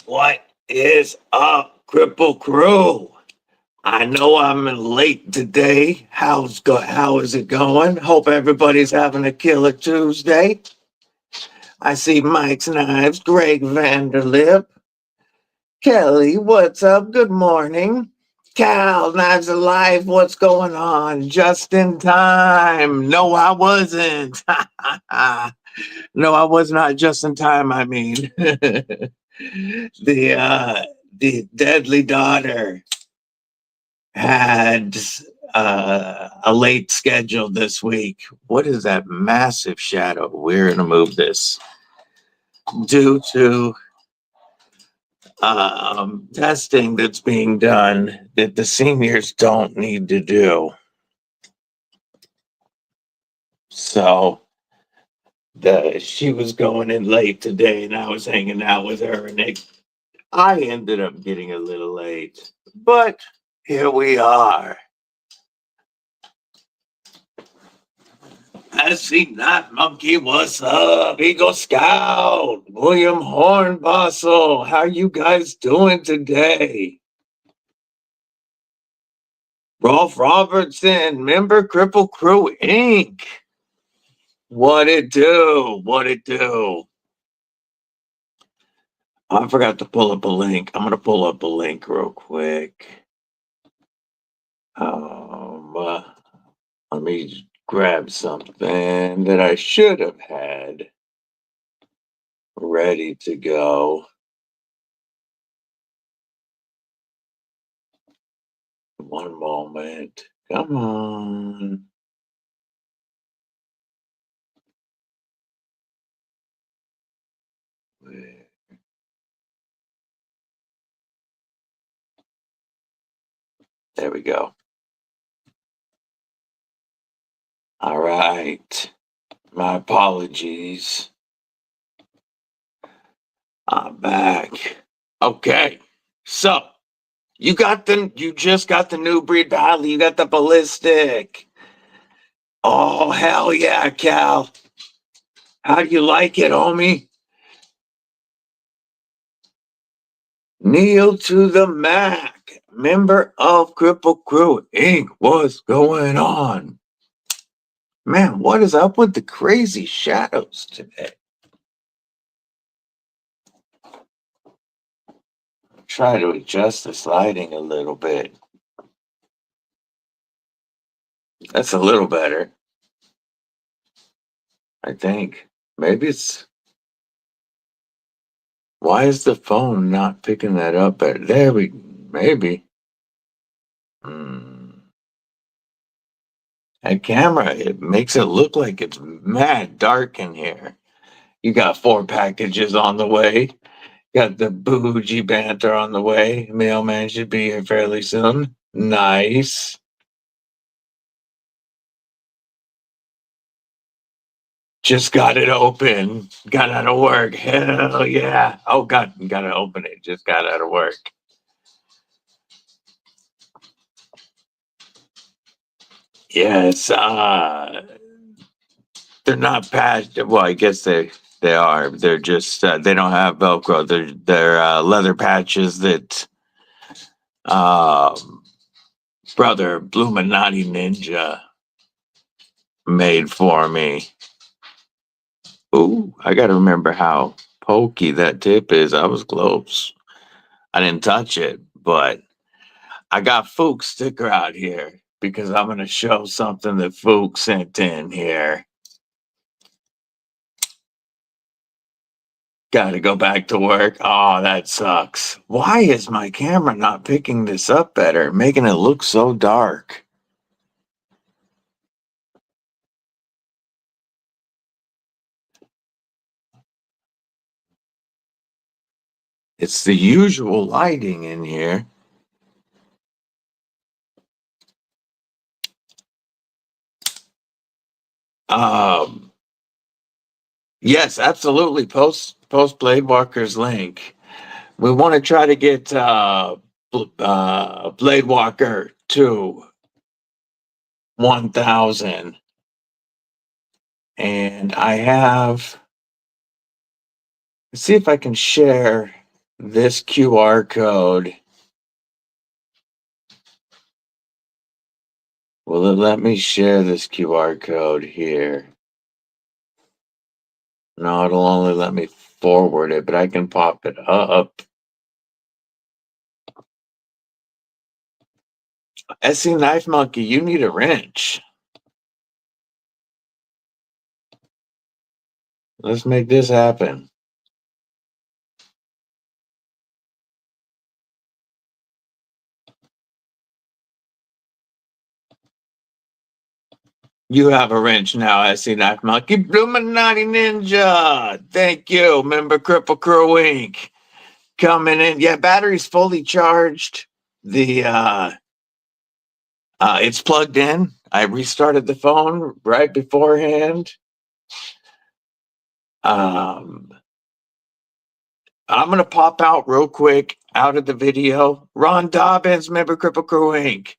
What is up, Kripple Krew? I know I'm late today. How is it going? Hope everybody's having a killer Tuesday. I see Mike's Knives, Greg Vanderlip, Kelly, what's up? Good morning. Cal, Knives Alive, what's going on? Just in time. No, I wasn't. No, I was not just in time, I mean. The deadly daughter had a late schedule this week. What is that massive shadow? We're going to move this due to testing that's being done that the seniors don't need to do. So she was going in late today, and I was hanging out with her, and I ended up getting a little late, but here we are. I see Not Monkey, what's up? Eagle Scout, William Hornbostle, how you guys doing today? Rolf Robertson, member Kripple Krew Inc. What it do? What it do? I forgot to pull up a link. I'm gonna pull up a link real quick. Let me grab something that I should have had ready to go. One moment. Come on. There we go. All right. My apologies. I'm back. Okay. So you just got the new breed battle. You got the ballistic. Oh, hell yeah, Cal. How do you like it, homie? Kneel to the Mac, member of Kripple Krew Inc. What's going on? Man, what is up with the crazy shadows today? Try to adjust the sliding a little bit. That's a little better. I think. Maybe it's... Why is the phone not picking that up better? There we... Maybe. That camera, it makes it look like it's mad dark in here. You got 4 packages on the way. Got the bougie banter on the way. Mailman should be here fairly soon. Nice. Just got it open. Got out of work. Hell yeah. Oh, God. Gotta open it. Just got out of work. Yes. They're not patched. Well, I guess they are. They're just, they don't have Velcro. They're leather patches that brother Bluminati Ninja made for me. Ooh, I gotta remember how pokey that tip is. I was close. I didn't touch it, but I got Fuke sticker out here because I'm gonna show something that Fuke sent in here. Gotta go back to work. Oh, that sucks. Why is my camera not picking this up better, making it look so dark? It's the usual lighting in here. Yes, absolutely. Post Blade Walker's link. We want to try to get Blade Walker to 1,000, and I have. Let's see if I can share this QR code. Will it let me share this QR code here? No, it'll only let me forward it, but I can pop it up. SC Knife Monkey, you need a wrench. Let's make this happen. You have a wrench now, SC Knife Monkey. Illuminati Ninja. Thank you. Member Kripple Krew Inc. Coming in. Yeah, battery's fully charged. It's plugged in. I restarted the phone right beforehand. I'm gonna pop out real quick out of the video. Ron Dobbins, member Kripple Krew Inc.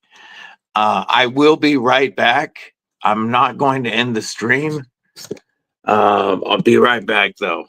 I will be right back. I'm not going to end the stream. I'll be right back though.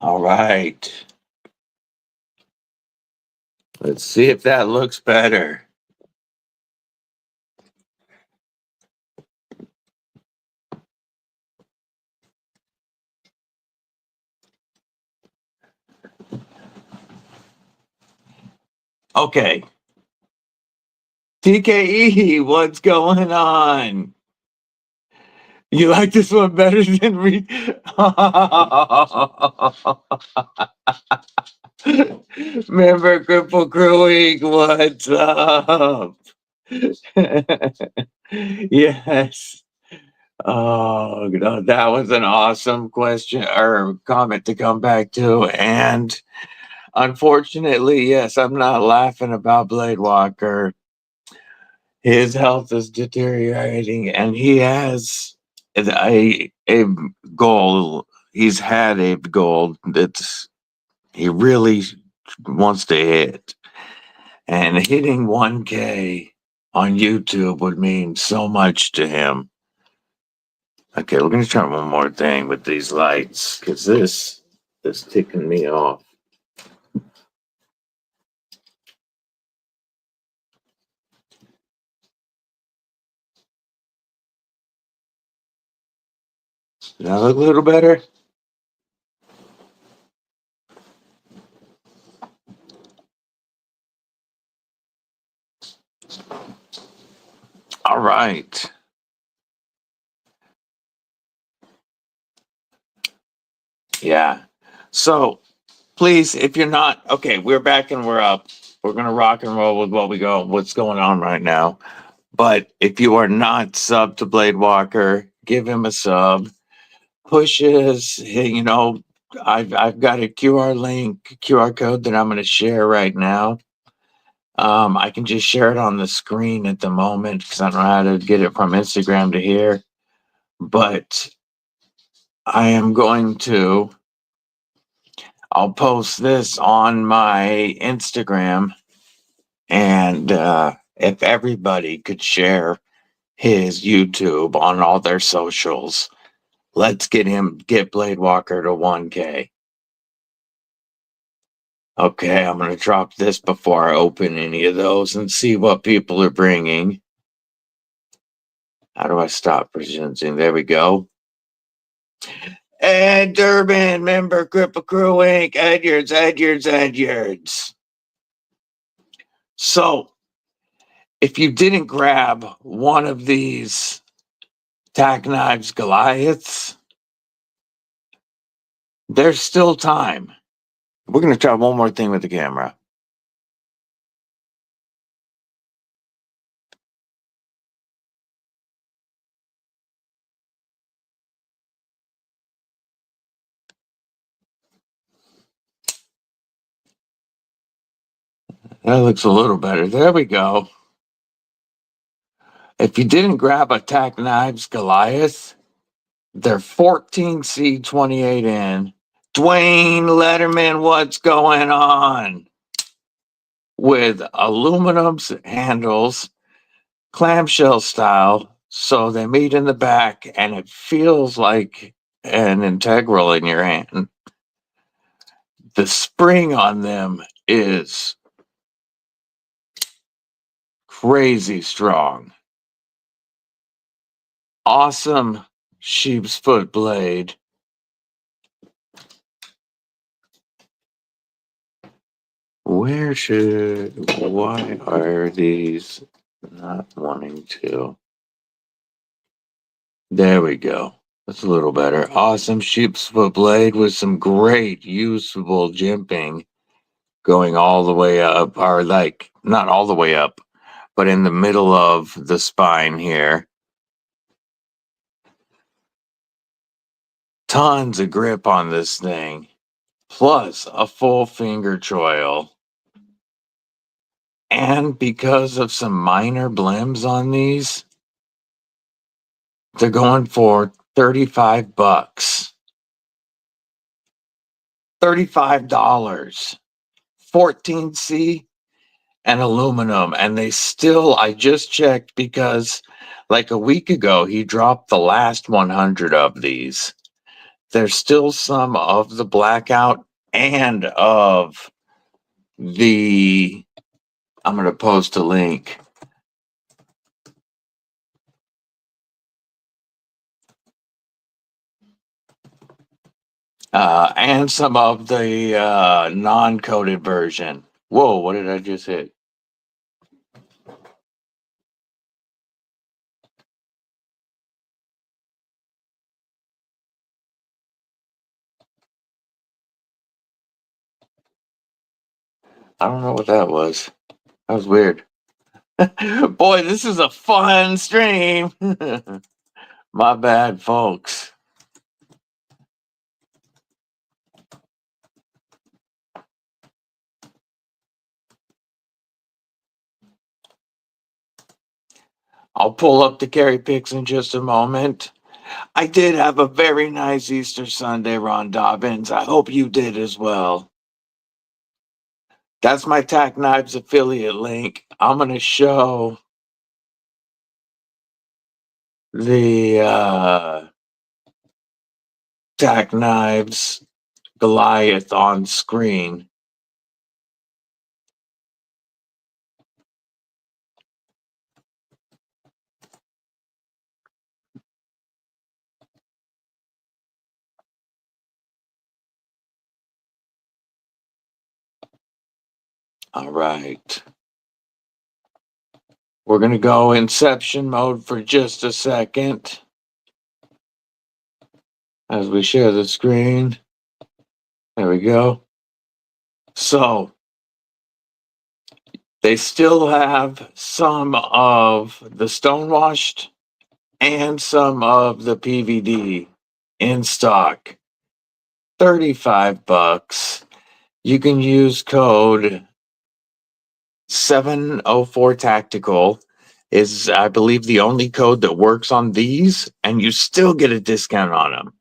All right. Let's see if that looks better. Okay. TKE, what's going on? You like this one better than me? Member Kripple Krew, what's up? Yes. Oh, no, that was an awesome question or comment to come back to. And unfortunately, yes, I'm not laughing about Blade Walker. His health is deteriorating, and he has a goal. He's had a goal that's he really wants to hit, and hitting 1K on YouTube would mean so much to him. Okay, we're gonna try one more thing with these lights because this is ticking me off. Does that look a little better? All right. Yeah. So please, if you're not okay, we're back and we're up. We're gonna rock and roll with what's going on right now. But if you are not sub to Blade Walker, give him a sub. Pushes, you know, I've got a QR code that I'm gonna share right now. I can just share it on the screen at the moment because I don't know how to get it from Instagram to here. But I am going to, I'll post this on my Instagram. And if everybody could share his YouTube on all their socials, let's get Blade Walker to 1K. Okay, I'm going to drop this before I open any of those and see what people are bringing. How do I stop presenting? There we go. Ed Durbin, member, Kripple Krew Inc., Edyards. So, if you didn't grab one of these Tac Knives Goliaths, there's still time. We're going to try one more thing with the camera. That looks a little better. There we go. If you didn't grab a Tac Knives Goliath, they're 14C 28N. Dwayne Letterman, what's going on? With aluminum handles, clamshell style, so they meet in the back and it feels like an integral in your hand. The spring on them is crazy strong. Awesome sheep's foot blade. Why are these not wanting to? There we go. That's a little better. Awesome sheep's foot blade with some great usable jimping going all the way up, or like not all the way up, but in the middle of the spine here. Tons of grip on this thing, plus a full finger choil. And because of some minor blims on these, they're going for $35. $35. 14C and aluminum. And they still, I just checked because like a week ago, he dropped the last 100 of these. There's still some of the blackout and of the, I'm going to post a link. And some of the non-coated version. Whoa, what did I just hit? I don't know what that was. That was weird. Boy, this is a fun stream. My bad, folks. I'll pull up the carry pics in just a moment. I did have a very nice Easter Sunday, Ron Dobbins. I hope you did as well. That's my Tac Knives affiliate link. I'm going to show the Tac Knives Goliath on screen. All right. We're going to go Inception mode for just a second as we share the screen. There we go. So they still have some of the stonewashed and some of the PVD in stock. $35. You can use code 704 Tactical is, I believe, the only code that works on these, and you still get a discount on them.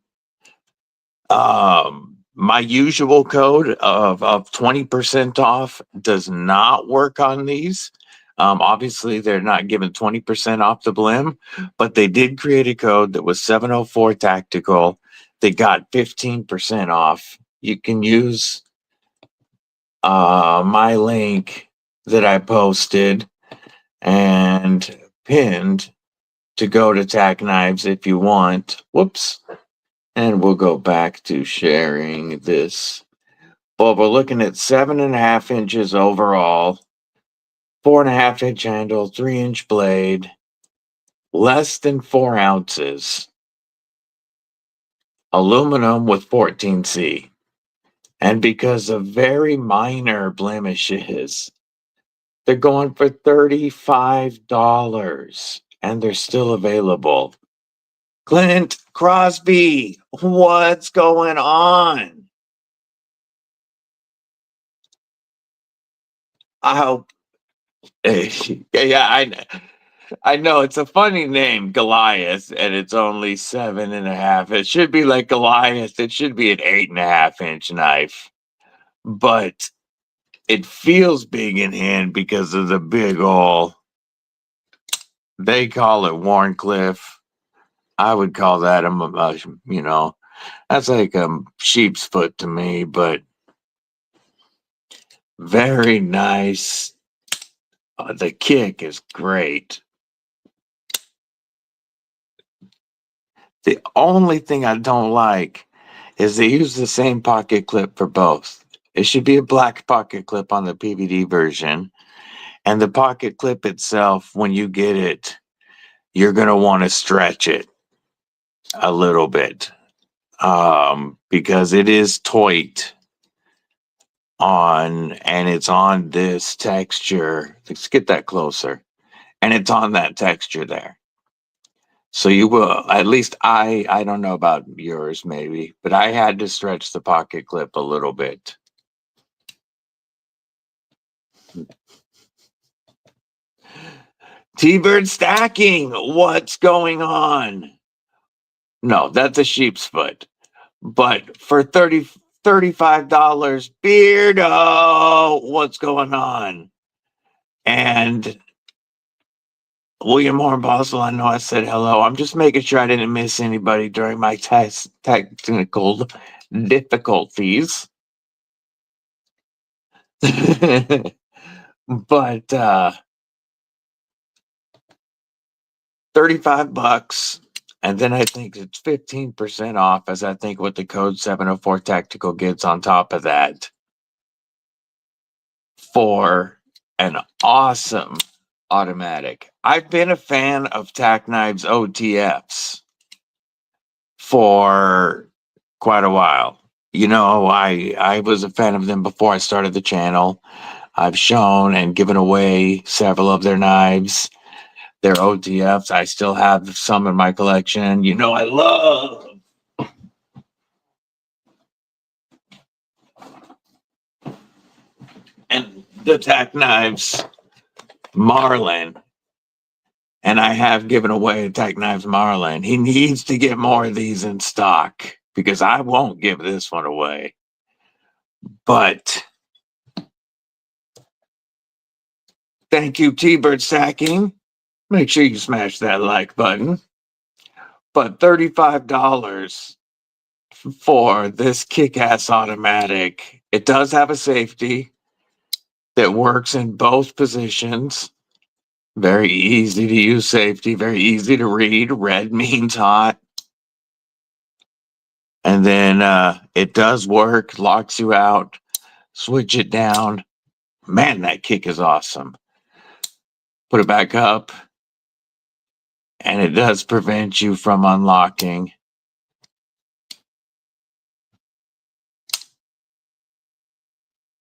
My usual code of 20% off does not work on these. Obviously, they're not giving 20% off the blim, but they did create a code that was 704 Tactical. They got 15% off. You can use my link that I posted and pinned to go to Tac Knives if you want. Whoops. And we'll go back to sharing this. Well, we're looking at 7.5 inches overall, 4.5 inch handle, 3-inch blade, less than 4 ounces, aluminum with 14C. And because of very minor blemishes, they're going for $35 and they're still available. Clint Crosby, what's going on? I hope. Yeah, I know it's a funny name, Goliath, and it's only 7.5. It should be like Goliath. It should be an 8.5-inch knife, but it feels big in hand because of the big ol'. They call it Warncliffe. I would call that that's like a sheep's foot to me, but very nice. The kick is great. The only thing I don't like is they use the same pocket clip for both. It should be a black pocket clip on the PVD version. And the pocket clip itself, when you get it, you're going to want to stretch it a little bit because it is tight on, and it's on this texture. Let's get that closer. And it's on that texture there. So you will, at least I don't know about yours maybe, but I had to stretch the pocket clip a little bit. T-Bird stacking, what's going on? No, that's a sheep's foot. But for $35, Beardo, what's going on? And William Hornbostel, I know I said hello. I'm just making sure I didn't miss anybody during my technical difficulties. But $35, and then I think it's 15% off, as I think what the code 704 Tactical gets on top of that for an awesome automatic. I've been a fan of Tac Knives OTFs for quite a while. I was a fan of them before I started the channel. I've shown and given away several of their knives. Their OTFs. I still have some in my collection. I love. And the Tac Knives Marlin. And I have given away a Tac Knives Marlin. He needs to get more of these in stock because I won't give this one away. But thank you, T-Bird Stacking. Make sure you smash that like button. But $35 for this kick-ass automatic. It does have a safety that works in both positions. Very easy to use safety, very easy to read. Red means hot. And then it does work, locks you out, switch it down. Man, that kick is awesome. Put it back up, and it does prevent you from unlocking.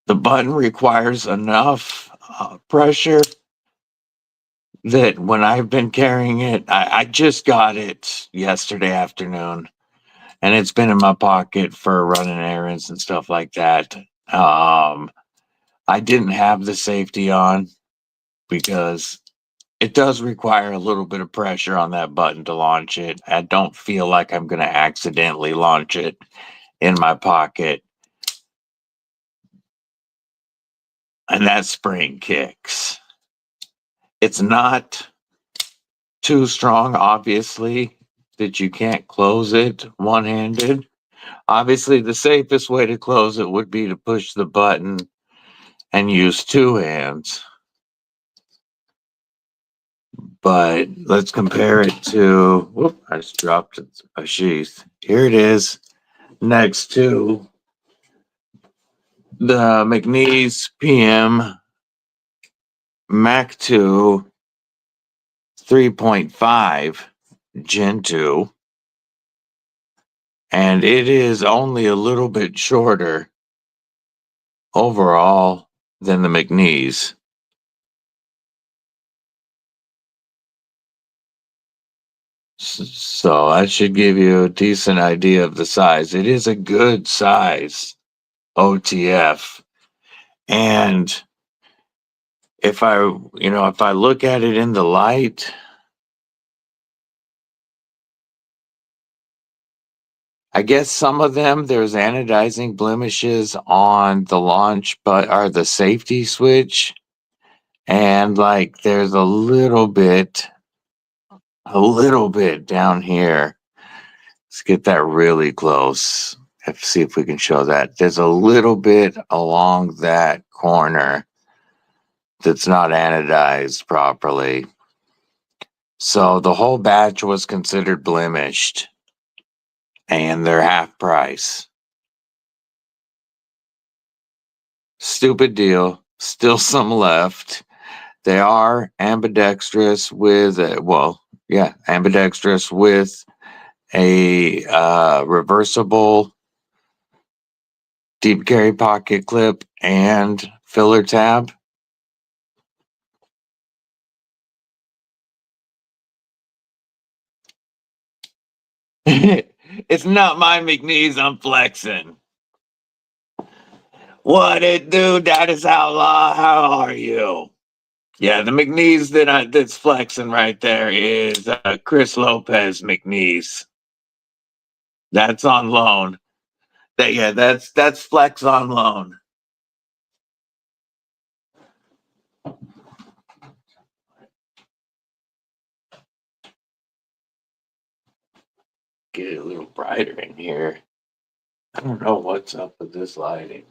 The button requires enough pressure that when I've been carrying it, I just got it yesterday afternoon, and it's been in my pocket for running errands and stuff like that. I didn't have the safety on. because it does require a little bit of pressure on that button to launch it. I don't feel like I'm going to accidentally launch it in my pocket. And that spring kicks. It's not too strong, obviously, that you can't close it one-handed. Obviously, the safest way to close it would be to push the button and use two hands. But let's compare it to, whoop, I just dropped a sheath. Here it is next to the McNeese PM Mac 2 3.5 Gen 2. And it is only a little bit shorter overall than the McNeese. So that should give you a decent idea of the size. It is a good size OTF. And if I look at it in the light, I guess some of them, there's anodizing blemishes on the launch, but are the safety switch. And like there's a little bit down here. Let's get that really close. Let's see if we can show that. There's a little bit along that corner that's not anodized properly. So the whole batch was considered blemished. And they're half price. Stupid deal. Still some left. They are ambidextrous with ambidextrous with a reversible deep carry pocket clip and filler tab. It's not my McNeese, I'm flexing. What it do? That is outlaw. How are you? Yeah, the McNeese that's flexing right there is Chris Lopez McNeese. That's on loan. That's flex on loan. Get it a little brighter in here. I don't know what's up with this lighting.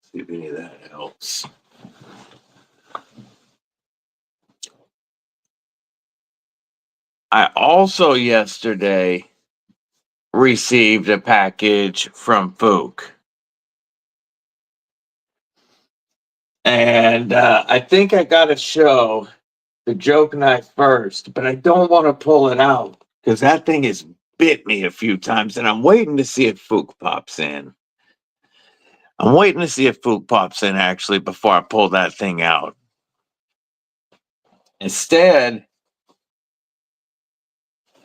See if any of that helps. I also yesterday received a package from Fuke. And I think I got to show the joke knife first, but I don't want to pull it out because that thing has bit me a few times, and I'm waiting to see if Fuke pops in. I'm waiting to see if Fuke pops in actually before I pull that thing out. Instead,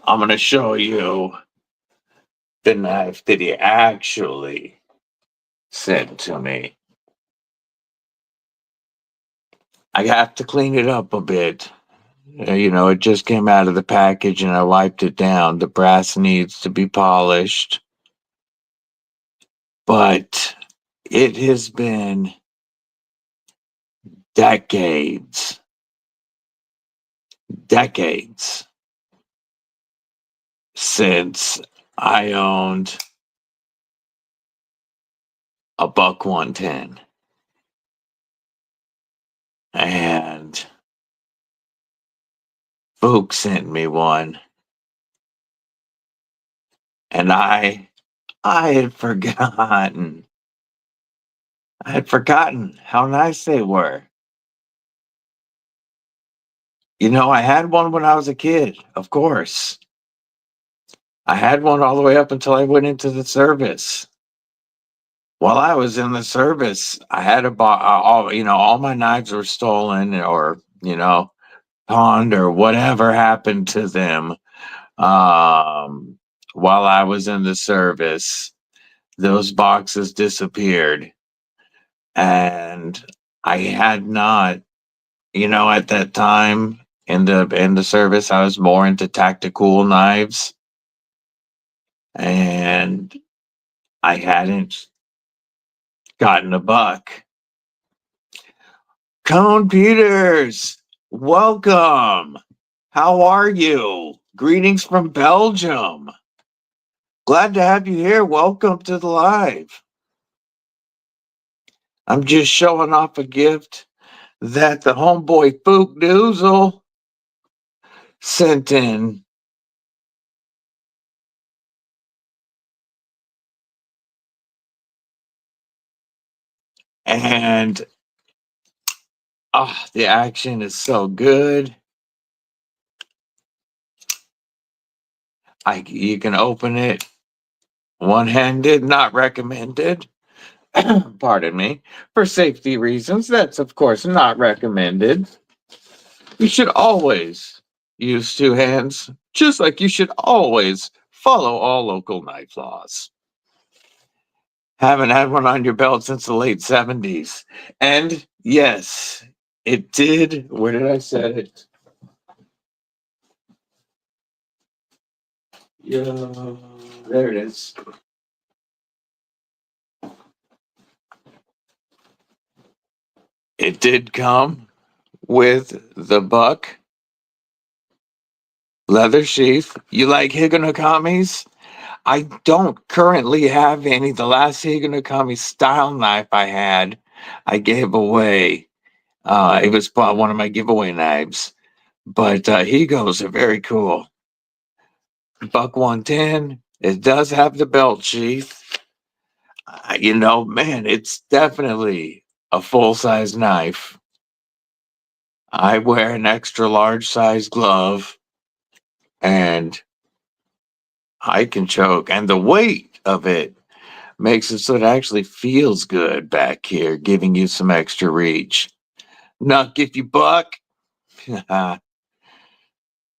I'm going to show you the knife that he actually sent to me. I have to clean it up a bit. It just came out of the package and I wiped it down. The brass needs to be polished. But it has been decades since I owned a buck 110. And Fuke sent me one. And I had forgotten. I had forgotten how nice they were. I had one when I was a kid, of course. I had one all the way up until I went into the service. While I was in the service, I had all my knives were stolen or, pawned or whatever happened to them. While I was in the service, those boxes disappeared. and I had not, at that time in the service, I was more into tactical knives, and I hadn't gotten a buck. Cone Peters, welcome. How are you? Greetings from Belgium. Glad to have you here. Welcome to the live. I'm just showing off a gift that the homeboy Fuke Doozle sent in. And the action is so good. You can open it one-handed, not recommended. Pardon me. For safety reasons, that's of course not recommended. You should always use two hands, just like you should always follow all local knife laws. Haven't had one on your belt since the late 70s. And yes, it did. Where did I set it? Yeah, there it is. It did come with the buck leather sheath. You like Higanakamis? I don't currently have any. The last Higanakami style knife I had, I gave away. It was one of my giveaway knives. But Higos are very cool. Buck 110. It does have the belt sheath. Man, it's definitely a full-size knife. I wear an extra large size glove, and I can choke. And the weight of it makes it so it actually feels good back here, giving you some extra reach. Nuck if you buck.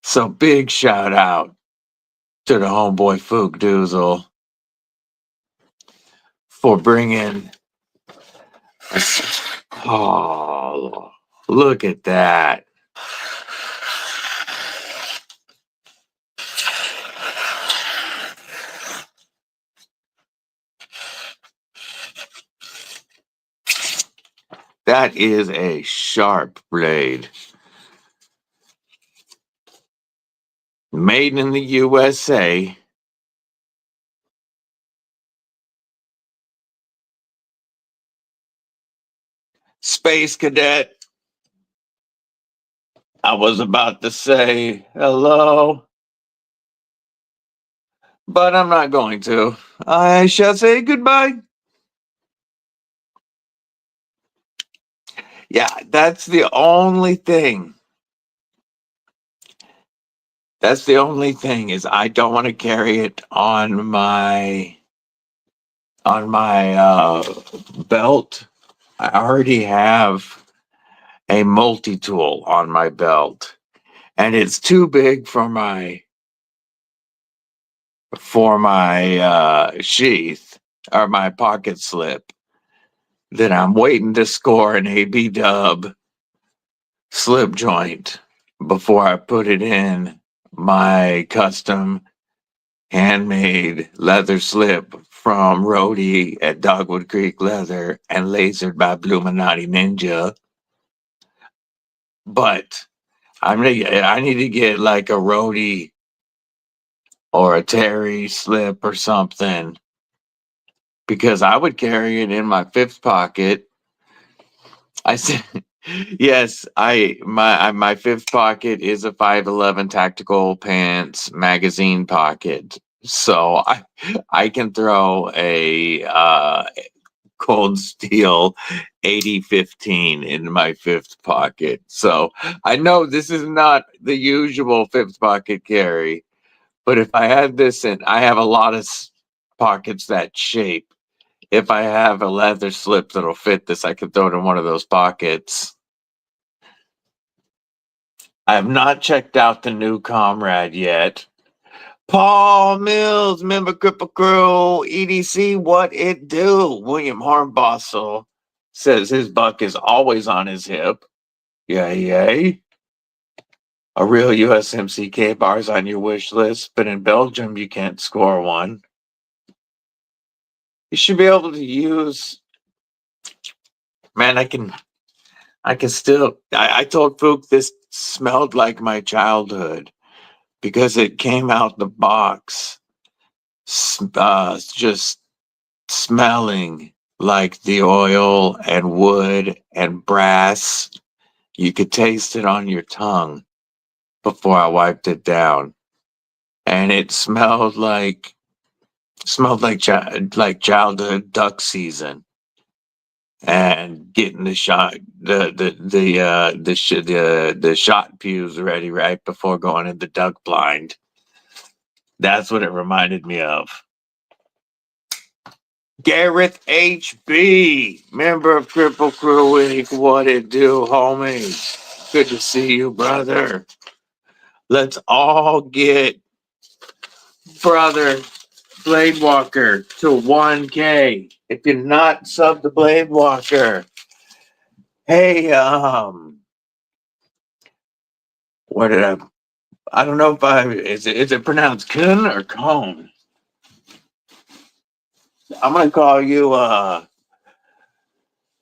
So big shout out to the homeboy Fuke Doozle for bringing. Oh, look at that. That is a sharp blade. Made in the USA. Space Cadet. I was about to say hello, but I'm not going to. I shall say goodbye. Yeah, that's the only thing. That's the only thing is I don't want to carry it on my belt. I already have a multi-tool on my belt, and it's too big for my sheath or my pocket slip. That I'm waiting to score an AB dub slip joint before I put it in my custom handmade leather slip from Rhodey at Dogwood Creek Leather and lasered by Bluminati Ninja. But I need to get like a Rhodey or a Terry slip or something, because I would carry it in my fifth pocket. I said, yes, my fifth pocket is a 511 tactical pants magazine pocket. So I can throw a Cold Steel 8015 in my fifth pocket. So I know this is not the usual fifth pocket carry, but if I had this, and I have a lot of pockets that shape, if I have a leather slip that'll fit this, I could throw it in one of those pockets. I have not checked out the new Comrade yet. Paul Mills, member Kripple Krew, EDC, what it do? William Hornbostel says his buck is always on his hip. Yay, yay. A real USMCK bar's on your wish list, but in Belgium you can't score one. You should be able to use. Man, I can still. I told Fuke this smelled like my childhood because it came out the box, just smelling like the oil and wood and brass. You could taste it on your tongue before I wiped it down, and it smelled like childhood duck season. And getting the shot pews ready right before going in the duck blind. That's what it reminded me of. Gareth HB, member of Kripple Krew. What it do, homie? Good to see you, brother. Let's all get brother Blade Walker to 1K. If you're not sub to Blade Walker, hey, what did I don't know if is it pronounced Kun or Cone? I'm gonna call you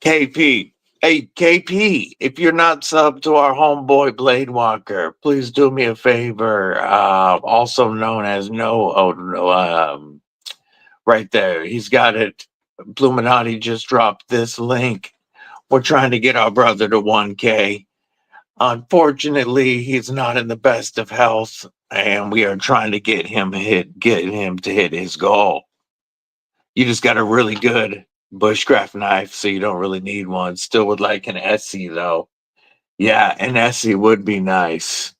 KP. Hey KP, if you're not sub to our homeboy Blade Walker, please do me a favor. Also known as right there. He's got it. Bluminati just dropped this link. We're trying to get our brother to 1K. Unfortunately, he's not in the best of health, and we are trying to get him to hit his goal. You just got a really good bushcraft knife, so you don't really need one. Still would like an Essie though. Yeah, an Essie would be nice.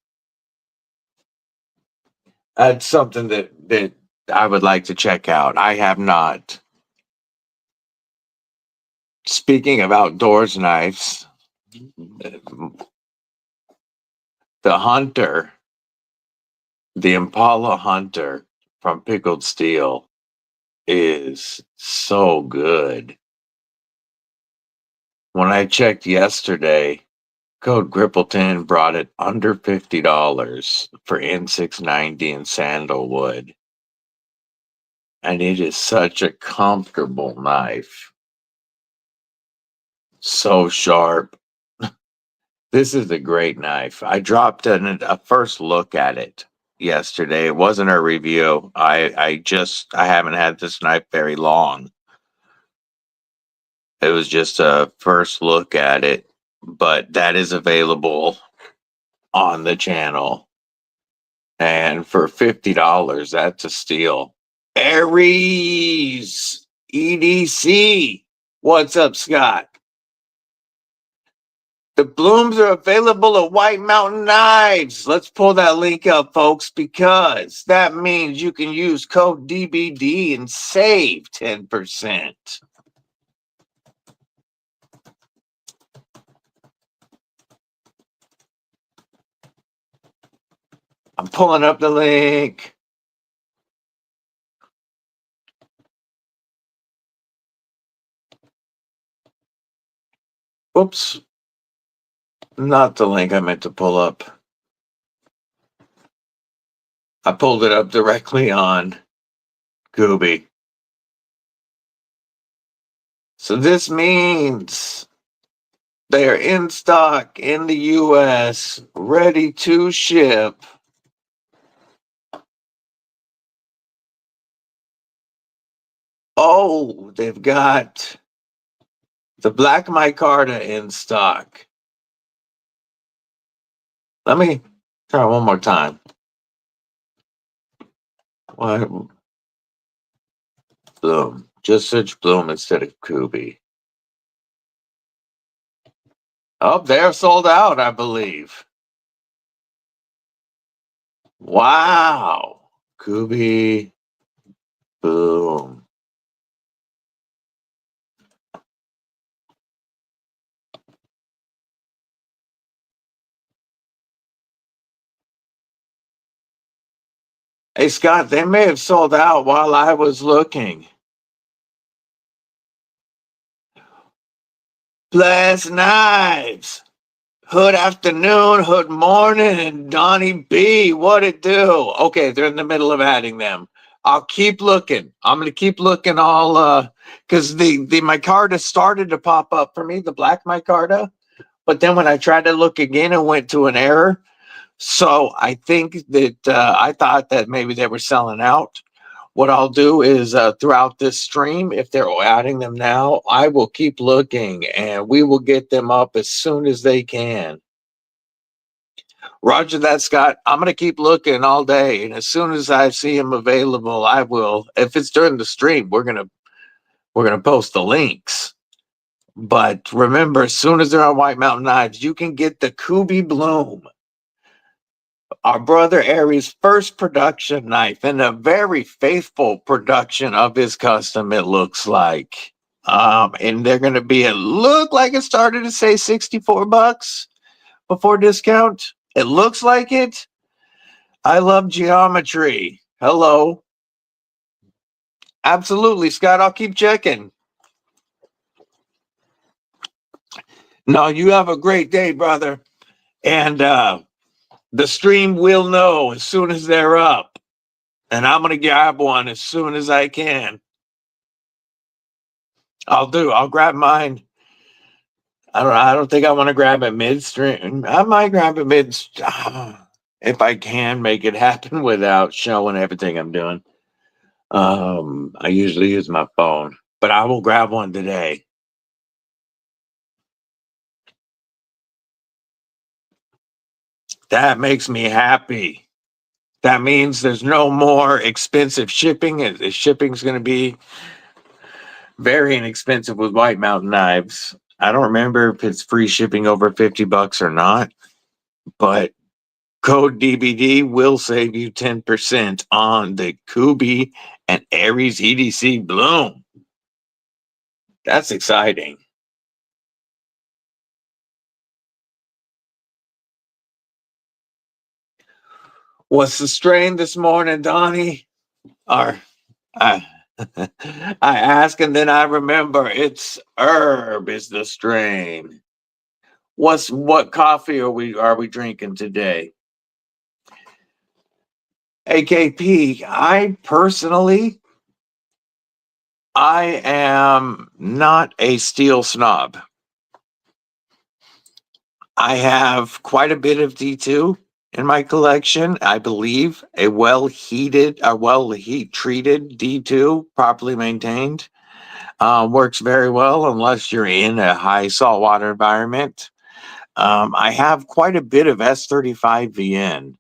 That's something that I would like to check out. I have not. Speaking of outdoors knives, the Hunter, the Impala Hunter from Pickled Steel is so good. When I checked yesterday, code Grippleton brought it under $50 for N690 and sandalwood. And it is such a comfortable knife. So sharp. This is a great knife. I dropped a first look at it yesterday. It wasn't a review. I haven't had this knife very long. It was just a first look at it, but that is available on the channel. And for $50, that's a steal. Aries EDC. What's up, Scott? The blooms are available at White Mountain Knives. Let's pull that link up, folks, because that means you can use code DBD and save 10%. I'm pulling up the link. Oops. Not the link I meant to pull up. I pulled it up directly on Kooby. So this means they are in stock in the US, ready to ship. Oh, they've got the Black Micarta in stock. Let me try one more time. What? Bloom. Just search Bloom instead of Kooby. Oh, they're sold out, I believe. Wow. Kooby Bloom. Hey, Scott, they may have sold out while I was looking. Blast Knives. Hood afternoon, hood morning, and Donnie B. What it do? Okay, they're in the middle of adding them. I'll keep looking. I'm gonna keep looking all because the micarta started to pop up for me, the black micarta, but then when I tried to look again, it went to an error. So I think that I thought that maybe they were selling out. What I'll do is throughout this stream, if they're adding them now, I will keep looking and we will get them up as soon as they can. Roger that, Scott. I'm going to keep looking all day. And as soon as I see them available, I will. If it's during the stream, we're going to post the links. But remember, as soon as they're on White Mountain Knives, you can get the Kooby Bloom, our brother Aries' first production knife, and a very faithful production of his custom, it looks like. And they're going to be, it looked like it started to say $64 before discount. It looks like it. I love geometry. Hello. Absolutely, Scott. I'll keep checking. No, you have a great day, brother. And the stream will know as soon as they're up. And I'm going to grab one as soon as I can. I'll grab mine. I don't think I want to grab it midstream. I might grab it mid if I can make it happen without showing everything I'm doing. I usually use my phone, but I will grab one today. That makes me happy. That means there's no more expensive shipping. The shipping's going to be very inexpensive with White Mountain Knives. I don't remember if it's free shipping over $50 or not, but code DBD will save you 10% on the Kooby and Aries EDC Bloom. That's exciting. What's the strain this morning, Donnie? Or I ask and then I remember it's herb is the strain. What coffee are we drinking today? AKP, I am not a steel snob. I have quite a bit of D2 in my collection. I believe a heat treated D2, properly maintained, works very well unless you're in a high saltwater environment. I have quite a bit of S35 VN,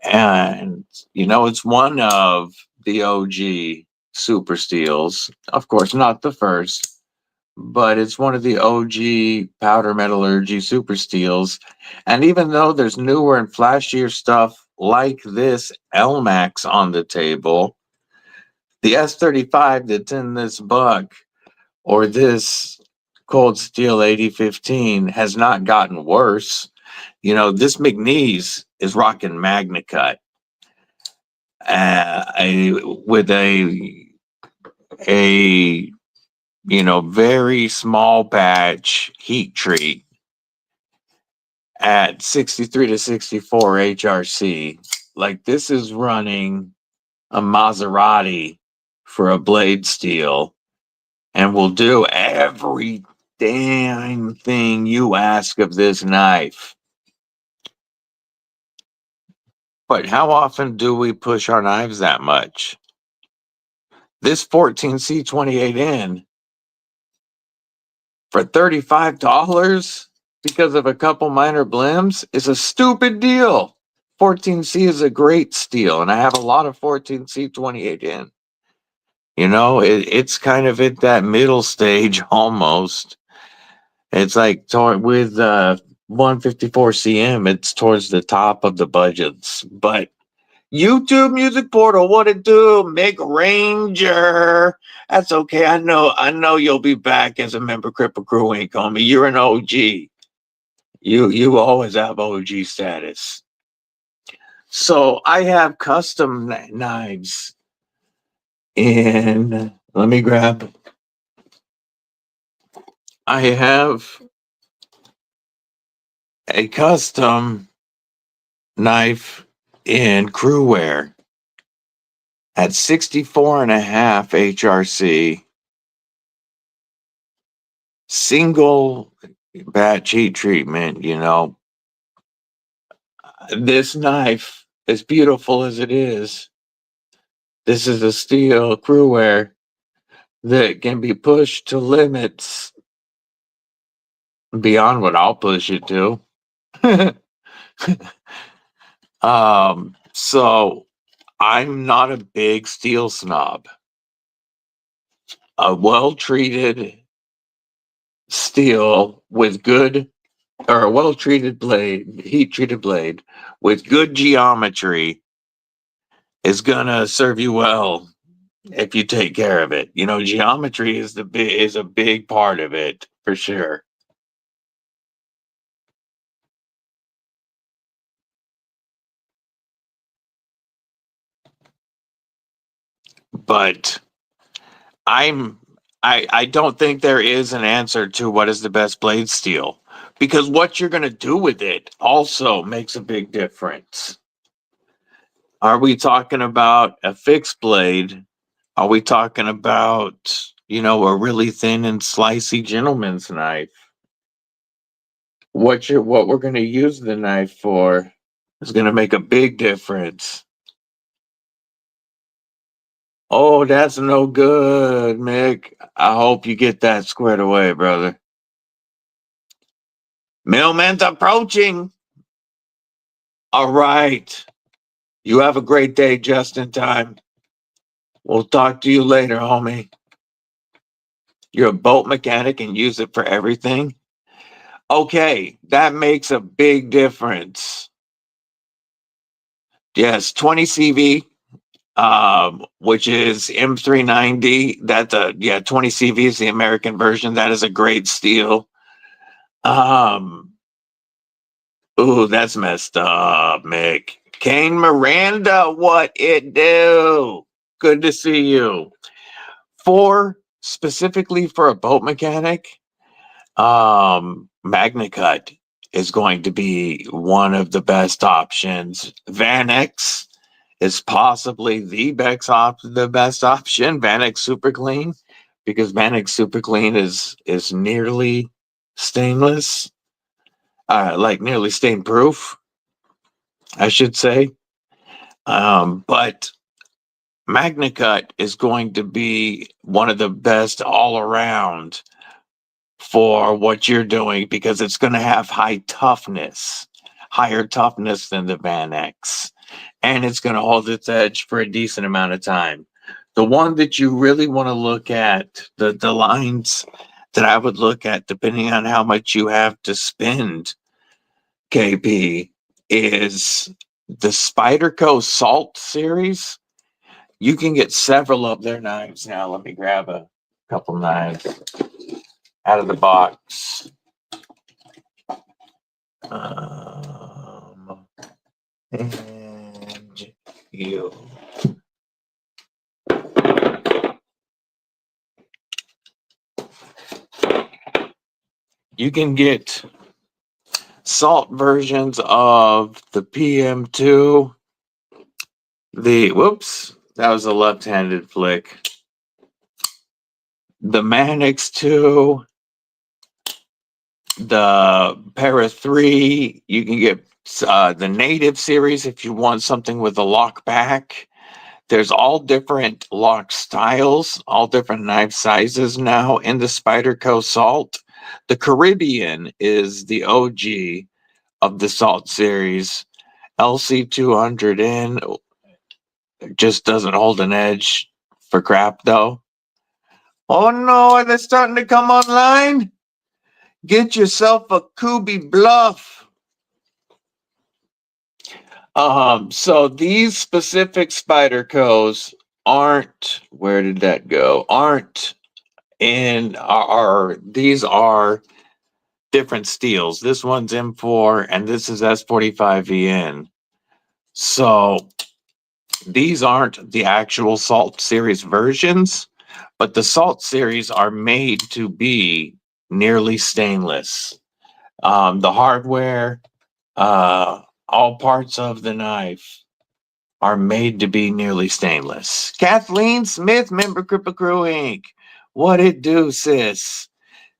and it's one of the OG super steels. Of course, not the first, but it's one of the OG powder metallurgy super steels. And even though there's newer and flashier stuff like this LMAX on the table, the S35 that's in this buck or this Cold Steel 8015 has not gotten worse. This McNeese is rocking MagnaCut with a very small batch heat treat at 63 to 64 HRC. Like, this is running a Maserati for a blade steel and will do every damn thing you ask of this knife. But how often do we push our knives that much? This 14C28N for $35 because of a couple minor blims is a stupid deal. 14C is a great steel, and I have a lot of 14C28N. It's kind of at that middle stage almost. It's like with 154CM, it's towards the top of the budgets. But YouTube Music Portal, what it do? Mick Ranger. That's okay. I know you'll be back as a member. Kripple Krew ain't on me. You're an OG. You always have OG status. So I have custom knives. And let me grab. I have a custom knife in Crewware at 64.5 HRC, single batch heat treatment. You know, this knife, as beautiful as it is, this is a steel Crewware that can be pushed to limits beyond what I'll push it to. So I'm not a big steel snob. A well-treated steel with good, or a well-treated blade, heat-treated blade with good geometry is gonna serve you well if you take care of it. You know, geometry is a big part of it for sure. But I don't think there is an answer to what is the best blade steel, because what you're going to do with it also makes a big difference. Are we talking about a fixed blade? Are we talking about, you know, a really thin and slicey gentleman's knife? What we're going to use the knife for is going to make a big difference. Oh, that's no good, Mick. I hope you get that squared away, brother. Mailman's approaching. All right. You have a great day just in time. We'll talk to you later, homie. You're a boat mechanic and use it for everything? Okay, that makes a big difference. Yes, 20 CV, which is M390. That's 20 CV is the American version. That is a great steel. Ooh, that's messed up, Mick. Kane Miranda, what it do? Good to see you. Specifically for a boat mechanic, MagnaCut is going to be one of the best options. Vanex is possibly the best option. Vanex Super Clean, because Vanex Super Clean is nearly stainless, like nearly stain proof, I should say. But MagnaCut is going to be one of the best all around for what you're doing, because it's going to have higher toughness than the Vanex, and it's going to hold its edge for a decent amount of time. The one that you really want to look at, the lines that I would look at, depending on how much you have to spend, KP, is the Spyderco Salt series. You can get several of their knives now. Let me grab a couple knives out of the box. And you can get salt versions of the PM2. Whoops, that was a left-handed flick. The Manix 2, the Para 3. You can get the Native series if you want something with a lock back. There's all different lock styles, all different knife sizes now in the Spyderco Salt. The Caribbean is the OG of the Salt series. LC200N just doesn't hold an edge for crap, though. Oh no, they're starting to come online. Get yourself a Kooby Bluff. So these specific Spydercos aren't, where did that go? These are different steels. This one's M4 and this is S45VN. So these aren't the actual Salt series versions, but the Salt series are made to be nearly stainless. The hardware, all parts of the knife are made to be nearly stainless. Kathleen Smith, member Kripple Krew Inc. What it do, sis?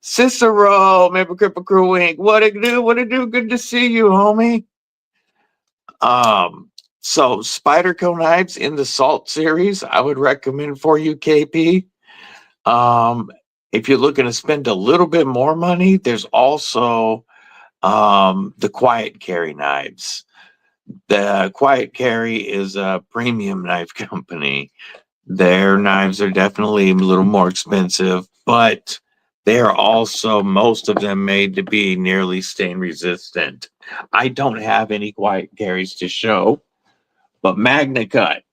Cicero, member Kripple Krew Inc. What it do? What it do? Good to see you, homie. So Spyderco knives in the Salt series, I would recommend for you, KP. If you're looking to spend a little bit more money, there's also the Quiet Carry knives. The Quiet Carry is a premium knife company. Their knives are definitely a little more expensive, but they are also, most of them, made to be nearly stain resistant. I don't have any Quiet Carries to show, but MagnaCut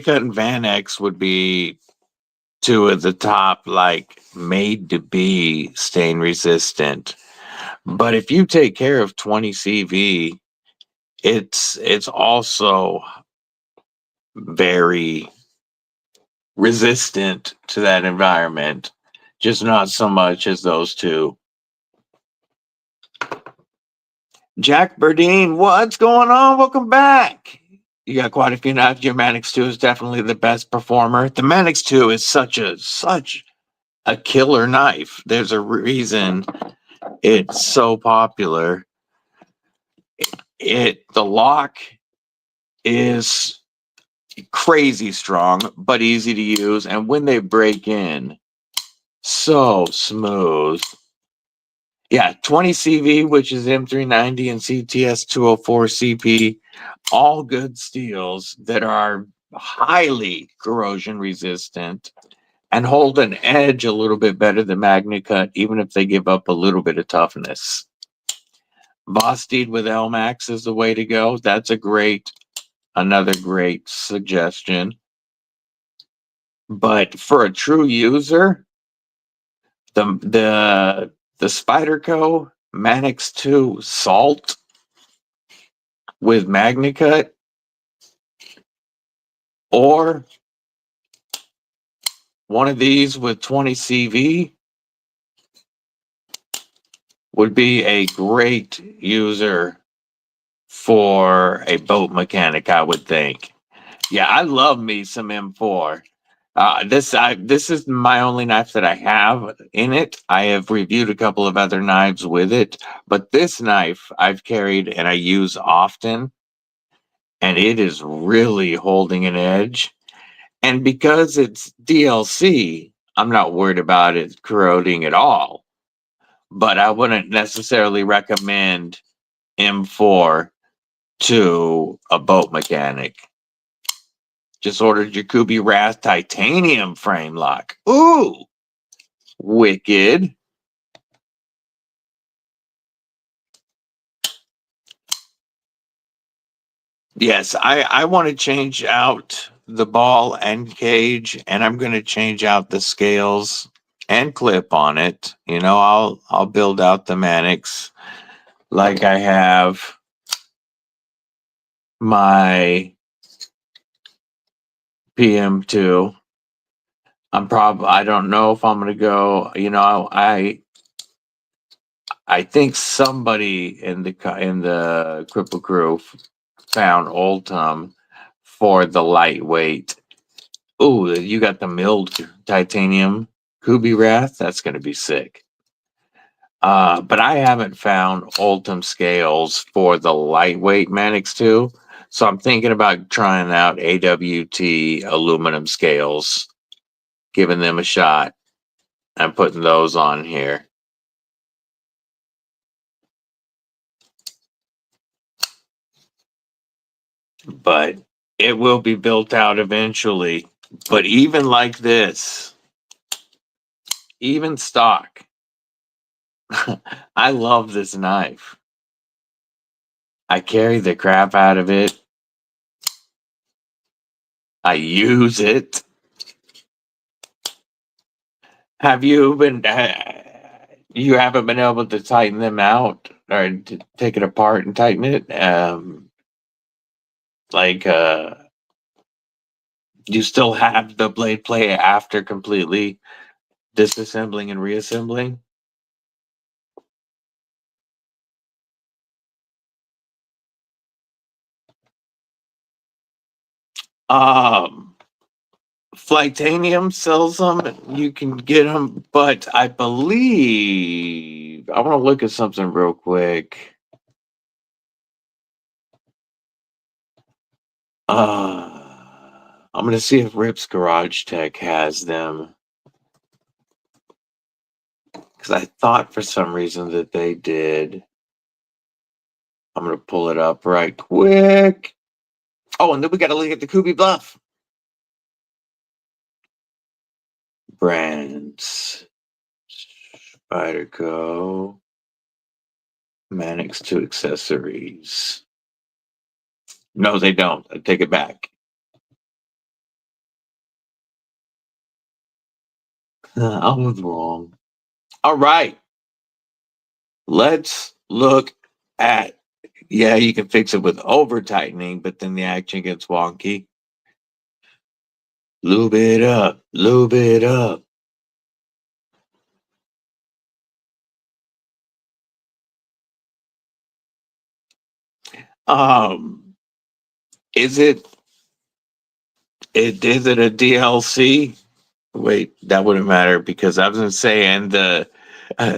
and Van X would be two of the top, like, made to be stain resistant. But if you take care of 20 CV, it's also very resistant to that environment, just not so much as those two. Jack Burdine, what's going on? Welcome back. You got quite a few knives. Your Manix 2 is definitely the best performer. The Manix 2 is such a killer knife. There's a reason it's so popular. The lock is crazy strong, but easy to use, and when they break in, so smooth. Yeah, 20 CV, which is M390, and CTS 204 CP, all good steels that are highly corrosion resistant and hold an edge a little bit better than MagnaCut, even if they give up a little bit of toughness. Vosteed with LMAX is the way to go. That's another great suggestion. But for a true user, the Spyderco Manix 2 Salt with MagnaCut, or one of these with 20 CV would be a great user for a boat mechanic, I would think. Yeah, I love me some M4. This is my only knife that I have in it. I have reviewed a couple of other knives with it, but this knife I've carried and I use often, and it is really holding an edge. And because it's DLC, I'm not worried about it corroding at all. But I wouldn't necessarily recommend M4 to a boat mechanic. Just ordered your Kooby Wrath titanium frame lock. Ooh, wicked. Yes, I want to change out the ball and cage, and I'm going to change out the scales and clip on it. You know, I'll build out the Manix like I have my PM2. I don't know if I'm going to go, you know, I think somebody in the Kripple Krew found Ultim for the lightweight. Oh, you got the milled titanium Kooby Wrath. That's going to be sick. But I haven't found Ultim scales for the lightweight Manix 2. So I'm thinking about trying out AWT aluminum scales, giving them a shot, and putting those on here. But it will be built out eventually. But even like this, even stock, I love this knife. I carry the crap out of it. I use it. Have you been? You haven't been able to tighten them out or to take it apart and tighten it, like You still have the blade plate after completely disassembling and reassembling? Flightanium sells them. You can get them, but I believe I want to look at something real quick. I'm gonna see if Rip's Garage Tech has them, because I thought for some reason that they did. I'm gonna pull it up right quick. Oh, and then we got to look at the Kooby Bluff brands. Spyderco, Mannix 2 accessories. No, they don't. I take it back. I was wrong. All right. Let's look at. Yeah, you can fix it with over tightening, but then the action gets wonky. Lube it up. Lube it up. Um, is it is it a DLC? Wait, that wouldn't matter because I was gonna say, and the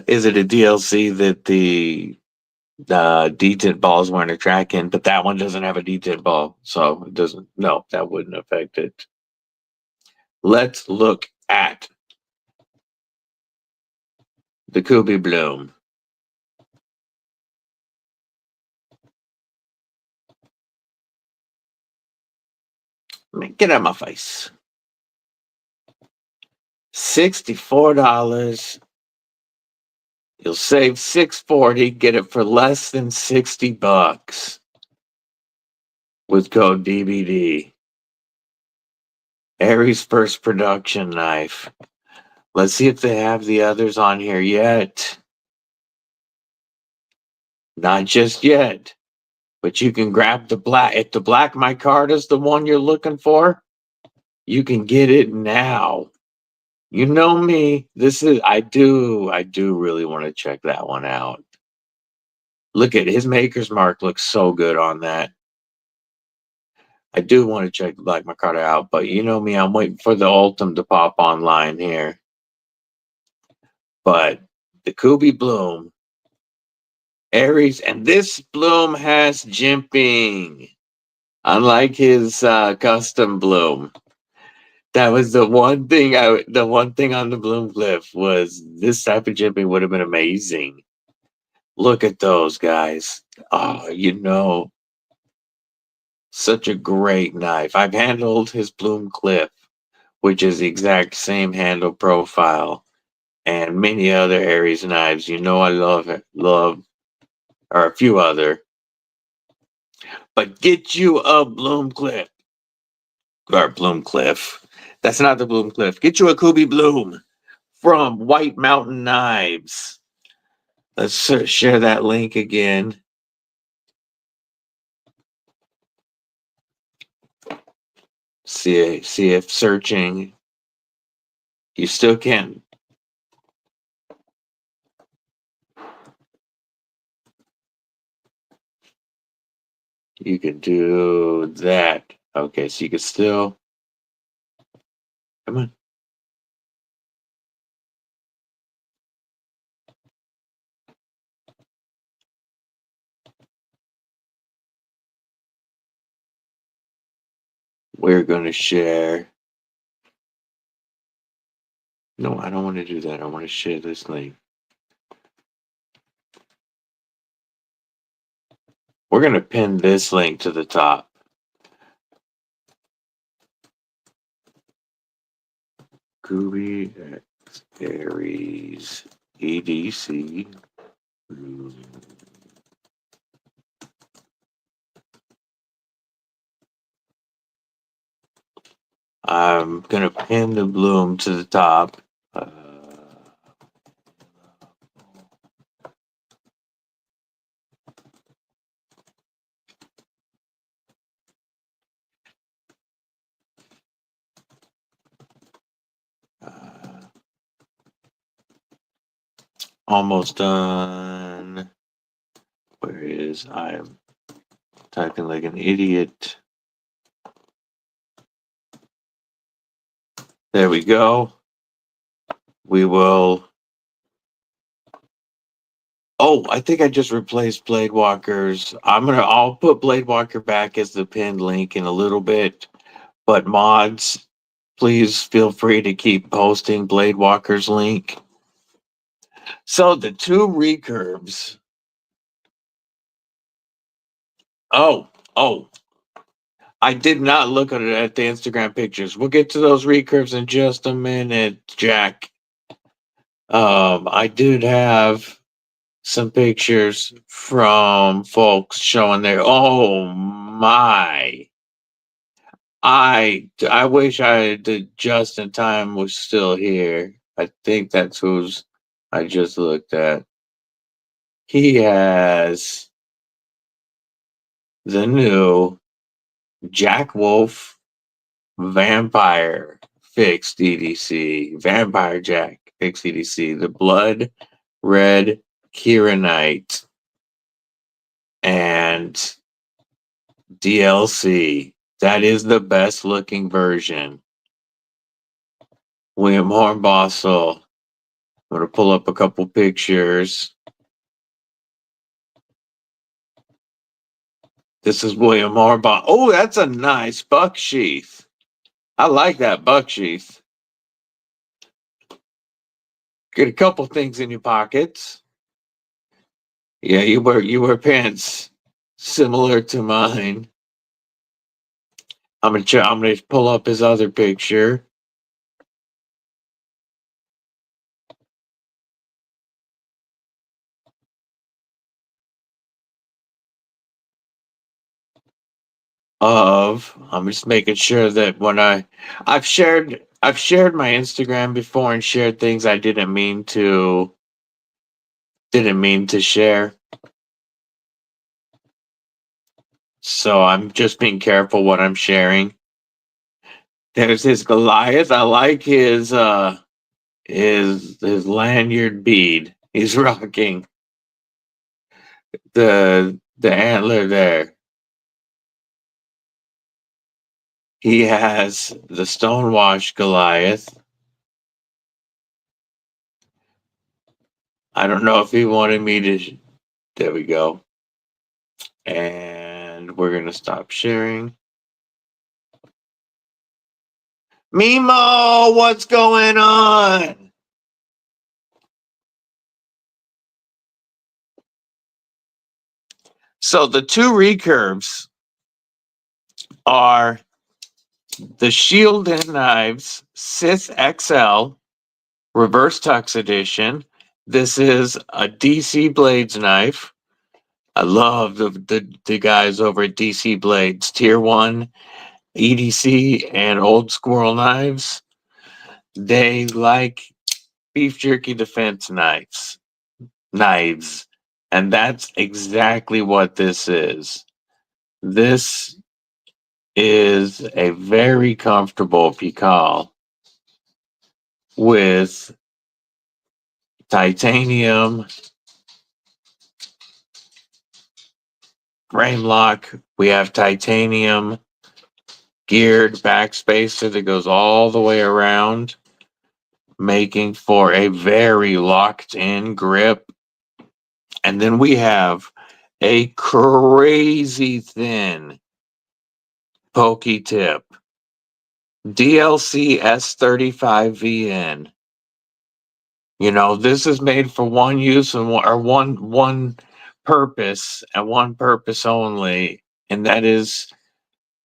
is it a DLC that the detent balls weren't a track in, but that one doesn't have a detent ball, so it doesn't. No, that wouldn't affect it. Let's look at the Kooby Bloom. Get out of my face. $64. You'll save $640. Get it for less than $60 with code DBD. Aries first production knife. Let's see if they have the others on here yet. Not just yet, but you can grab the black. If the black micarta is the one you're looking for, you can get it now. You know me. I do really want to check that one out. Look at his maker's mark, looks so good on that. I do want to check the black micarta out, but you know me, I'm waiting for the Ultim to pop online here. But the Kooby Bloom, Aries, and this Bloom has jimping, unlike his custom Bloom. That was the one thing. The one thing on the Bloom Cliff was this type of jimping would have been amazing. Look at those guys. Oh, such a great knife. I've handled his Bloom Cliff, which is the exact same handle profile, and many other Aries knives. I love, or a few other. But get you a Bloom Cliff. Or Bloom Cliff. That's not the Bloom Cliff. Get you a Kooby Bloom from White Mountain Knives. Let's share that link again. See if searching. You still can. You can do that. Okay, so you can still. Come on. We're going to share. No, I don't want to do that. I want to share this link. We're going to pin this link to the top. Kooby Aries EDC. I'm going to pin the Bloom to the top. almost done. Where is I'm typing like an idiot. There we go. We will. Oh, I think I just replaced Blade Walkers. I'll put Blade Walker back as the pinned link in a little bit. But mods, please feel free to keep posting Blade Walker's link. So the two recurves. Oh, I did not look at it at the Instagram pictures. We'll get to those recurves in just a minute, Jack. I did have some pictures from folks showing their. Oh my! I wish the just in time was still here. I think that's who's I just looked at. He has the new Jack Wolf Vampire fixed EDC. Vampire Jack fixed EDC. The Blood Red Kieranite and DLC. That is the best looking version. William Hornbostel. I'm going to pull up a couple pictures. This is William Hornbostel. Oh, that's a nice buck sheath. I like that buck sheath. Get a couple things in your pockets. Yeah, you wear pants similar to mine. I'm gonna pull up his other picture. I'm just making sure that when I've shared my Instagram before and shared things I didn't mean to share. So I'm just being careful what I'm sharing. There's his Goliath. I like his lanyard bead. He's rocking the antler there. He has the Stonewash Goliath. I don't know if he wanted me to. There we go. And we're going to stop sharing. Mimo, what's going on? So the two recurves are the Shielded Knives Sith XL Reverse Tux Edition. This is a DC Blades knife. I love the guys over at DC Blades, Tier 1 EDC and Old Squirrel Knives. They like beef jerky defense knives. And that's exactly what this is. This is a very comfortable Pikal with titanium frame lock. We have titanium geared backspacer that goes all the way around, making for a very locked in grip. And then we have a crazy thin pokey tip DLC S35VN. You know, this is made for one use and one purpose and one purpose only, and that is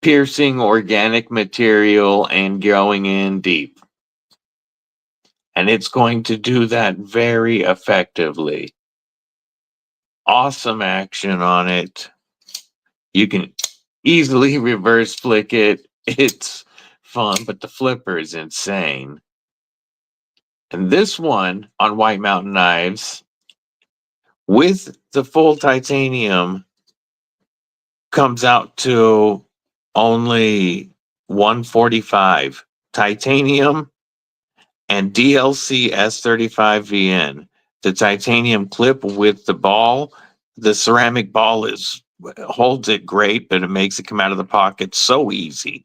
piercing organic material and going in deep. And it's going to do that very effectively. Awesome action on it. You can easily reverse flick it. It's fun, but the flipper is insane. And this one on White Mountain Knives with the full titanium comes out to only $145. Titanium and DLC S35VN. the titanium clip with the ball. The ceramic ball holds it great, but it makes it come out of the pocket so easy.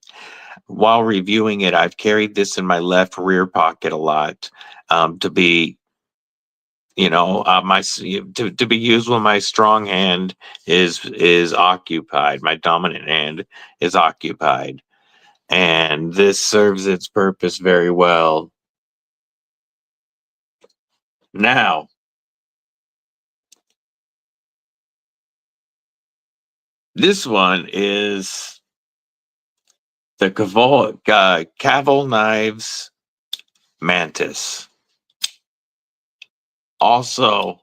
While reviewing it, I've carried this in my left rear pocket a lot, to be, to be used when my strong hand is occupied. My dominant hand is occupied, and this serves its purpose very well. Now, this one is the Kavol Knives Mantis. Also,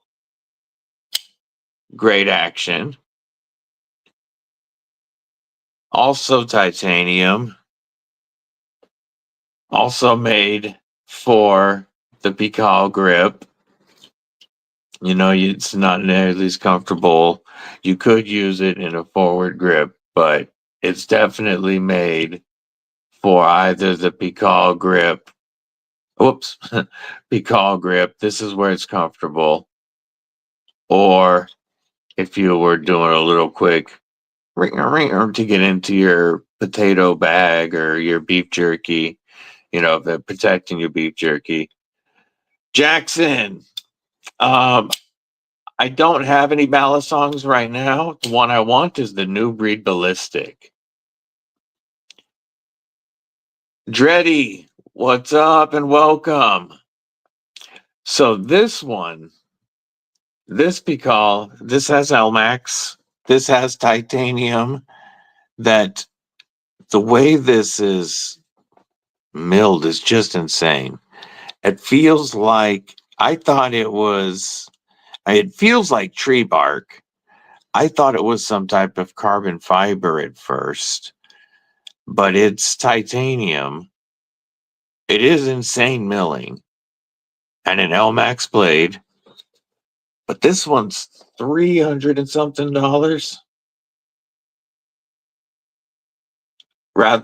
great action. Also titanium. Also made for the Pickled grip. It's not nearly as comfortable. You could use it in a forward grip, but it's definitely made for either the Pickled grip. Whoops, Pickled grip. This is where it's comfortable. Or if you were doing a little quick ring to get into your potato bag or your beef jerky, protecting your beef jerky. Jackson. I don't have any ballast songs right now. The one I want is the New Breed Ballistic. Dreddy, what's up and welcome. So this one, this Pickled, this has Elmax, this has titanium. That the way this is milled is just insane. It feels like, it feels like tree bark. I thought it was some type of carbon fiber at first, but it's titanium. It is insane milling and an Elmax blade, but this one's $300 and something.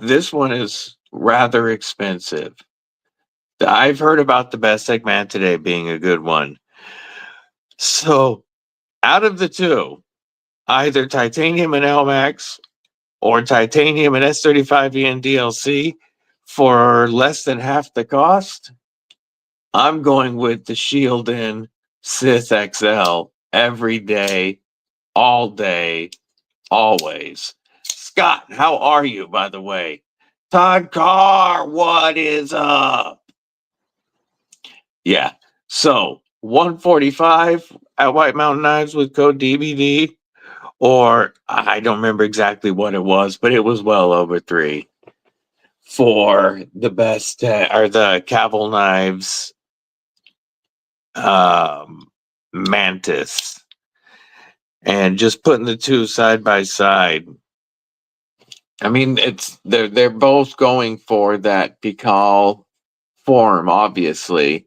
This one is rather expensive. I've heard about the BASTION Man today being a good one. So out of the two, either titanium and Elmax or titanium and S35E and DLC for less than half the cost, I'm going with the Shield in Sith XL every day, all day, always. Scott, how are you, by the way? Todd Carr, what is up? Yeah, so 145 at White Mountain Knives with code DBD, or I don't remember exactly what it was, but it was well over $3 for the best, or the Kavol Knives Mantis. And just putting the two side by side, I mean, they're both going for that Pickled form, obviously.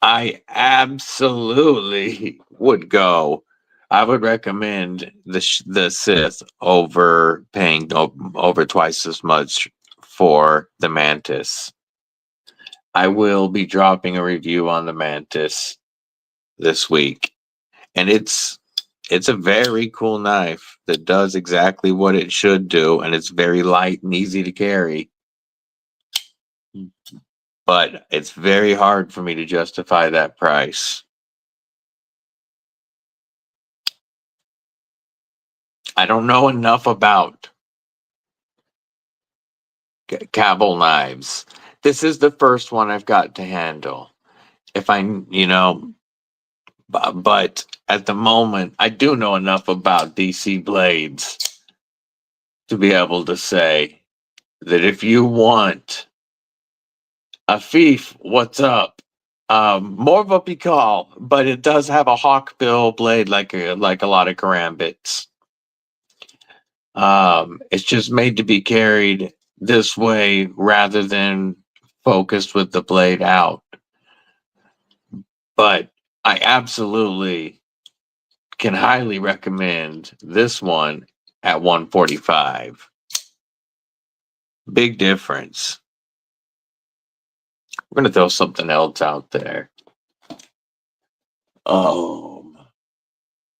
I absolutely would go. I would recommend the Sith over paying over twice as much for the Mantis. I will be dropping a review on the Mantis this week, and it's a very cool knife that does exactly what it should do, and it's very light and easy to carry. But it's very hard for me to justify that price. I don't know enough about Kavol Knives. This is the first one I've got to handle. But at the moment, I do know enough about DC blades to be able to say that if you want a fief, what's up? More of a Pickled, but it does have a hawkbill blade like a lot of karambits. It's just made to be carried this way rather than focused with the blade out. But I absolutely can highly recommend this one at 145. Big difference. We're going to throw something else out there. How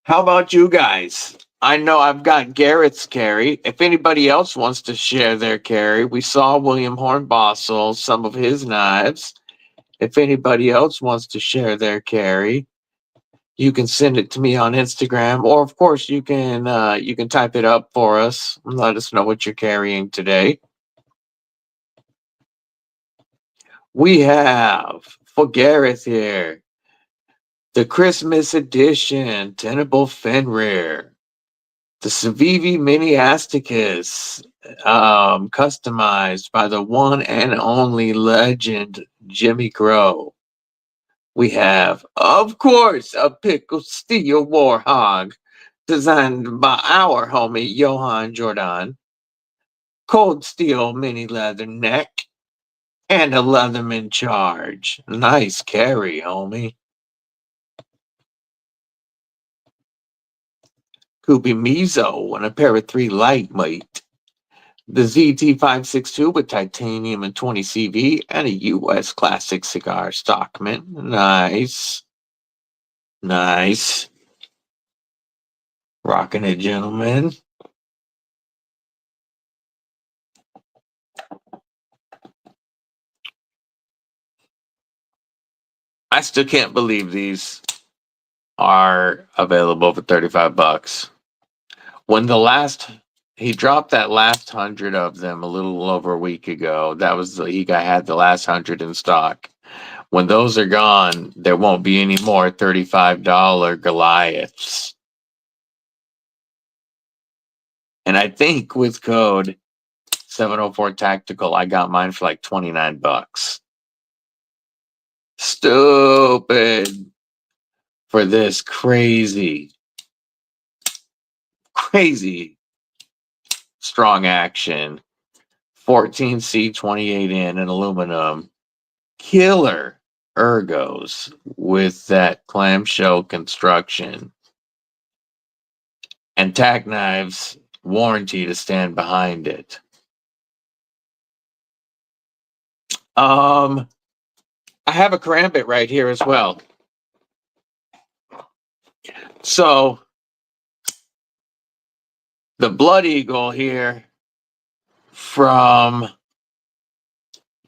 about you guys? I know I've got Garrett's carry. If anybody else wants to share their carry, we saw William Hornbostel, some of his knives. If anybody else wants to share their carry, you can send it to me on Instagram, or of course you can type it up for us and let us know what you're carrying today. We have for Gareth here the Christmas edition Tenable Fenrir, the Civivi Mini Asticus, customized by the one and only legend Jimmy Crow. We have, of course, a Pickled Steel Warhog, designed by our homie Johan Jordan, Cold Steel Mini Leather Neck, and a Leatherman Charge. Nice carry, homie. Kooby Mizo and a pair of 3 lightweight. The ZT562 with titanium and 20 CV and a US classic cigar Stockman. Nice. Nice. Rocking it, gentlemen. I still can't believe these are available for 35 bucks. When he dropped that last 100 of them a little over a week ago. That was he had the last 100 in stock. When those are gone, there won't be any more $35 Goliaths. And I think with code 704 Tactical, I got mine for like 29 bucks. Stupid for this crazy strong action 14C28 in aluminum killer ergos with that clamshell construction and Tac Knives warranty to stand behind it. I have a karambit right here as well. So the Blood Eagle here from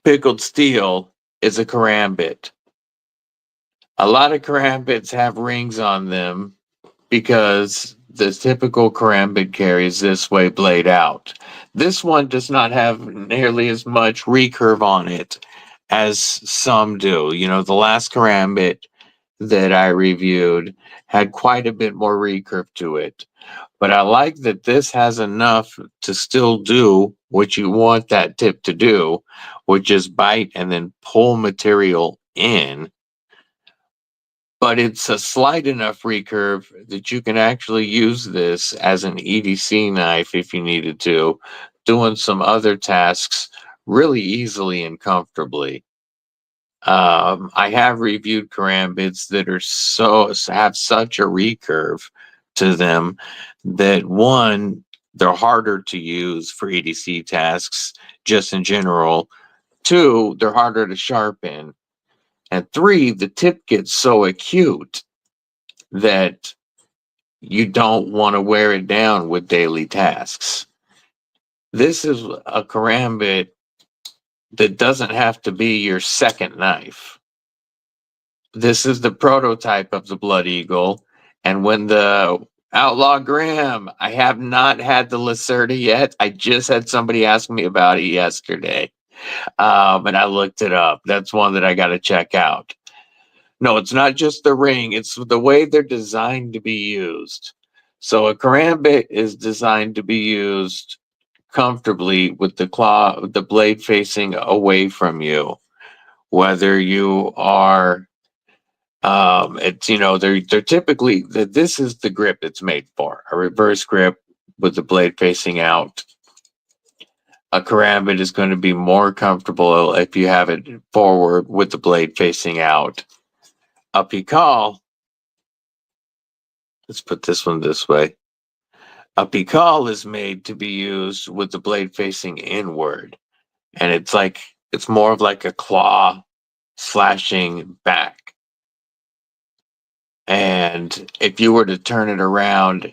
Pickled Steel is a karambit. A lot of karambits have rings on them because the typical karambit carries this way blade out. This one does not have nearly as much recurve on it as some do. You know, the last karambit that I reviewed had quite a bit more recurve to it. But I like that this has enough to still do what you want that tip to do, which is bite and then pull material in. But it's a slight enough recurve that you can actually use this as an EDC knife if you needed to, doing some other tasks really easily and comfortably. I have reviewed karambits that have such a recurve to them that one, they're harder to use for EDC tasks just in general. 2, they're harder to sharpen. And 3, the tip gets so acute that you don't want to wear it down with daily tasks. This is a karambit that doesn't have to be your second knife. This is the prototype of the Blood Eagle. And when the Outlaw Grim, I have not had the Lacerda yet. I just had somebody ask me about it yesterday. And I looked it up. That's one that I got to check out. No, it's not just the ring. It's the way they're designed to be used. So a karambit is designed to be used comfortably with the blade facing away from you. Whether you are, they're typically, this is the grip it's made for. A reverse grip with the blade facing out. A karambit is going to be more comfortable if you have it forward with the blade facing out. A Pikal, let's put this one this way. A Pikal is made to be used with the blade facing inward. And it's more of like a claw slashing back. And if you were to turn it around,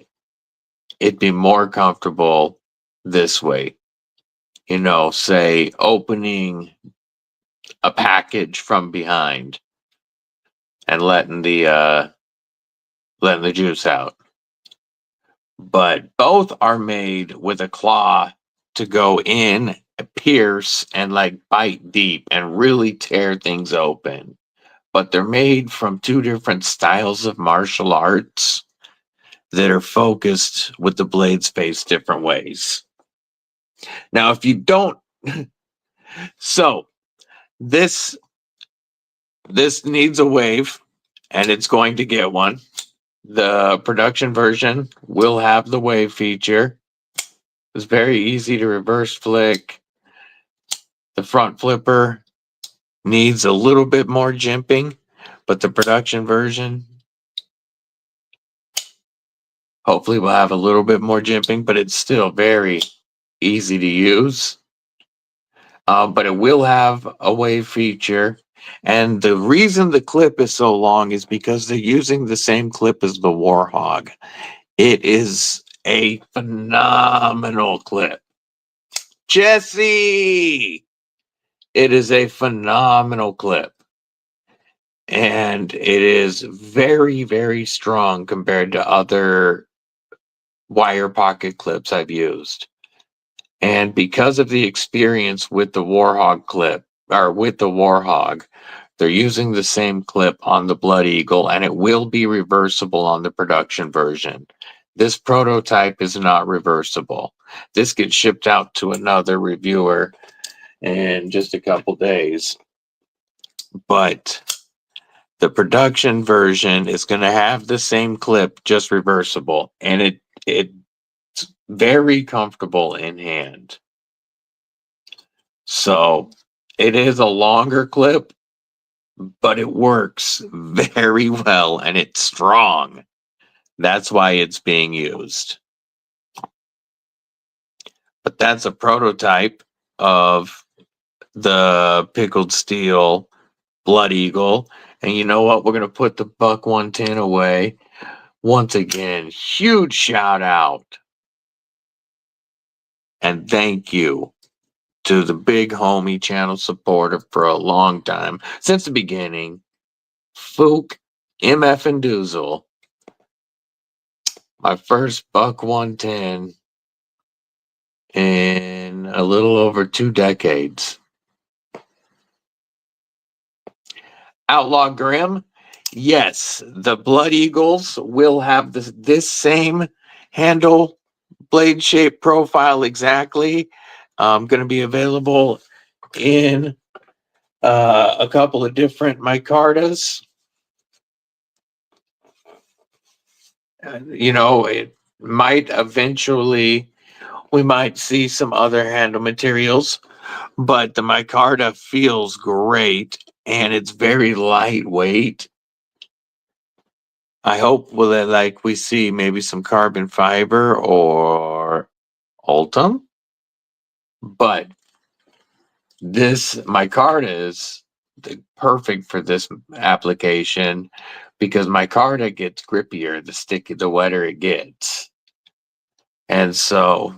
it'd be more comfortable this way. You know, say opening a package from behind and letting the juice out. But both are made with a claw to go in, pierce, and like bite deep and really tear things open. But they're made from two different styles of martial arts that are focused with the blades faced different ways. Now, if you don't, so this needs a wave, and it's going to get one. The production version will have the wave feature. It's very easy to reverse flick. The front flipper needs a little bit more jimping, but the production version hopefully will have a little bit more jimping, but it's still very easy to use. But it will have a wave feature. And the reason the clip is so long is because they're using the same clip as the Warhog. It is a phenomenal clip. Jesse! It is a phenomenal clip. And it is very, very strong compared to other wire pocket clips I've used. And because of the experience with the Warhog clip, or with the Warhog, they're using the same clip on the Blood Eagle, and it will be reversible on the production version. This prototype is not reversible. This gets shipped out to another reviewer in just a couple days. But the production version is going to have the same clip, just reversible, and it's very comfortable in hand. So it is a longer clip, but it works very well and it's strong. That's why it's being used. But that's a prototype of the Pickled Steel Blood Eagle. And you know what? We're going to put the Buck 110 away. Once again, huge shout out and thank you to the big homie channel supporter for a long time, since the beginning, Fuke, MF and Doozle. My first Buck 110 in a little over 2 decades. Outlaw Grim, yes, the Blood Eagles will have this same handle blade shape profile exactly. Going to be available in a couple of different micartas. You know, it might eventually, we might see some other handle materials, but the micarta feels great and it's very lightweight. I hope like we see maybe some carbon fiber or Ultim, but this micarta is perfect for this application because micarta gets grippier the wetter it gets. And so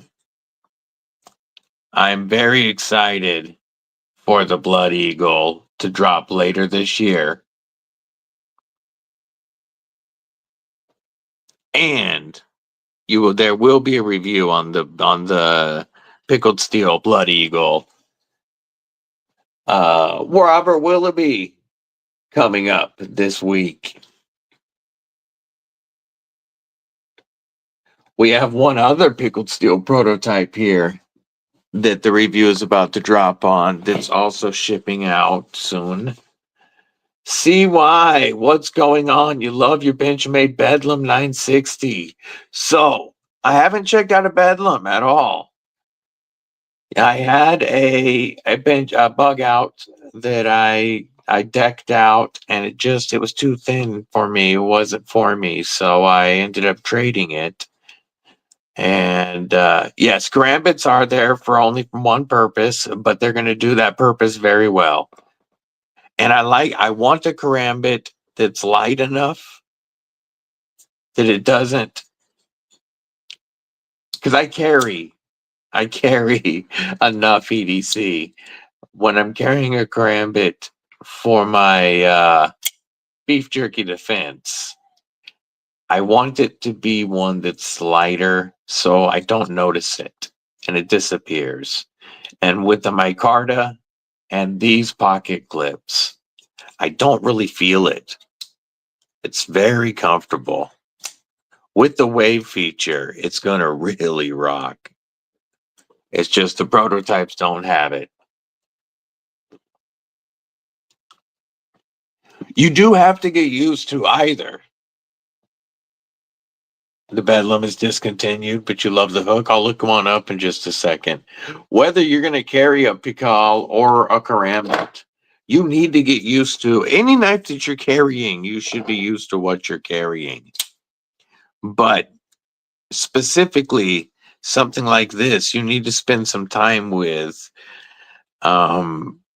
I'm very excited for the Blood Eagle to drop later this year. And there will be a review on the Pickled Steel Blood Eagle. Robert Willoughby coming up this week. We have one other Pickled Steel prototype here that the review is about to drop on that's also shipping out soon. CY, what's going on? You love your Benchmade Bedlam 960. So, I haven't checked out a Bedlam at all. I had a bug out that I decked out, and it was too thin for me. It wasn't for me, so I ended up trading it. And yes, karambits are there for only one purpose, but they're going to do that purpose very well. And I want a karambit that's light enough that it doesn't, because I carry enough EDC when I'm carrying a karambit for my beef jerky defense. I want it to be one that's lighter so I don't notice it and it disappears. And with the micarta and these pocket clips, I don't really feel it. It's very comfortable. With the wave feature, it's going to really rock. It's just the prototypes don't have it. You do have to get used to either. The Bedlam is discontinued, but you love the hook. I'll look one up in just a second. Whether you're going to carry a Pikal or a karambit, you need to get used to any knife that you're carrying. You should be used to what you're carrying. But specifically, something like this, you need to spend some time with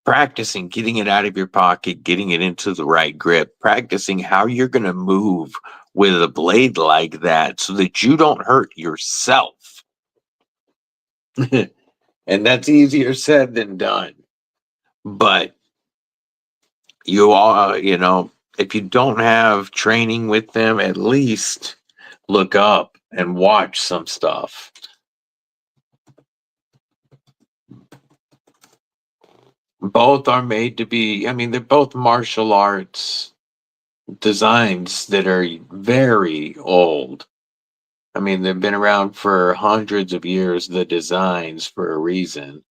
practicing getting it out of your pocket, getting it into the right grip, practicing how you're going to move with a blade like that so that you don't hurt yourself. And that's easier said than done. But you all, if you don't have training with them, at least look up and watch some stuff. Both are made to be, they're both martial arts designs that are very old. They've been around for hundreds of years, the designs, for a reason.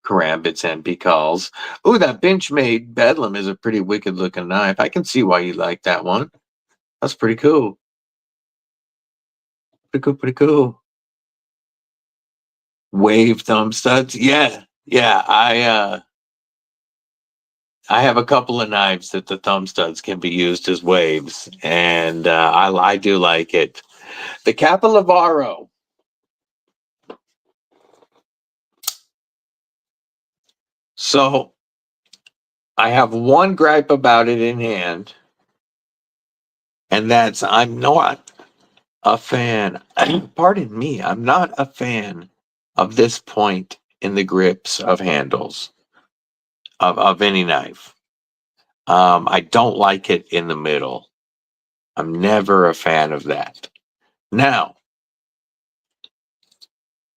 Karambits and Pikals. Ooh, that Benchmade Bedlam is a pretty wicked looking knife. I can see why you like that one. That's pretty cool. Pretty cool. Wave thumb studs. Yeah. I have a couple of knives that the thumb studs can be used as waves, and I do like it. The Capilavaro. So I have one gripe about it in hand, and that's I'm not a fan. Pardon me, I'm not a fan of this point in the grips of handles of any knife. I don't like it in the middle. I'm never a fan of that. Now,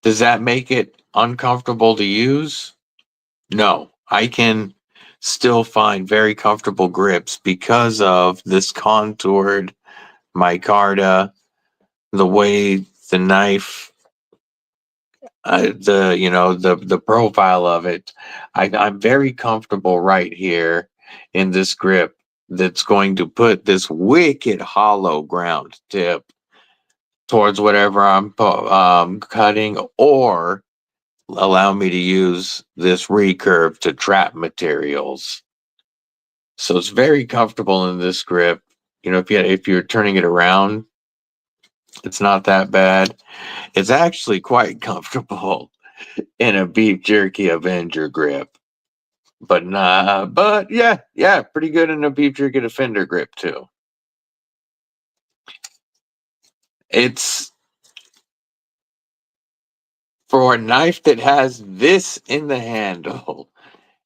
does that make it uncomfortable to use? No, I can still find very comfortable grips because of this contoured micarta, the way the knife, the profile of it. I'm very comfortable right here in this grip that's going to put this wicked hollow ground tip towards whatever I'm cutting, or allow me to use this recurve to trap materials. So it's very comfortable in this grip. If you're turning it around, it's not that bad. It's actually quite comfortable in a beef jerky Avenger grip. But yeah, pretty good in a beef jerky Defender grip too. It's for a knife that has this in the handle.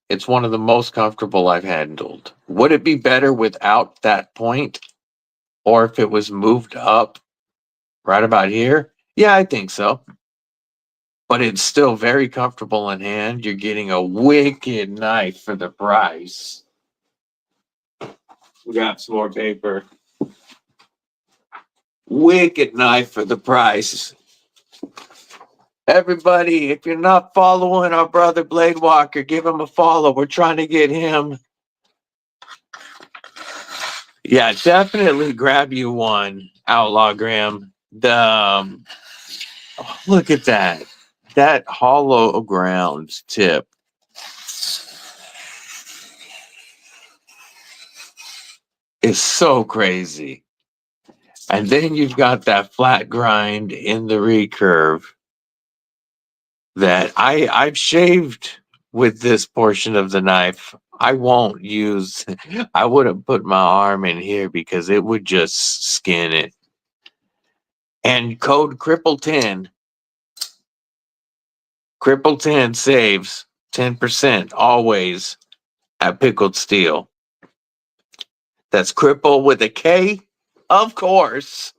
It's one of the most comfortable I've handled. Would it be better without that point? Or if it was moved up right about here? Yeah, I think so. But it's still very comfortable in hand. You're getting a wicked knife for the price. We got some more paper. Wicked knife for the price. Everybody, if you're not following our brother Blade Walker, give him a follow. We're trying to get him. Yeah, definitely grab you one, Outlaw Graham. Look at that. That hollow ground tip. Is so crazy. And then you've got that flat grind in the recurve that I've shaved with this portion of the knife. I wouldn't put my arm in here because it would just skin it. And code Kripple10. Kripple10 saves 10% always at Pickled Steel. That's Kripple with a K, of course.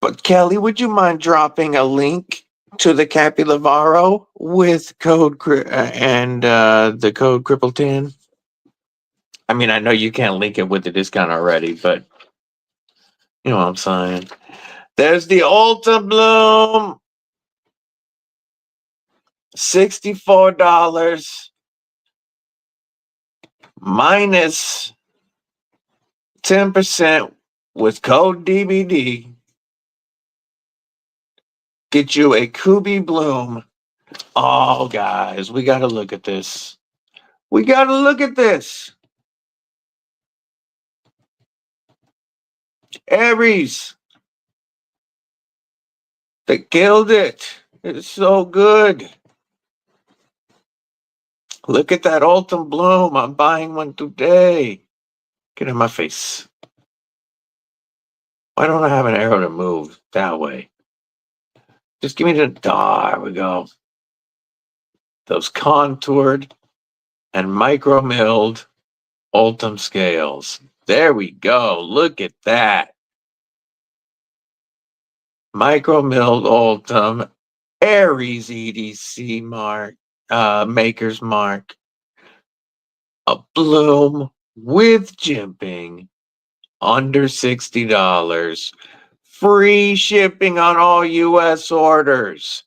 But Kelly, would you mind dropping a link to the Capilavaro with code the code Kripple10? I mean, I know you can't link it with the discount already, but you know what I'm saying. There's the Ultra Bloom, $64 minus 10% with code DBD. Get you a Kooby Bloom. Oh, guys, we got to look at this. We got to look at this. Aries. They killed it. It's so good. Look at that Ultra Bloom. I'm buying one today. Get in my face. Why don't I have an arrow to move that way? Just give me the... Oh, there we go. Those contoured and micro-milled Ultim scales. There we go. Look at that. Micro-milled Ultim. Aries EDC mark. Maker's mark. A Bloom with jimping. Under $60. Free shipping on all U.S. orders.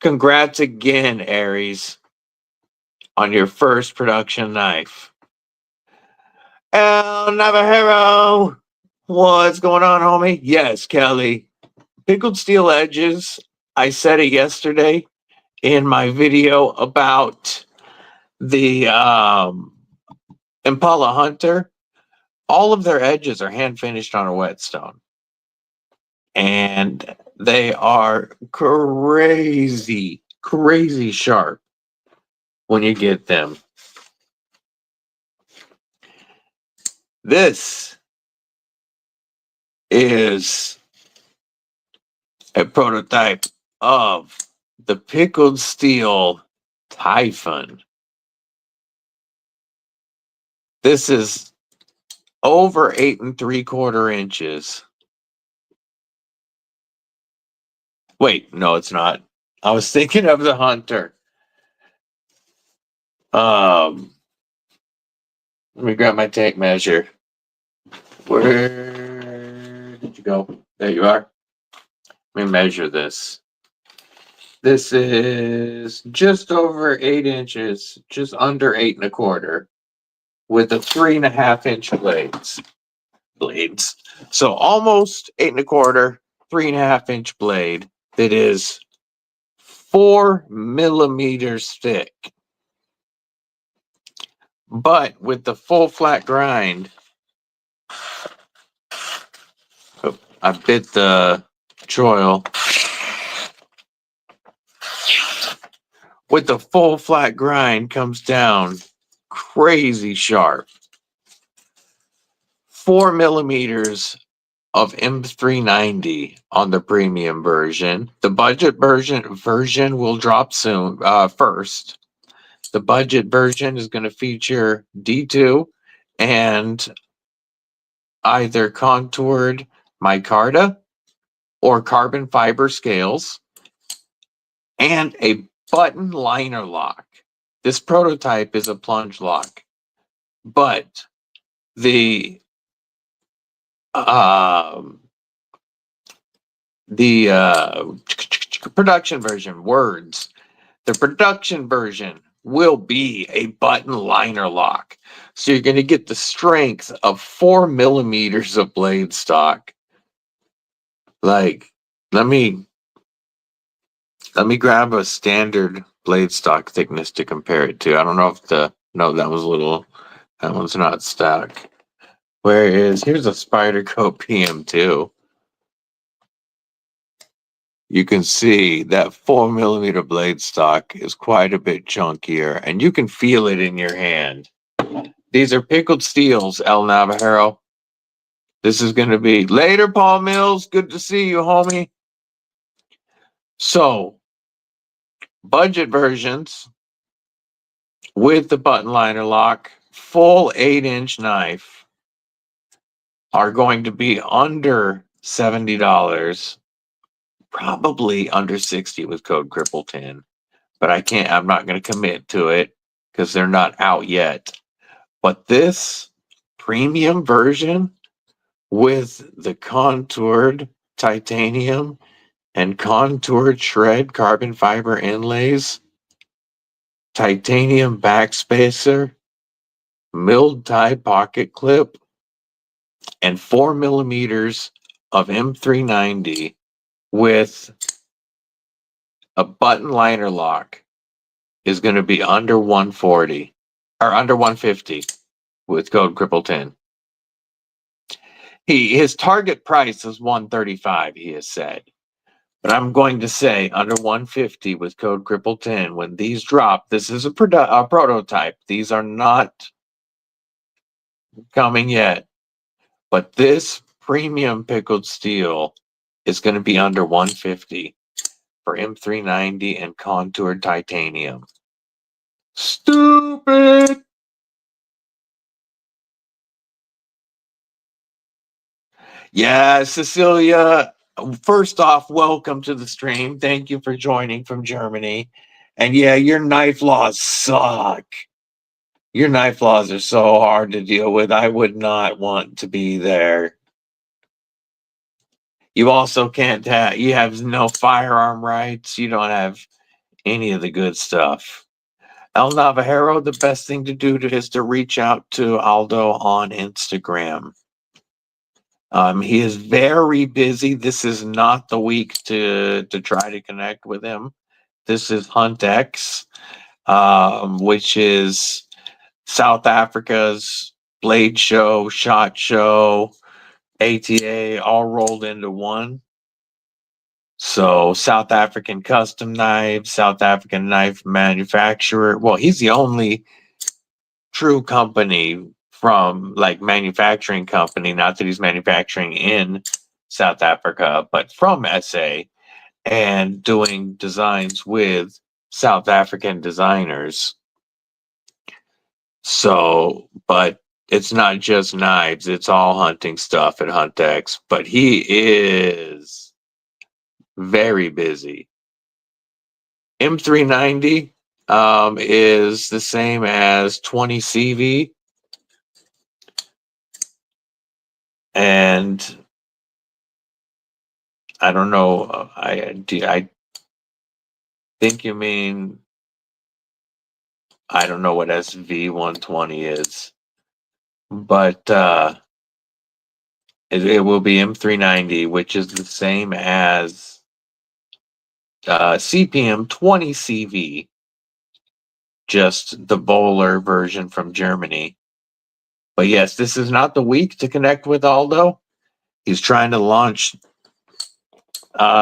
Congrats again, Aries, on your first production knife. El Navajero, what's going on, homie? Yes, Kelly. Pickled steel edges. I said it yesterday in my video about the Impala Hunter. All of their edges are hand finished on a whetstone. And they are crazy sharp when you get them. This is a prototype of the Pickled Steel Typhon. This is over 8 3/4 inches. Wait, no, it's not. I was thinking of the Hunter. Let me grab my tape measure. Where did you go? There you are. Let me measure this. This is just over 8 inches, just under 8 1/4, with a 3.5 inch blades. So almost 8 1/4, 3.5 inch blade that is 4 millimeters thick. But with the full flat grind, oh, I bit the choil. With the full flat grind comes down crazy sharp. 4 millimeters of M390 on the premium version. The budget version will drop soon. First, the budget version is going to feature D2 and either contoured micarta or carbon fiber scales and a button liner lock. This prototype is a plunge lock, but the production version, the production version will be a button liner lock. So you're going to get the strength of 4 millimeters of blade stock. Like, let me grab a standard blade stock thickness to compare it to. I don't know if that one's not stuck. Here's a Spyderco PM2. You can see that 4 millimeter blade stock is quite a bit chunkier, and you can feel it in your hand. These are Pickled Steels, El Navajero. This is going to be later, Paul Mills. Good to see you, homie. So, budget versions with the button liner lock, full 8-inch knife are going to be under $70, probably under 60 with code Kripple10. But I'm not going to commit to it because they're not out yet. But this premium version with the contoured titanium and contoured shred carbon fiber inlays, titanium backspacer, milled tie pocket clip, and 4 millimeters of M390 with a button liner lock is going to be under 140 or under 150 with code Kripple10. His target price is 135, he has said. But I'm going to say under 150 with code Kripple10 when these drop. This is a prototype. These are not coming yet. But this premium pickled steel is going to be under 150 for M390 and contoured titanium. Stupid! Yeah, Cecilia, first off, welcome to the stream. Thank you for joining from Germany. And yeah, your knife laws suck. Your knife laws are so hard to deal with. I would not want to be there. You also can't have, you have no firearm rights. You don't have any of the good stuff. El Navajero, the best thing to do is to reach out to Aldo on Instagram. He is very busy. This is not the week to try to connect with him. This is HuntX, which is South Africa's blade show, shot show, ATA, all rolled into one. So South African Custom Knives, South African knife manufacturer. Well, he's the only true company from like manufacturing company, not that he's manufacturing in South Africa, but from SA and doing designs with South African designers. So, but it's not just knives, it's all hunting stuff at HuntX, but he is very busy. M390 is the same as 20 CV. And I don't know, I think you mean, I don't know what SV120 is, but it will be M390, which is the same as CPM 20 CV, just the bowler version from Germany. But yes, this is not the week to connect with Aldo. He's trying to launch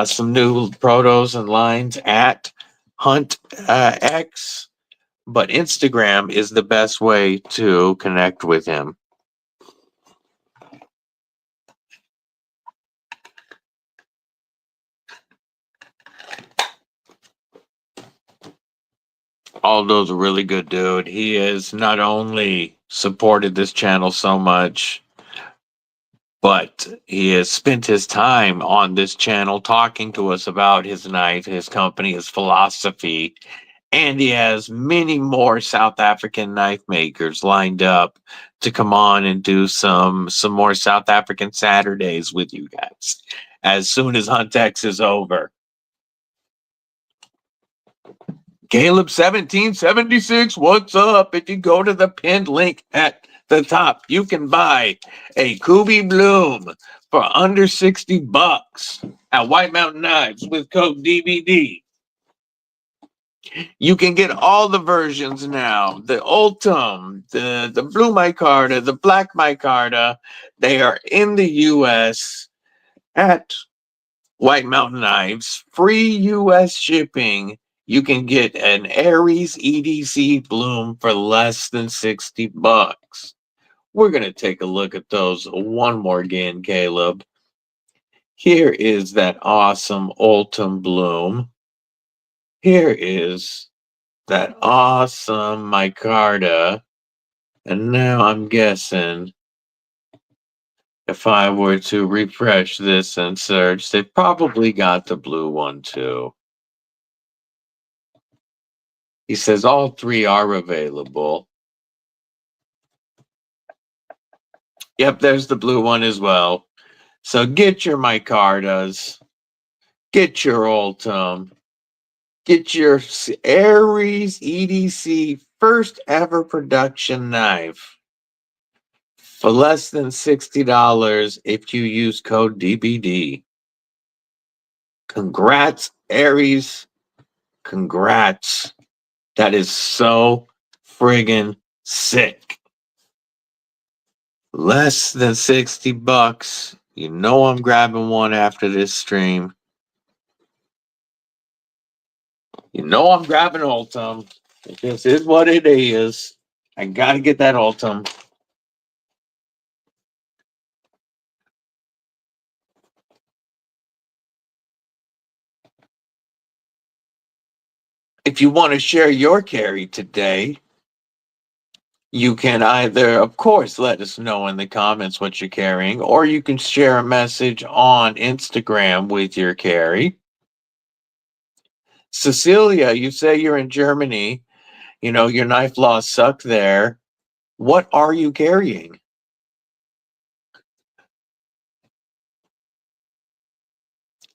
some new protos and lines at HuntX, but Instagram is the best way to connect with him. Aldo's a really good dude. He has not only supported this channel so much, but he has spent his time on this channel talking to us about his knife, his company, his philosophy, and he has many more South African knife makers lined up to come on and do some more South African Saturdays with you guys as soon as HuntX is over. Caleb 1776, what's up? If you go to the pinned link at the top, you can buy a Kooby Bloom for under $60 at White Mountain Knives with code DBD. You can get all the versions now. The Ultim, the blue micarta, the black micarta. They are in the US at White Mountain Knives. Free US shipping. You can get an Aries EDC Bloom for less than $60. We're going to take a look at those one more again, Caleb. Here is that awesome Ultim Bloom. Here is that awesome micarta. And now I'm guessing if I were to refresh this and search, they probably got the blue one too. He says all three are available. Yep, there's the blue one as well. So get your micartas, get your Ultim, get your Aries EDC first ever production knife for less than $60 if you use code DBD. Congrats, Aries. Congrats. That is so friggin' sick. Less than 60 bucks. You know I'm grabbing one after this stream. You know I'm grabbing Ultim. This is what it is. I gotta get that Ultim. If you want to share your carry today, you can either, of course, let us know in the comments what you're carrying, or you can share a message on Instagram with your carry. Cecilia, you say you're in Germany. You know, your knife laws suck there. What are you carrying?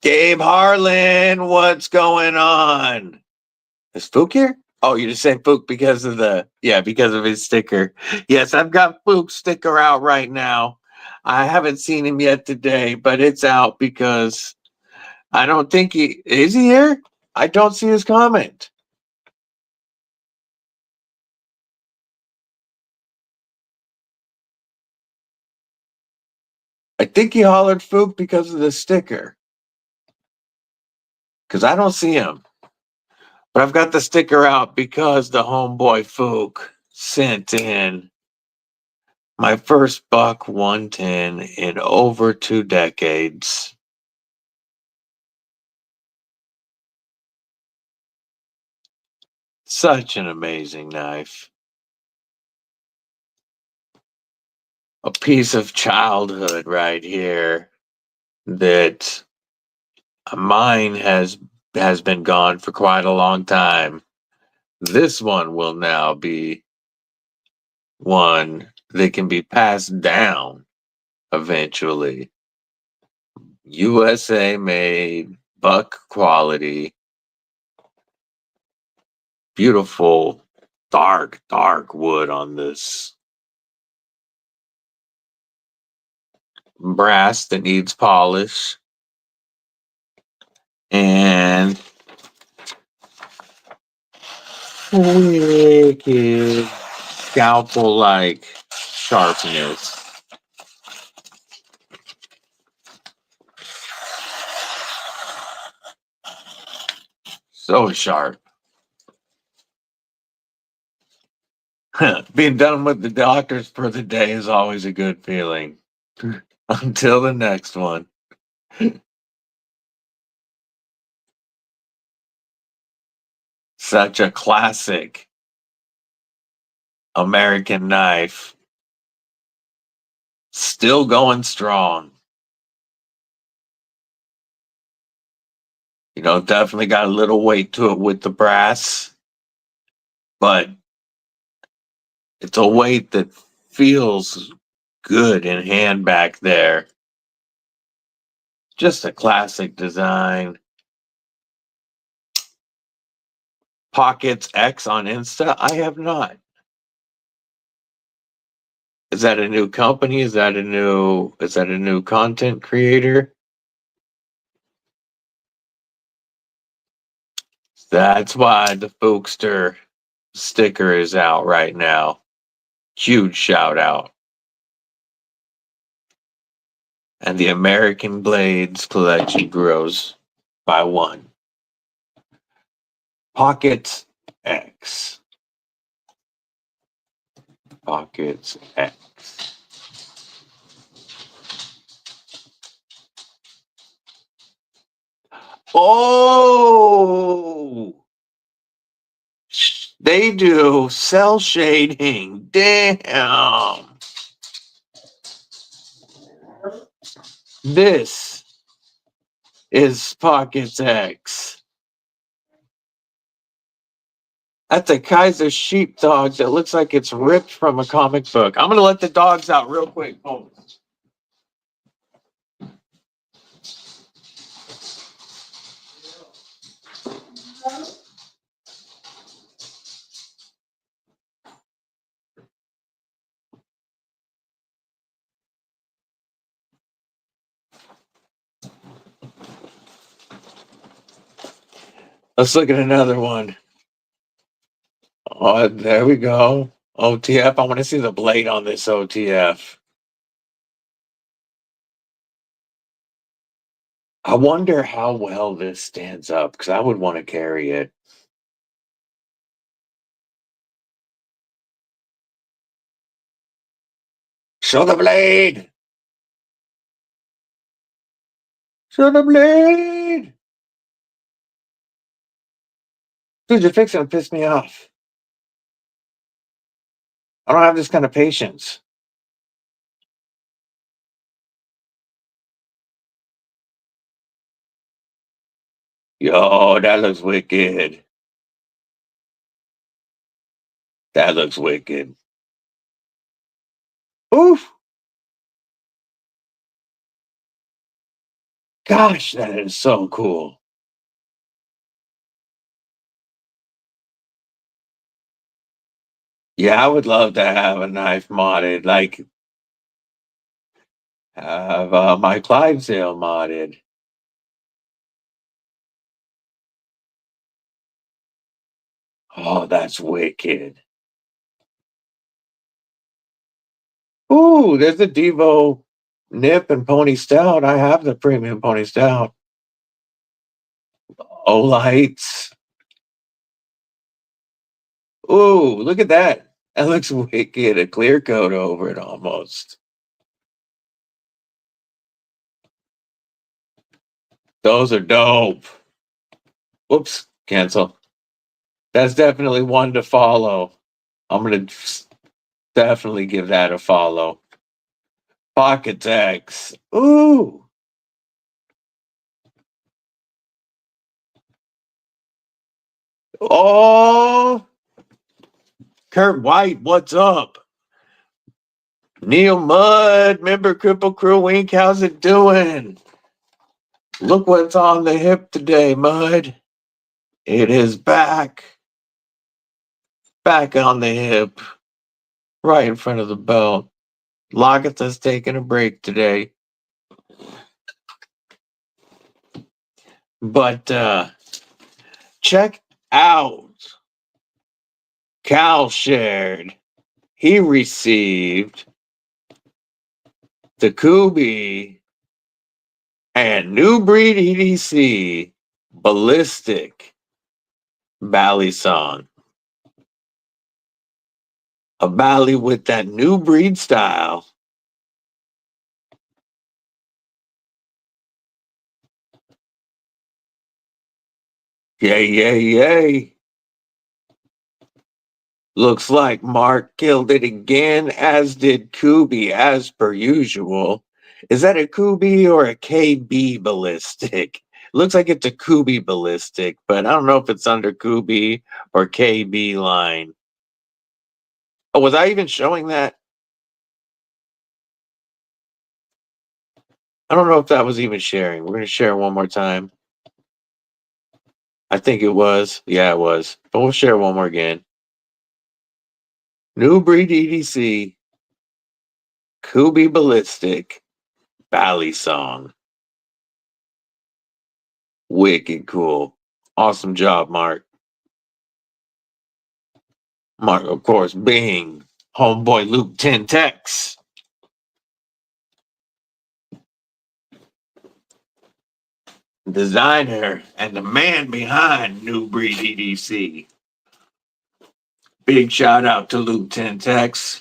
Gabe Harlan, what's going on? Is Fuke here? Oh, you just saying Fuke because of because of his sticker. Yes, I've got Fuke's sticker out right now. I haven't seen him yet today, but it's out because I don't think is he here? I don't see his comment. I think he hollered Fuke because of the sticker. Because I don't see him. But I've got the sticker out because the homeboy Fuke sent in my first buck 110 in over 2 decades. Such an amazing knife. A piece of childhood right here that mine has been gone for quite a long time. This one will now be one that can be passed down eventually. USA made, buck quality, beautiful, dark wood on this. Brass that needs polish. And wicked scalpel-like sharpness. So sharp. Being done with the doctors for the day is always a good feeling. Until the next one. Such a classic American knife. Still going strong. You know, definitely got a little weight to it with the brass, but it's a weight that feels good in hand back there. Just a classic design. Pockets X on Insta? I have not. Is that a new company? Is that a new content creator? That's why the Fukester sticker is out right now. Huge shout out. And the American Blades collection grows by one. Pockets X. Pockets X. Oh, they do cell shading. Damn. This is Pockets X. That's a Kaiser sheepdog that looks like it's ripped from a comic book. I'm going to let the dogs out real quick, folks. Let's look at another one. Oh, there we go. OTF. I want to see the blade on this OTF. I wonder how well this stands up because I would want to carry it. Show the blade. Show the blade. Dude, you're fixing to piss me off. I don't have this kind of patience. Yo, that looks wicked. That looks wicked. Oof. Gosh, that is so cool. Yeah, I would love to have a knife modded, like have my Clydesdale modded. Oh, that's wicked. Ooh, there's the Devo Nip and Pony Stout. I have the premium Pony Stout. Olights. Ooh, look at that. That looks wicked. A clear coat over it almost. Those are dope. Whoops, cancel. That's definitely one to follow. I'm going to definitely give that a follow. Pocket X. Ooh. Oh. Kurt White, what's up? Neil Mudd, member Kripple Krew Wink, how's it doing? Look what's on the hip today, Mudd. It is back. Back on the hip. Right in front of the belt. Loggett has taken a break today. But check out. Cal shared. He received the Kooby and New Breed EDC Ballistic Bally-song. A Bally with that new breed style. Yay, yay, yay. Looks like Mark killed it again, as did Kooby, as per usual. Is that a Kooby or a KB ballistic? Looks like it's a Kooby ballistic, but I don't know if it's under Kooby or KB line. Oh, was I even showing that? I don't know if that was even sharing. We're going to share one more time. I think it was. Yeah, it was. But we'll share one more again. New Breed EDC, Kooby Ballistic, Bally-song. Wicked cool. Awesome job, Mark. Mark, of course, being homeboy Luke 10 Tex. Designer and the man behind New Breed EDC. Big shout out to Luke 10 Tex.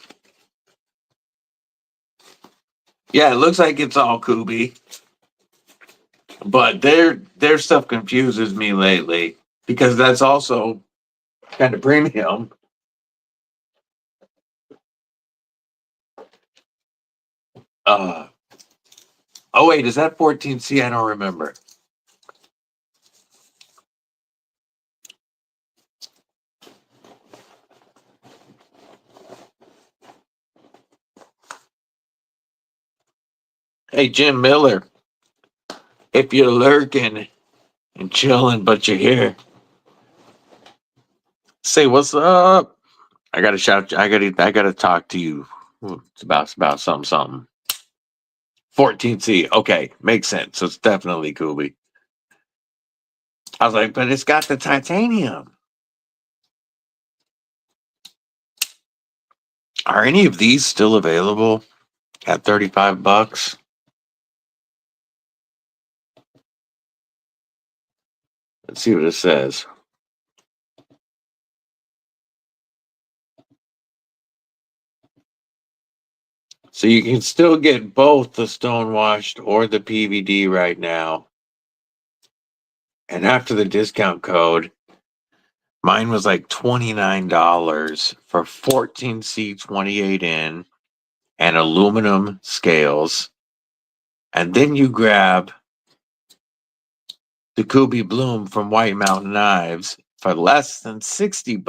Yeah, it looks like it's all Kooby, but their stuff confuses me lately because that's also kind of premium. Uh oh wait, is that 14C? I don't remember. Hey Jim Miller, if you're lurking and chilling, but you're here, say what's up. I gotta shout. I gotta talk to you. It's about something. 14C. Okay, makes sense. So it's definitely Kooby. I was like, but it's got the titanium. Are any of these still available at $35? Let's see what it says. So you can still get both the stonewashed or the PVD right now. And after the discount code, mine was like $29 for 14C 28N and aluminum scales. And then you grab the Kooby Bloom from White Mountain Knives for less than $60.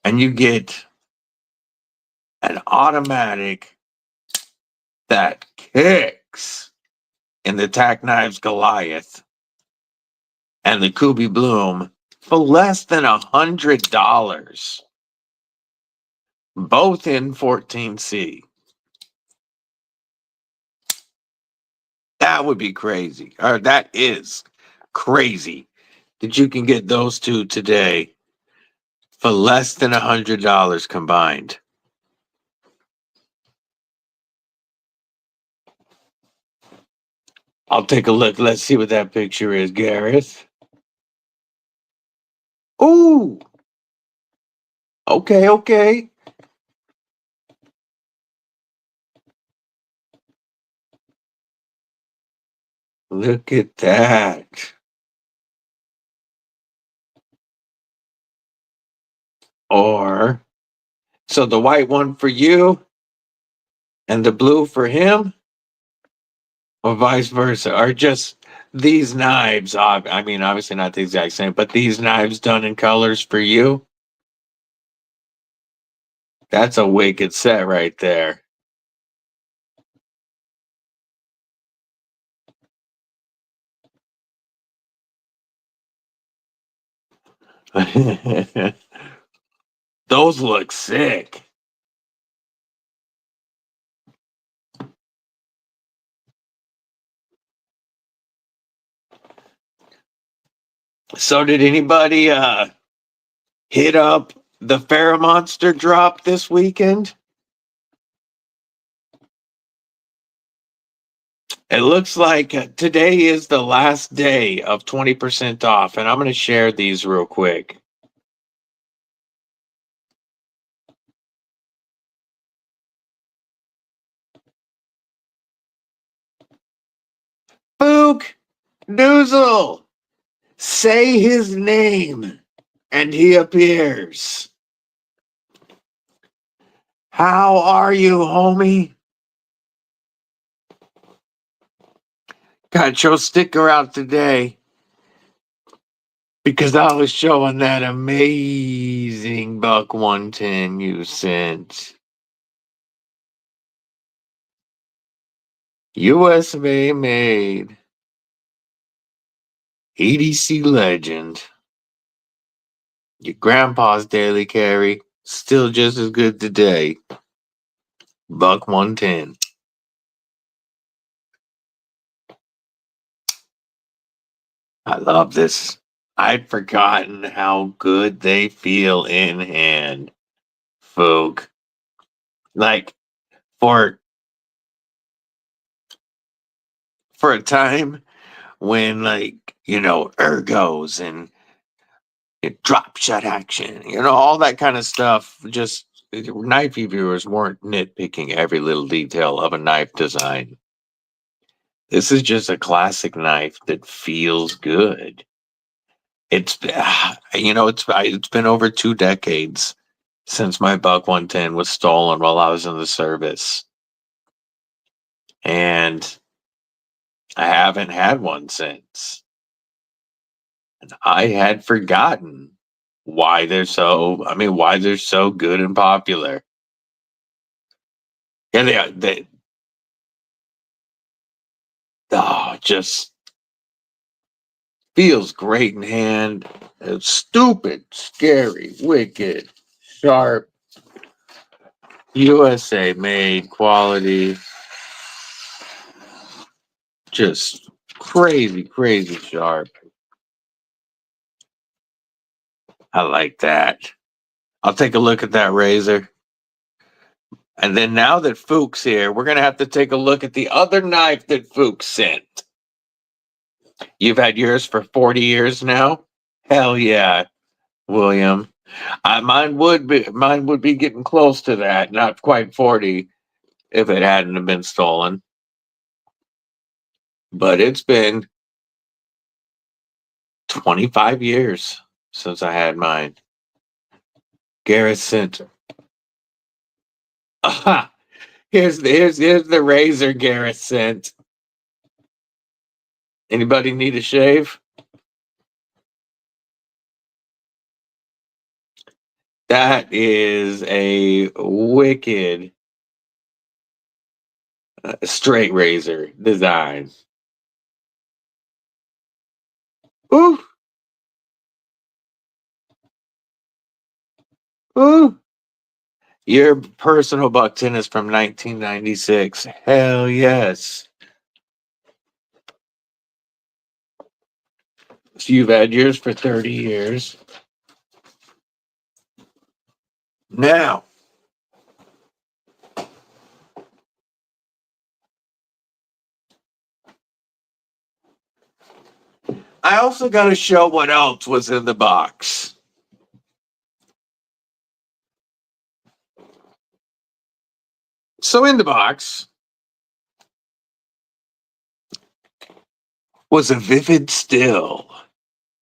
And you get an automatic that kicks in the Tac Knives Goliath and the Kooby Bloom for less than $100. Both in 14C. That would be crazy. Or that is crazy that you can get those two today for less than $100 combined. I'll take a look. Let's see what that picture is, Gareth. Ooh. Okay, okay. Look at that. Or, so the white one for you and the blue for him, or vice versa, or just these knives. I mean, obviously not the exact same, but these knives done in colors for you. That's a wicked set right there. Those look sick. So did anybody hit up the FerraMonster drop this weekend? It looks like today is the last day of 20% off, and I'm going to share these real quick. Fuke Noozle, say his name, and he appears. How are you, homie? Got your sticker out today because I was showing that amazing buck 110 you sent. USA made. EDC legend. Your grandpa's daily carry. Still just as good today. Buck 110. I love this. I'd forgotten how good they feel in hand. Folk. Like for a time when ergos and drop shot action, all that kind of stuff just knife reviewers weren't nitpicking every little detail of a knife design. This is just a classic knife that feels good. It's it's been over 2 decades since my Buck 110 was stolen while I was in the service, and I haven't had one since. And I had forgotten why they're so good and popular. Yeah, they are. Just feels great in hand. It's stupid, scary, wicked, sharp, USA made quality. Just crazy, crazy sharp. I like that. I'll take a look at that razor. And then now that Fuke's here, we're going to have to take a look at the other knife that Fuke sent. You've had yours for 40 years now? Hell yeah, William. Mine would be getting close to that, not quite 40 if it hadn't have been stolen. But it's been 25 years since I had mine. Gareth sent. Aha! Here's the razor Gareth sent. Anybody need a shave? That is a wicked straight razor design. Ooh. Ooh. Your personal Buckton is from 1996. Hell yes. So you've had yours for 30 years. Now, I also got to show what else was in the box. So in the box was a Vivid Still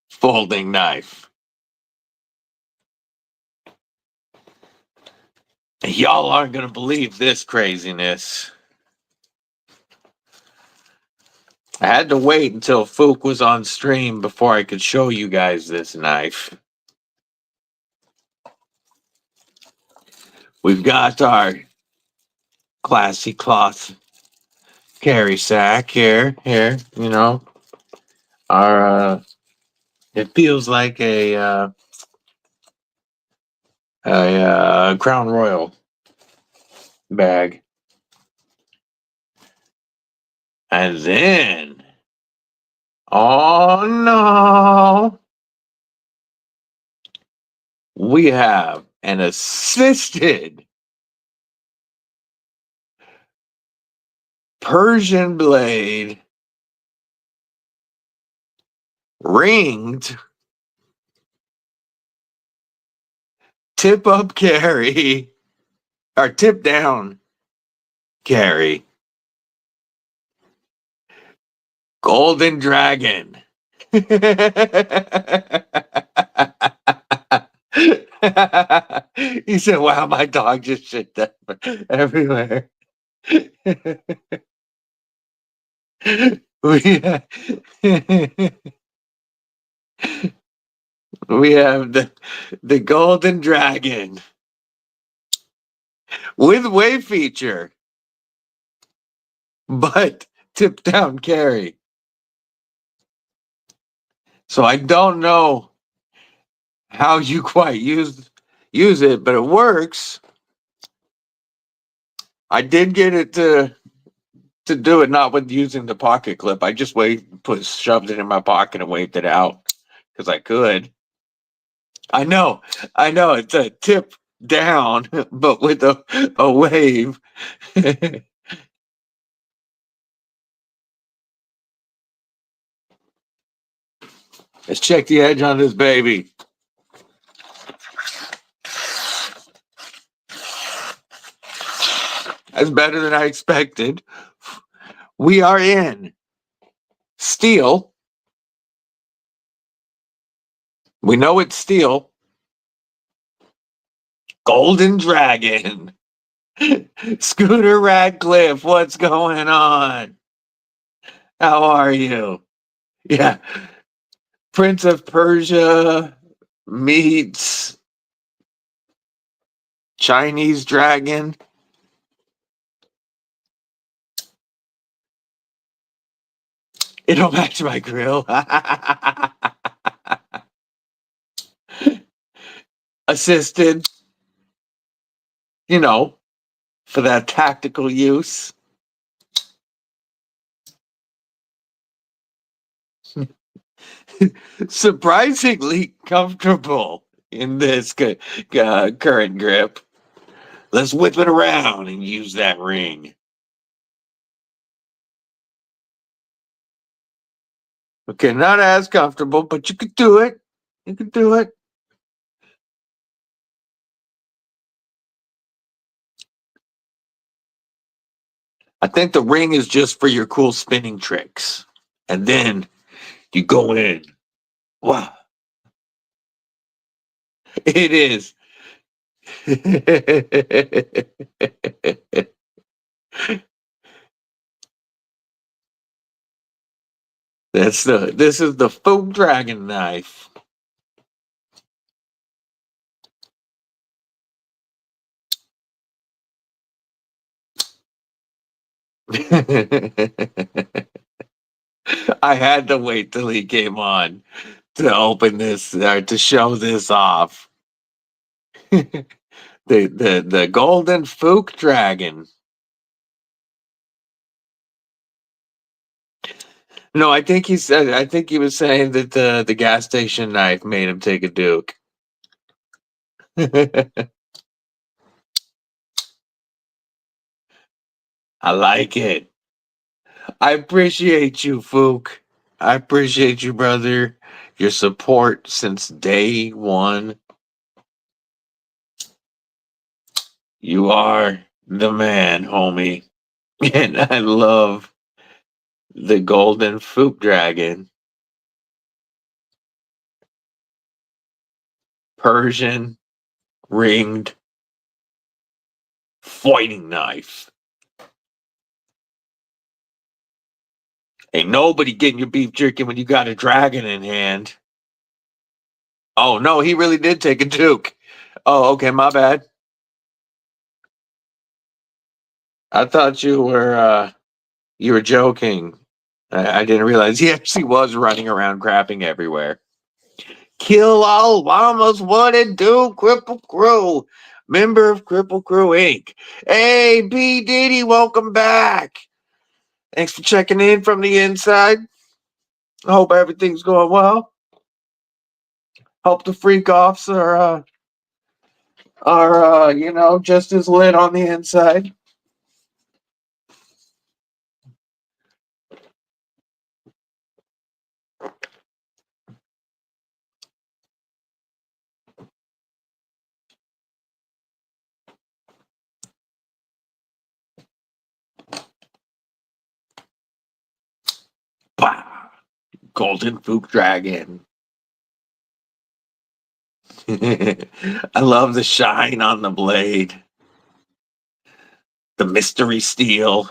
folding knife. Y'all aren't going to believe this craziness. I had to wait until Fuke was on stream before I could show you guys this knife. We've got our classy cloth carry sack here, you know. Our it feels like a Crown Royal bag. And then, oh no, we have an assisted Persian blade ringed tip up carry or tip down carry. Golden Dragon. He said, wow, my dog just shit that everywhere. we have the Golden Dragon with wave feature, but tip down carry. So I don't know how you quite use it, but it works. I did get it to do it not with using the pocket clip. I just shoved it in my pocket and waved it out because I could. I know it's a tip down, but with a wave. Let's check the edge on this baby. That's better than I expected. We are in steel. We know it's steel. Golden Dragon. Scooter Radcliffe, what's going on? How are you? Yeah. Prince of Persia meets Chinese dragon. It'll match my grill. Assisted, you know, for that tactical use. Surprisingly comfortable in this current grip. Let's whip it around and use that ring. Okay, not as comfortable, but you could do it. You could do it. I think the ring is just for your cool spinning tricks. And then you go in. Wow. It is. This is the Fuke Dragon knife. I had to wait till he came on to open this, to show this off. the golden Fuke Dragon. No, I think he said. I think he was saying that the gas station knife made him take a Duke. I like it. I appreciate you, Fuke. I appreciate you, brother. Your support since day one. You are the man, homie. And I love the golden Fuke Dragon. Persian ringed fighting knife. Ain't nobody getting your beef jerky when you got a dragon in hand. Oh no, he really did take a Duke. Oh, okay, my bad. I thought you were joking. I didn't realize he actually was running around crapping everywhere. Kill all llamas, what it do, Kripple Krew, member of Kripple Krew Inc. Hey, B Diddy, welcome back. Thanks for checking in from the inside. I hope everything's going well. Hope the freak offs are just as lit on the inside. Bah! Golden Fuke Dragon. I love the shine on the blade. The mystery steel.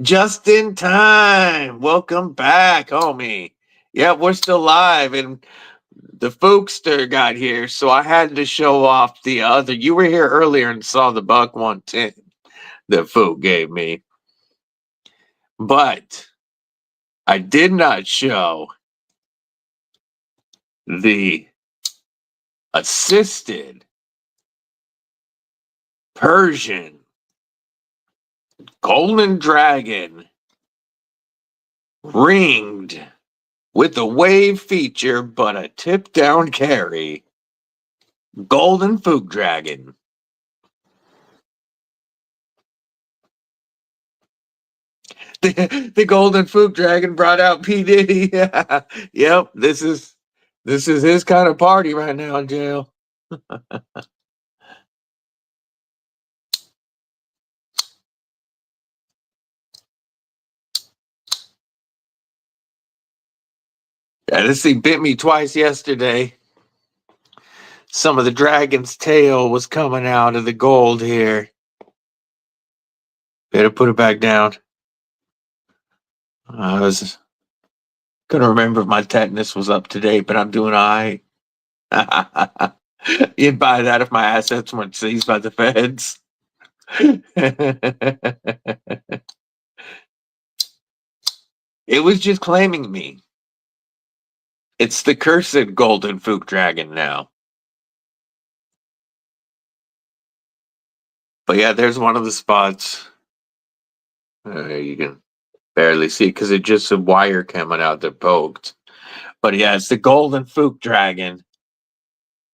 Just in time. Welcome back, homie. Yeah, we're still live, and the Fukester got here, so I had to show off the other. You were here earlier and saw the buck 110 that Fuke gave me. But I did not show the assisted Persian Golden Dragon ringed with a wave feature but a tip down carry. Golden Fuke Dragon. The Golden Fuke Dragon brought out P. Diddy. Yep, this is his kind of party right now in jail. Yeah, this thing bit me twice yesterday. Some of the dragon's tail was coming out of the gold here. Better put it back down. I was couldn't remember if my tetanus was up to date, but I'm doing all right. You'd buy that if my assets weren't seized by the feds. It was just claiming me. It's the cursed golden Fuke dragon now. But yeah, there's one of the spots. You can barely see because it's just a wire coming out that poked. But yeah, it's the golden Fuke dragon.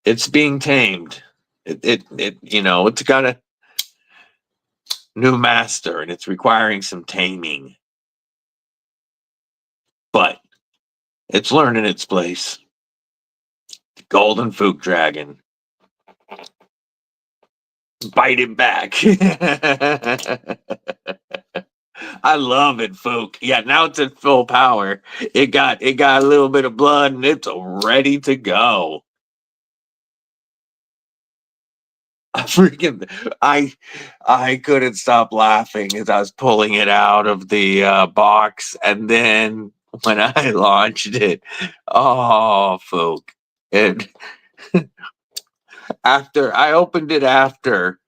It's being tamed. It's got a new master and it's requiring some taming. But it's learning its place. The golden Fuke dragon. Bite him back. I love it, Fuke. Yeah, now it's at full power. It got a little bit of blood and it's ready to go. I couldn't stop laughing as I was pulling it out of the box, and then when I launched it, oh, Fuke! And after I opened it after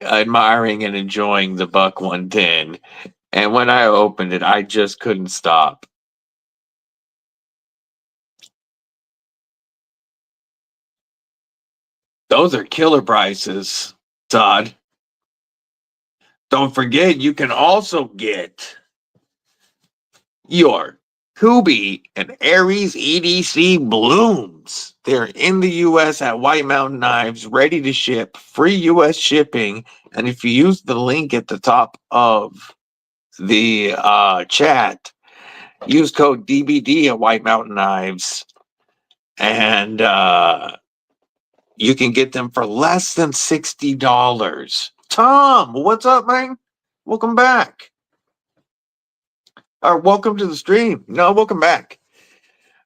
admiring and enjoying the Buck 110, and when I opened it, I just couldn't stop. Those are killer prices, Todd. Don't forget, you can also get your Kooby and Aries EDC Blooms. They're in the US at White Mountain Knives, ready to ship, free US shipping. And if you use the link at the top of the chat, use code DBD at White Mountain Knives, and you can get them for less than $60. Tom, what's up, man? Welcome back. Or welcome to the stream. No, welcome back.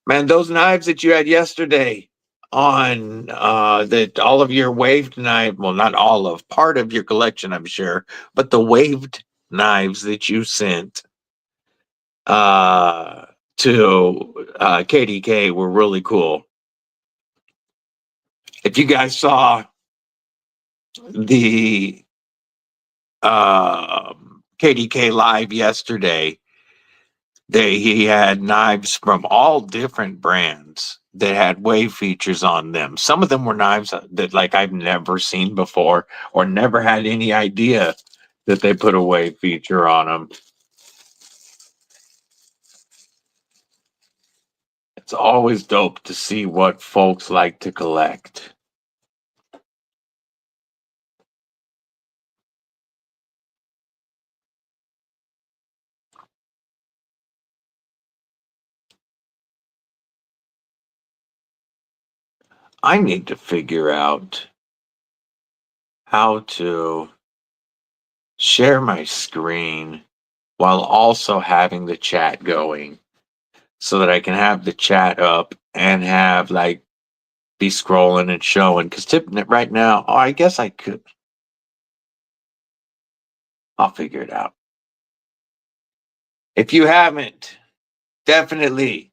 Man, those knives that you had yesterday on that all of your waved knife, well, not all of, part of your collection, I'm sure, but the waved knives that you sent to KDK were really cool. If you guys saw the KDK live yesterday, he had knives from all different brands that had wave features on them. Some of them were knives that like I've never seen before or never had any idea that they put a wave feature on them. It's always dope to see what folks like to collect. I need to figure out how to share my screen while also having the chat going so that I can have the chat up and have like be scrolling and showing. Because right now, oh, I guess I could. I'll figure it out. If you haven't, definitely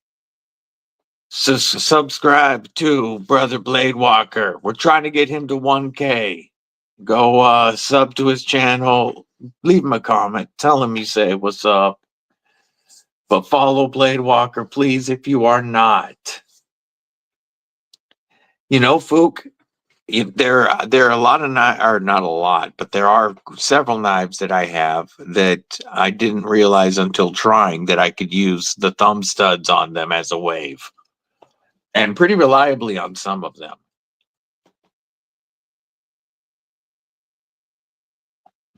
subscribe to Brother Blade Walker. We're trying to get him to 1K. Go sub to his channel. Leave him a comment. Tell him you say what's up. But follow Blade Walker, please, if you are not. You know, Fuke, there are a lot of knives, or not a lot, but there are several knives that I have that I didn't realize until trying that I could use the thumb studs on them as a wave, and pretty reliably on some of them.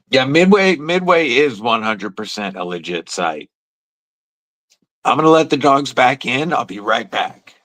Yeah, Midway is 100% a legit site. I'm gonna let the dogs back in. I'll be right back.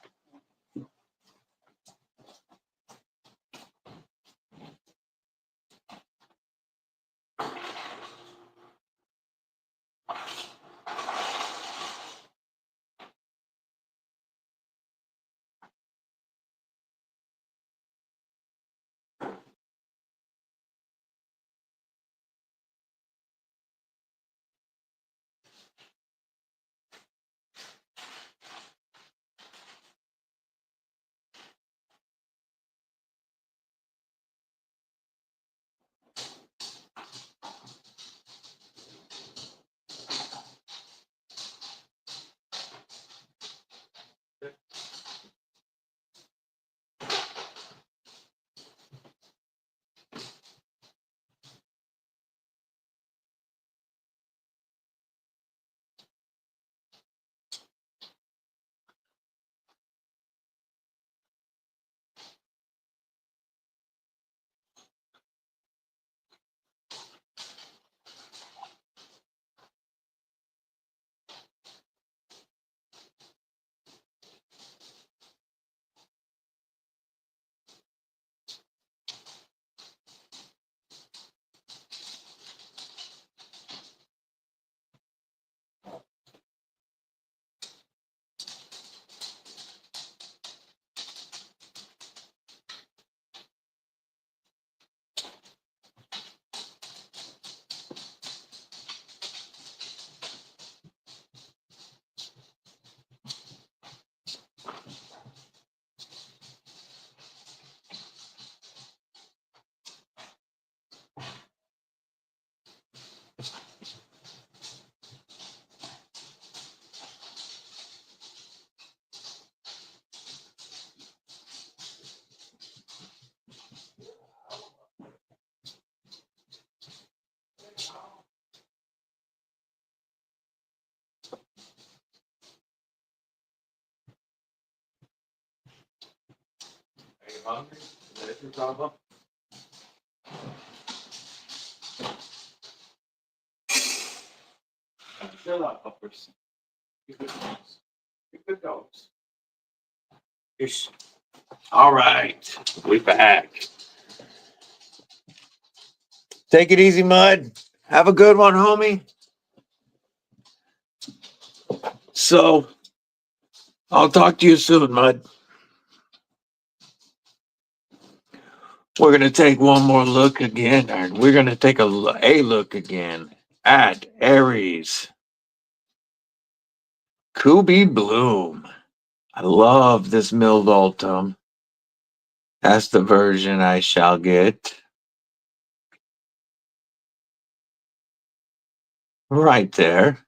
hungry? Is that your problem? Shut up, uppers. You good dogs. You good dogs. Yes. All right, we back. Take it easy, Mud. Have a good one, homie. So, I'll talk to you soon, Mud. We're going to take one more look again, and we're going to take a look again at Aries Kooby Bloom. I love this milled Ultim. That's the version I shall get. Right there.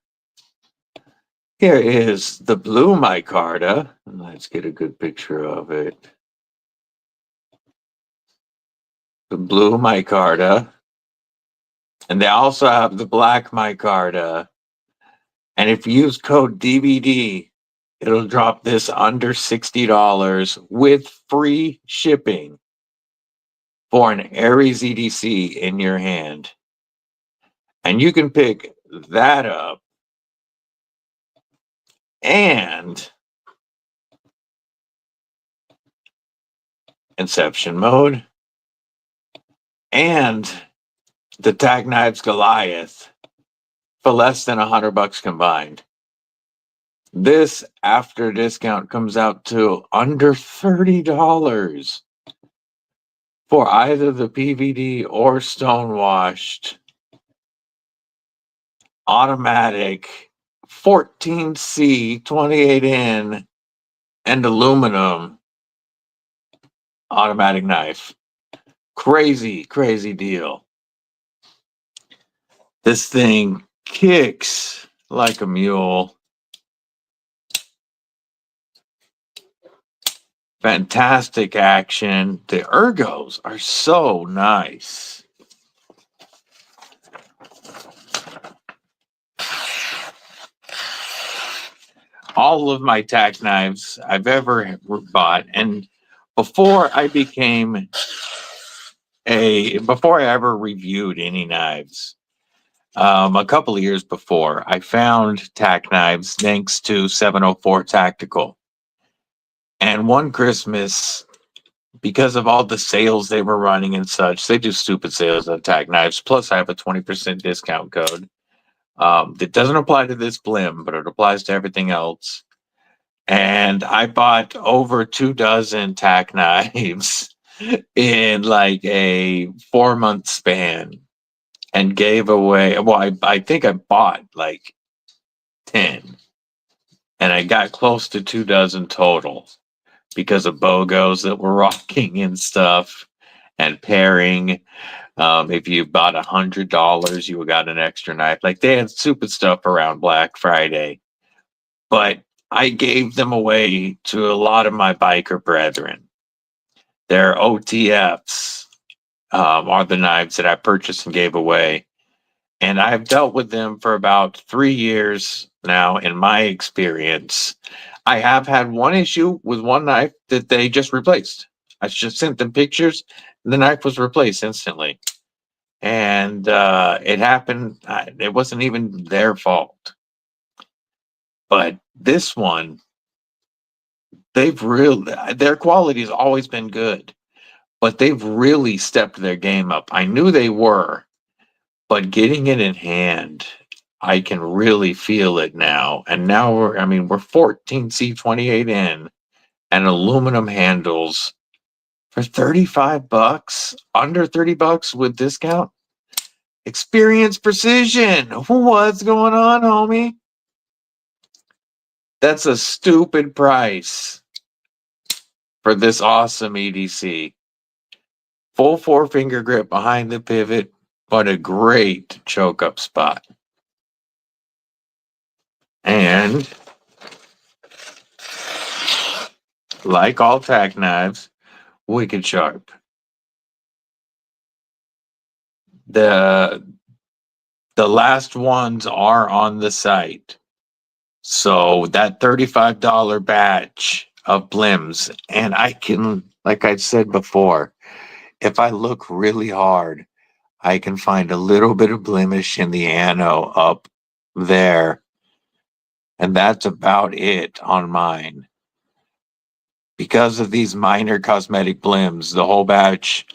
Here is the blue micarta. Let's get a good picture of it. The blue micarta. And they also have the black micarta. And if you use code DBD, it'll drop this under $60 with free shipping for an Aries EDC in your hand. And you can pick that up and Inception mode and the Tac Knives Goliath for less than $100 combined. This after discount comes out to under $30 for either the PVD or stonewashed automatic 14C 28N and aluminum automatic knife. Crazy, crazy deal. This thing kicks like a mule. Fantastic action. The ergos are so nice. All of my Tac knives I've ever bought, and before I ever reviewed any knives, a couple of years before, I found Tac Knives thanks to 704 Tactical. And one Christmas, because of all the sales they were running and such, they do stupid sales on Tac Knives. Plus, I have a 20% discount code. That doesn't apply to this blim, but it applies to everything else. And I bought over 24 Tac Knives in like a 4-month span and gave away. Well, I think I bought like 10 and I got close to 24 total because of BOGOs that were rocking and stuff and pairing. If you bought $100, you got an extra knife. Like they had stupid stuff around Black Friday, but I gave them away to a lot of my biker brethren. Their OTFs are the knives that I purchased and gave away. And I've dealt with them for about 3 years now, in my experience. I have had one issue with one knife that they just replaced. I just sent them pictures, and the knife was replaced instantly. And it happened. It wasn't even their fault. But this one, their quality has always been good, but they've really stepped their game up. I knew they were, but getting it in hand, I can really feel it now. And now we're 14C28N and aluminum handles for $35, under $30 with discount. Experience Precision. What's going on, homie? That's a stupid price for this awesome EDC. Full 4-finger grip behind the pivot, but a great choke up spot. And like all Tac knives, wicked sharp. The last ones are on the site. So that $35 batch of blims, and I can like I said before, if I look really hard, I can find a little bit of blemish in the ano up there. And that's about it on mine. Because of these minor cosmetic blims, the whole batch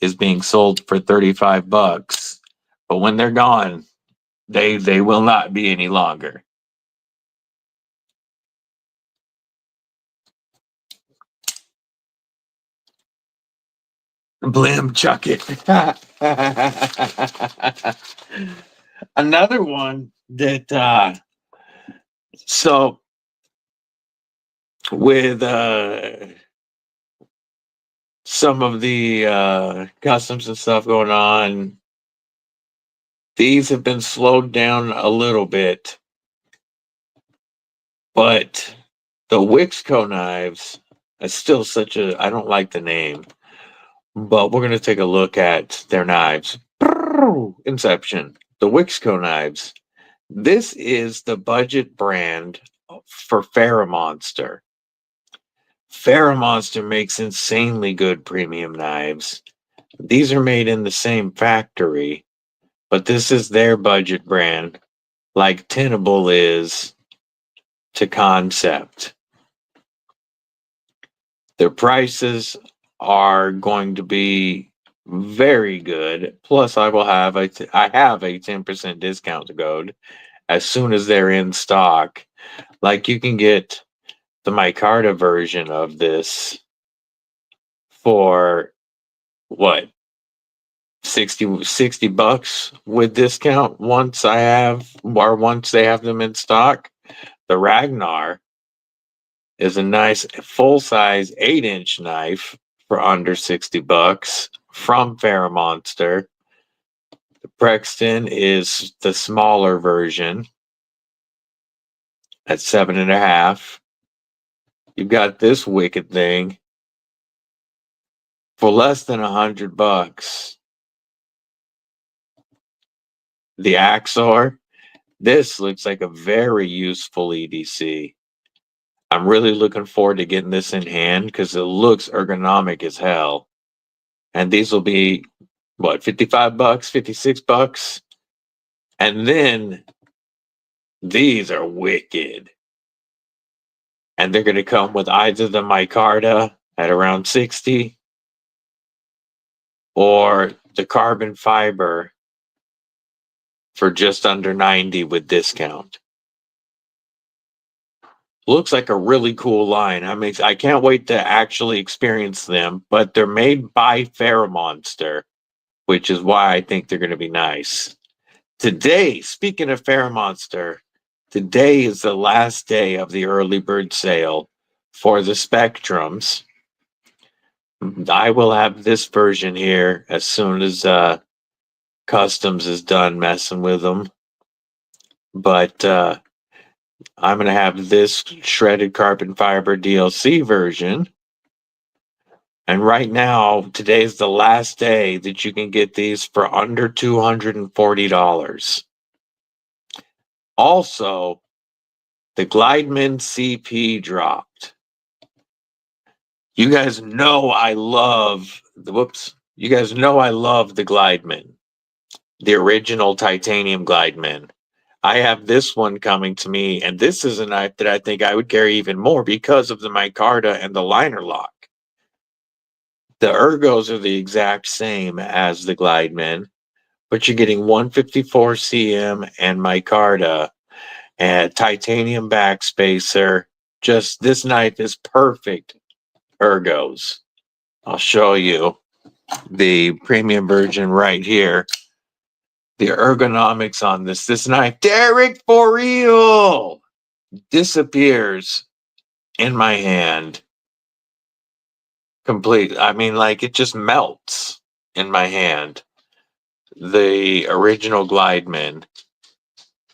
is being sold for $35. But when they're gone, they will not be any longer. Blim, chuck it. Another one that so with some of the customs and stuff going on, these have been slowed down a little bit, but the Wixco knives is still I don't like the name, but we're going to take a look at their knives. Inception, the Wixco knives. This is the budget brand for FerraMonster. FerraMonster makes insanely good premium knives. These are made in the same factory, but this is their budget brand, like Tenable is to Kansept. Their prices are going to be very good. Plus, I have a 10% discount code as soon as they're in stock. Like, you can get the micarta version of this for what, 60 bucks with discount once they have them in stock. The Ragnar is a nice full-size 8-inch knife for under 60 bucks from FerraMonster. The Brexton is the smaller version at 7.5. You've got this wicked thing for less than 100 bucks. The Axor. This looks like a very useful EDC. I'm really looking forward to getting this in hand because it looks ergonomic as hell. And these will be, what, 55 bucks, 56 bucks? And then these are wicked. And they're going to come with either the micarta at around 60 or the carbon fiber for just under 90 with discount. Looks like a really cool line. I can't wait to actually experience them, but they're made by FerraMonster, which is why I think they're going to be nice. Today, speaking of FerraMonster, today is the last day of the early bird sale for the Spectrums. I will have this version here as soon as Customs is done messing with them. But I'm going to have this shredded carbon fiber DLC version. And right now, today's the last day that you can get these for under $240. Also, the Glideman CP dropped. You guys know I love the Glideman, the original titanium Glideman. I have this one coming to me, and this is a knife that I think I would carry even more because of the micarta and the liner lock. The ergos are the exact same as the Glideman, but you're getting 154 cm and micarta and titanium backspacer. Just this knife is perfect ergos. I'll show you the premium version right here. The ergonomics on this knife, Derek, for real, disappears in my hand. Complete. I mean, like, it just melts in my hand. The original Glideman.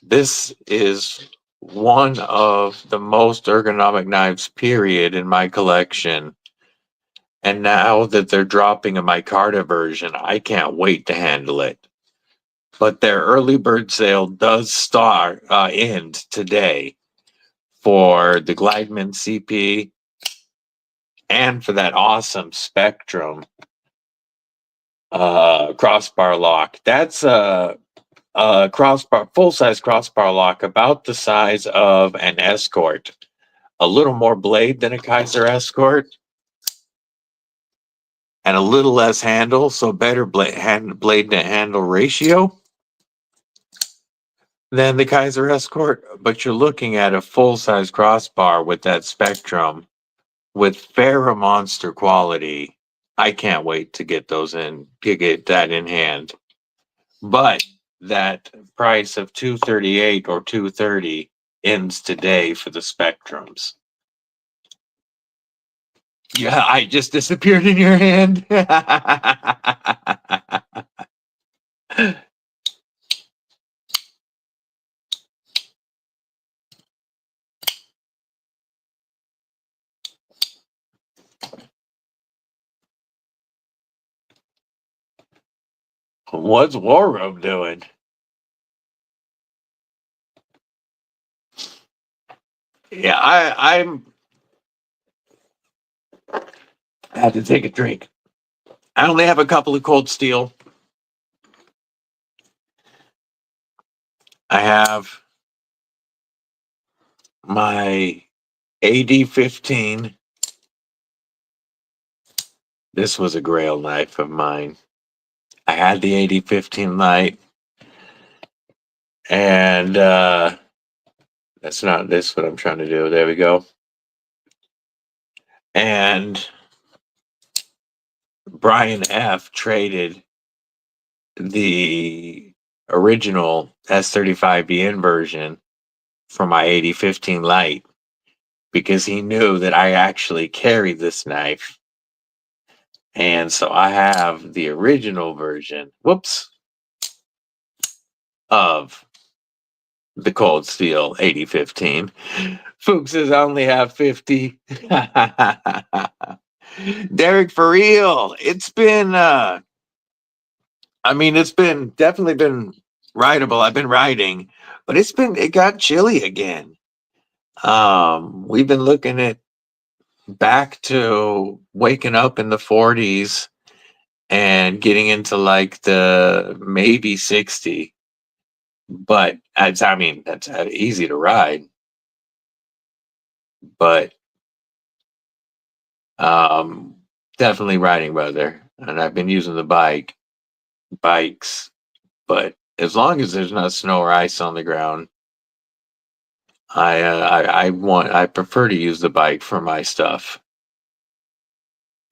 This is one of the most ergonomic knives, period, in my collection. And now that they're dropping a micarta version, I can't wait to handle it. But their early bird sale does end today for the Glideman CP and for that awesome Spectrum crossbar lock. That's a crossbar, full-size crossbar lock, about the size of an Escort. A little more blade than a Kaiser Escort, and a little less handle, so better blade to handle ratio than the Kaiser Escort. But you're looking at a full-size crossbar with that Spectrum with FerraMonster quality. I can't wait to get those in, to get that in hand. But that price of $238 or $230 ends today for the Spectrums. Yeah, I just disappeared in your hand. What's War Room doing? Yeah, I had to take a drink. I only have a couple of cold steel. I have my AD-15. This was a grail knife of mine. I had the AD-15 light, and that's not this what I'm trying to do. There we go. And Brian F. traded the original S35BN version for my AD-15 light because he knew that I actually carried this knife. And so I have the original version, of the Cold Steel AD-15. Fuke says I only have 50. Derek, for real, it's been, it's been definitely been rideable. I've been riding, but it got chilly again. We've been looking at back to waking up in the 40s and getting into like the maybe 60. But that's easy to ride. But definitely riding weather. And I've been using the bikes, but as long as there's not snow or ice on the ground, I prefer to use the bike for my stuff.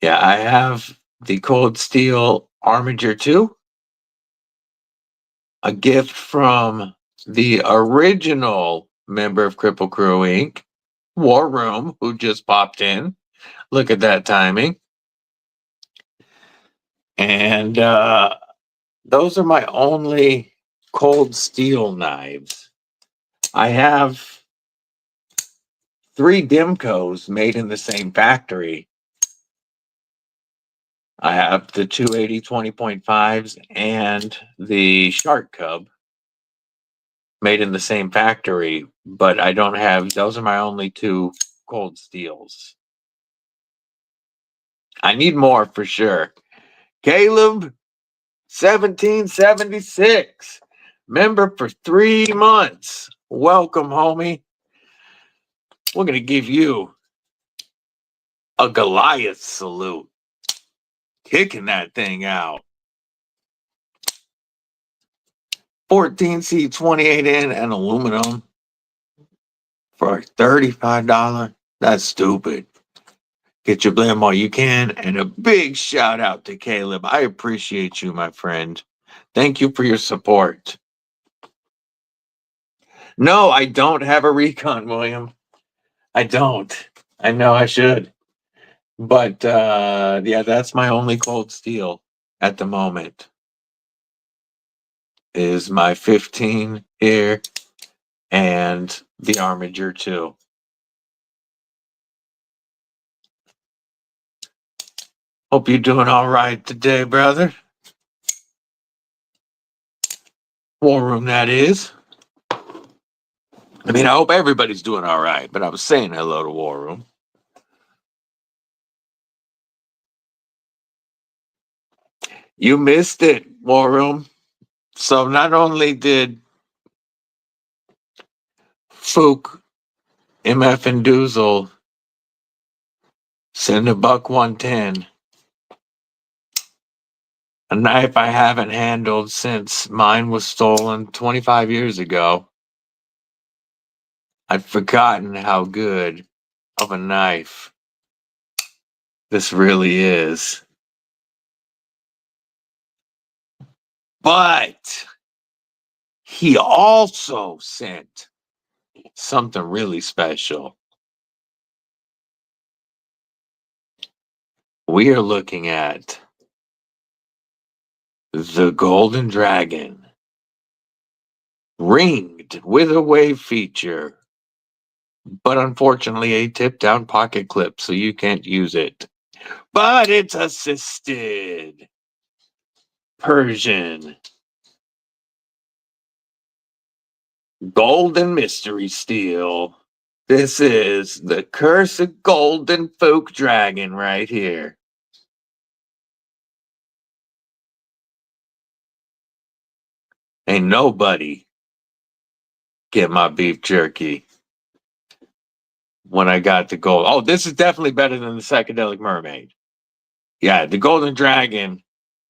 Yeah, I have the Cold Steel Armiger 2, a gift from the original member of Kripple Krew Inc., War Room, who just popped in. Look at that timing. And those are my only Cold Steel knives. I have 3 Dimcos made in the same factory. I have the 280 20.5s and the Shark Cub made in the same factory, but I don't have, those are my only 2 Cold Steels. I need more for sure. Caleb, 1776, member for 3 months. Welcome, homie. We're going to give you a Goliath salute. Kicking that thing out. 14C 28N and aluminum for $35. That's stupid. Get your blame while you can. And a big shout out to Caleb. I appreciate you, my friend. Thank you for your support. No, I don't have a Recon, William. I don't. I know I should. But yeah, that's my only Cold Steel at the moment. Is my 15 here and the Armiger 2. Hope you're doing all right today, brother. War Room, that is. I mean, I hope everybody's doing all right, but I was saying hello to War Room. You missed it, War Room. So not only did Fuke, MF and Doozle send a buck 110, a knife I haven't handled since mine was stolen 25 years ago. I'd forgotten how good of a knife this really is. But he also sent something really special. We are looking at the Golden Dragon, ringed with a wave feature, but unfortunately a tip down pocket clip, so you can't use it. But it's assisted. Persian. Golden Mystery Steel. This is the cursed golden Fuke dragon right here. Ain't nobody get my beef jerky when I got the gold. Oh, this is definitely better than the Psychedelic Mermaid. Yeah, the Golden Dragon,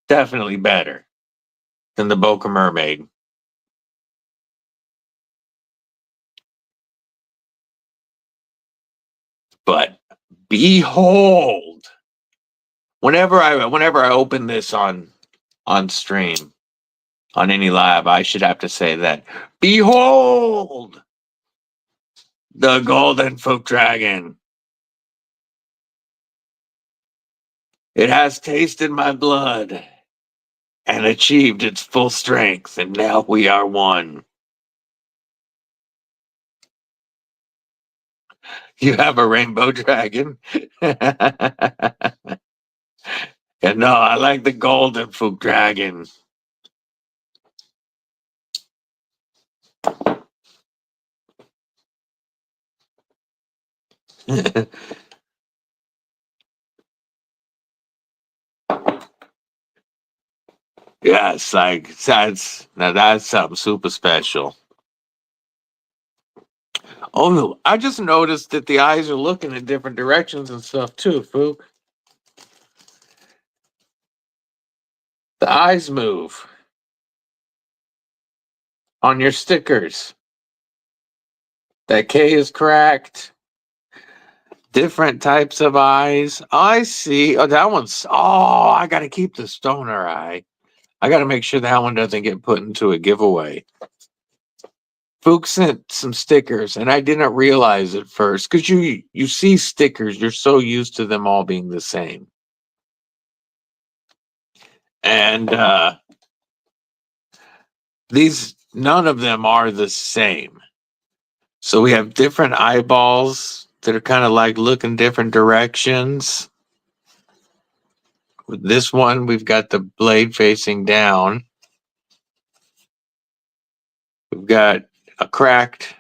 definitely better than the Boca Mermaid. But behold, whenever I open this on stream, on any live, I should have to say that. Behold, the Golden Fuke Dragon. It has tasted my blood and achieved its full strength, and now we are one. You have a rainbow dragon? And no, I like the Golden Fuke Dragon. Yes, like that's something super special. Oh no, I just noticed that the eyes are looking in different directions and stuff too, Fuke. The eyes move on your stickers. That K is cracked. Different types of eyes. I see. Oh, that one's. Oh, I got to keep the stoner eye. I got to make sure that one doesn't get put into a giveaway. Fuke sent some stickers, and I didn't realize at first because you see stickers, you're so used to them all being the same, and these none of them are the same. So we have different eyeballs that are kind of like looking different directions. With this one, we've got the blade facing down. We've got a cracked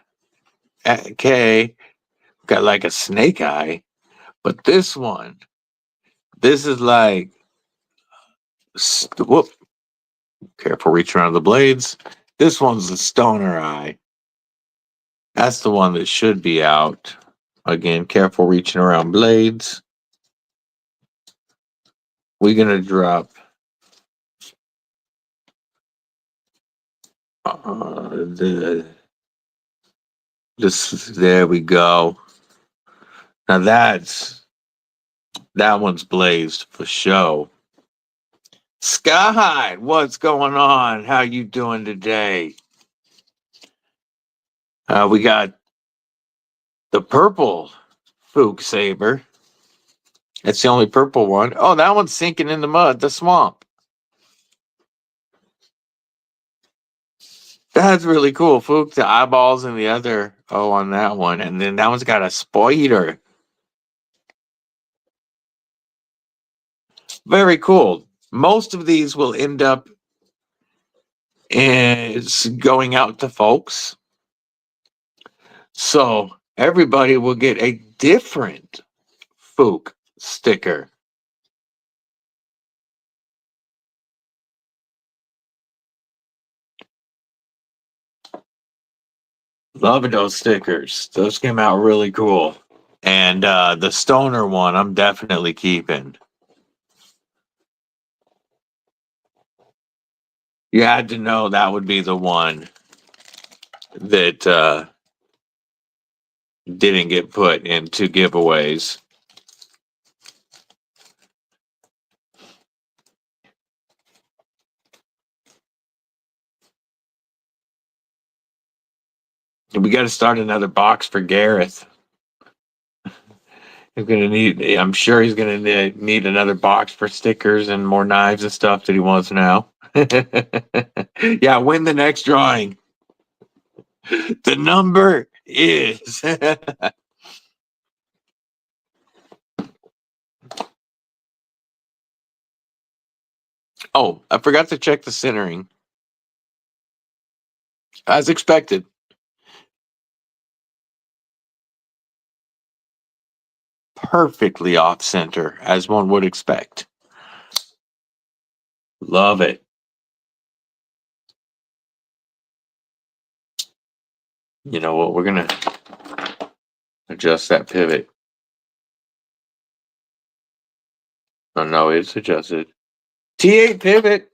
K. We've got like a snake eye. But this one, this is like, whoop, careful reaching around the blades. This one's the stoner eye. That's the one that should be out. Again, careful reaching around blades. We're going to drop there we go. Now that one's blazed for show. Sky, what's going on? How you doing today? We got the purple Fuke saber. That's the only purple one. Oh, that one's sinking in the mud, the swamp. That's really cool. Fuke, the eyeballs and the other O on that one. And then that one's got a spider. Very cool. Most of these will end up is going out to folks. So everybody will get a different Fuke sticker. Loving those stickers. Those came out really cool. And the stoner one, I'm definitely keeping. You had to know that would be the one that didn't get put into giveaways. We got to start another box for Gareth. I'm sure he's gonna need another box for stickers and more knives and stuff that he wants now. Yeah, win the next drawing. The number is Oh, I forgot to check the centering. As expected. Perfectly off center, as one would expect. Love it. You know what? We're gonna adjust that pivot. Oh no, it's adjusted. T8 pivot.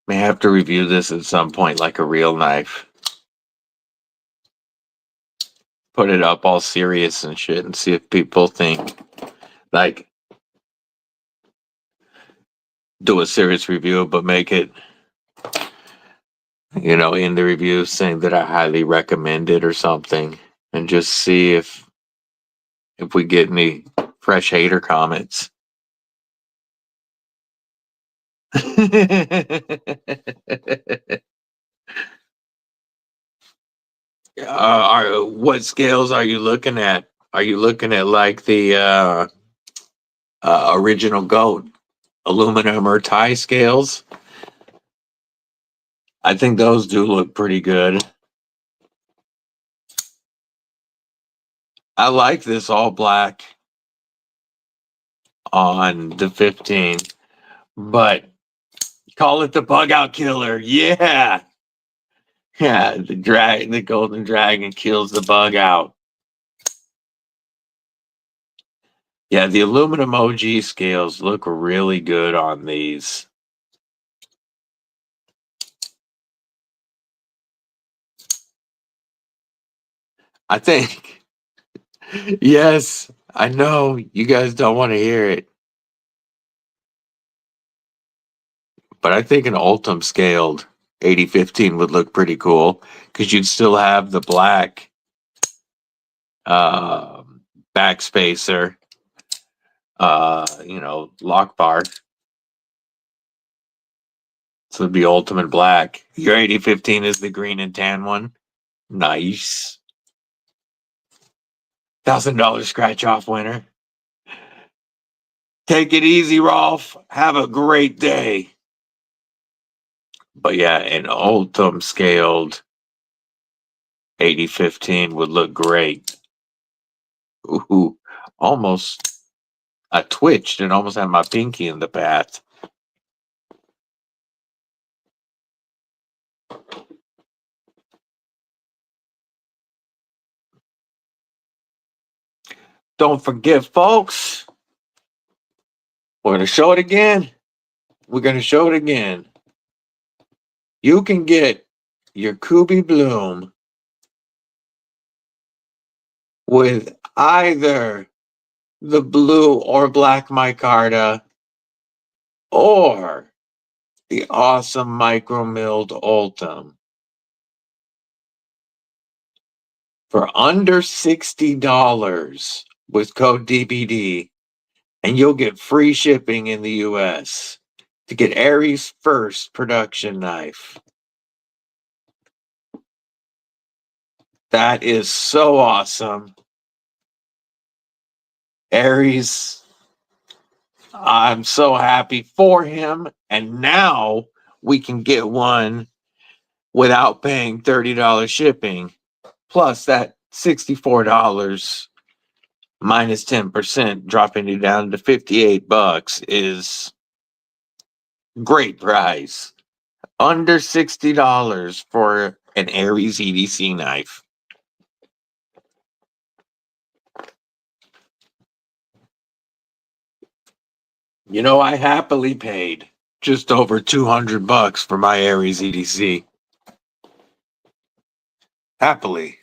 May have to review this at some point like a real knife. Put it up all serious and shit and see if people think, like, do a serious review, but make it, you know, in the review saying that I highly recommend it or something, and just see if we get any fresh hater comments. What scales are you looking at? Are you looking at like the original goat aluminum or tie scales? I think those do look pretty good. I like this all black on the 15, but call it the bug out killer. Yeah. Yeah, the golden dragon kills the bug out. Yeah, the aluminum OG scales look really good on these. I think, yes, I know you guys don't want to hear it, but I think an Ultim scaled 8015 would look pretty cool because you'd still have the black backspacer, you know, lock bar. So it'd be Ultimate Black. Your 8015 is the green and tan one. Nice. $1,000 scratch off winner. Take it easy, Rolf. Have a great day. But yeah, an Ultim scaled 8015 would look great. Ooh, almost. I twitched and almost had my pinky in the path. Don't forget, folks. We're going to show it again. We're going to show it again. You can get your Kooby Bloom with either the blue or black micarta or the awesome micro milled Ultim for under $60 with code DBD, and you'll get free shipping in the US to get Aries' first production knife. That is so awesome. Aries, I'm so happy for him. And now we can get one without paying $30 shipping. Plus that $64 minus 10%, dropping it down to $58 is Great price. Under $60 for an Aries EDC knife. You know, I happily paid just over $200 for my Aries EDC. Happily.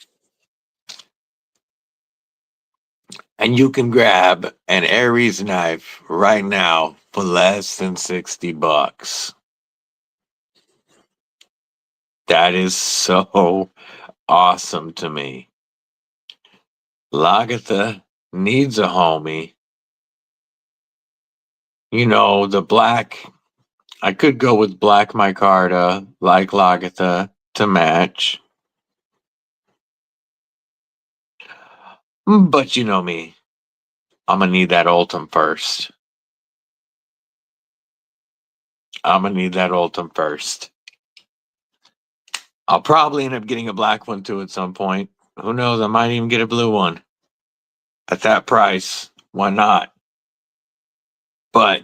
And you can grab an Aries knife right now for less than $60. That is so awesome to me. Lagatha needs a homie. You know, the black, I could go with black micarta like Lagatha to match. But you know me, I'm going to need that Ultim first. I'll probably end up getting a black one too at some point. Who knows? I might even get a blue one. At that price, why not? But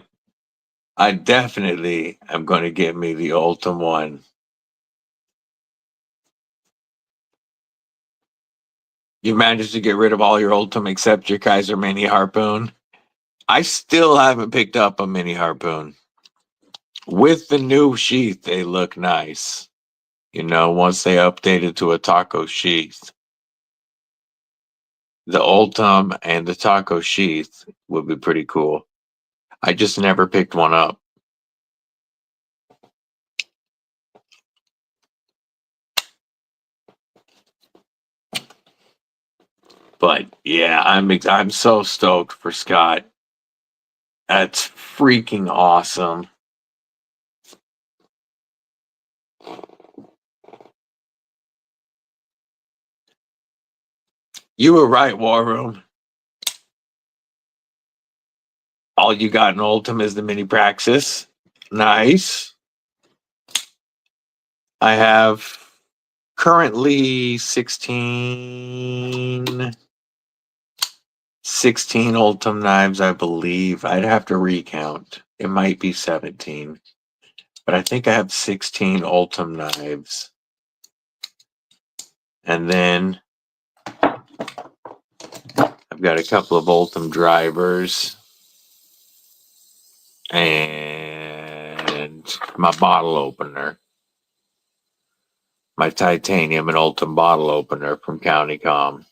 I definitely am going to get me the Ultim one. You managed to get rid of all your Ultim except your Kaiser Mini Harpoon. I still haven't picked up a Mini Harpoon. With the new sheath, they look nice. You know, once they updated to a taco sheath. The Ultim and the taco sheath would be pretty cool. I just never picked one up. But yeah, I'm so stoked for Scott. That's freaking awesome. You were right, War Room. All you got in Ultim is the Mini Praxis. Nice. I have currently 16 Ultim knives, I believe. I'd have to recount. It might be 17. But I think I have 16 Ultim knives. And then I've got a couple of Ultim drivers. And my bottle opener. My titanium and Ultim bottle opener from County Comm.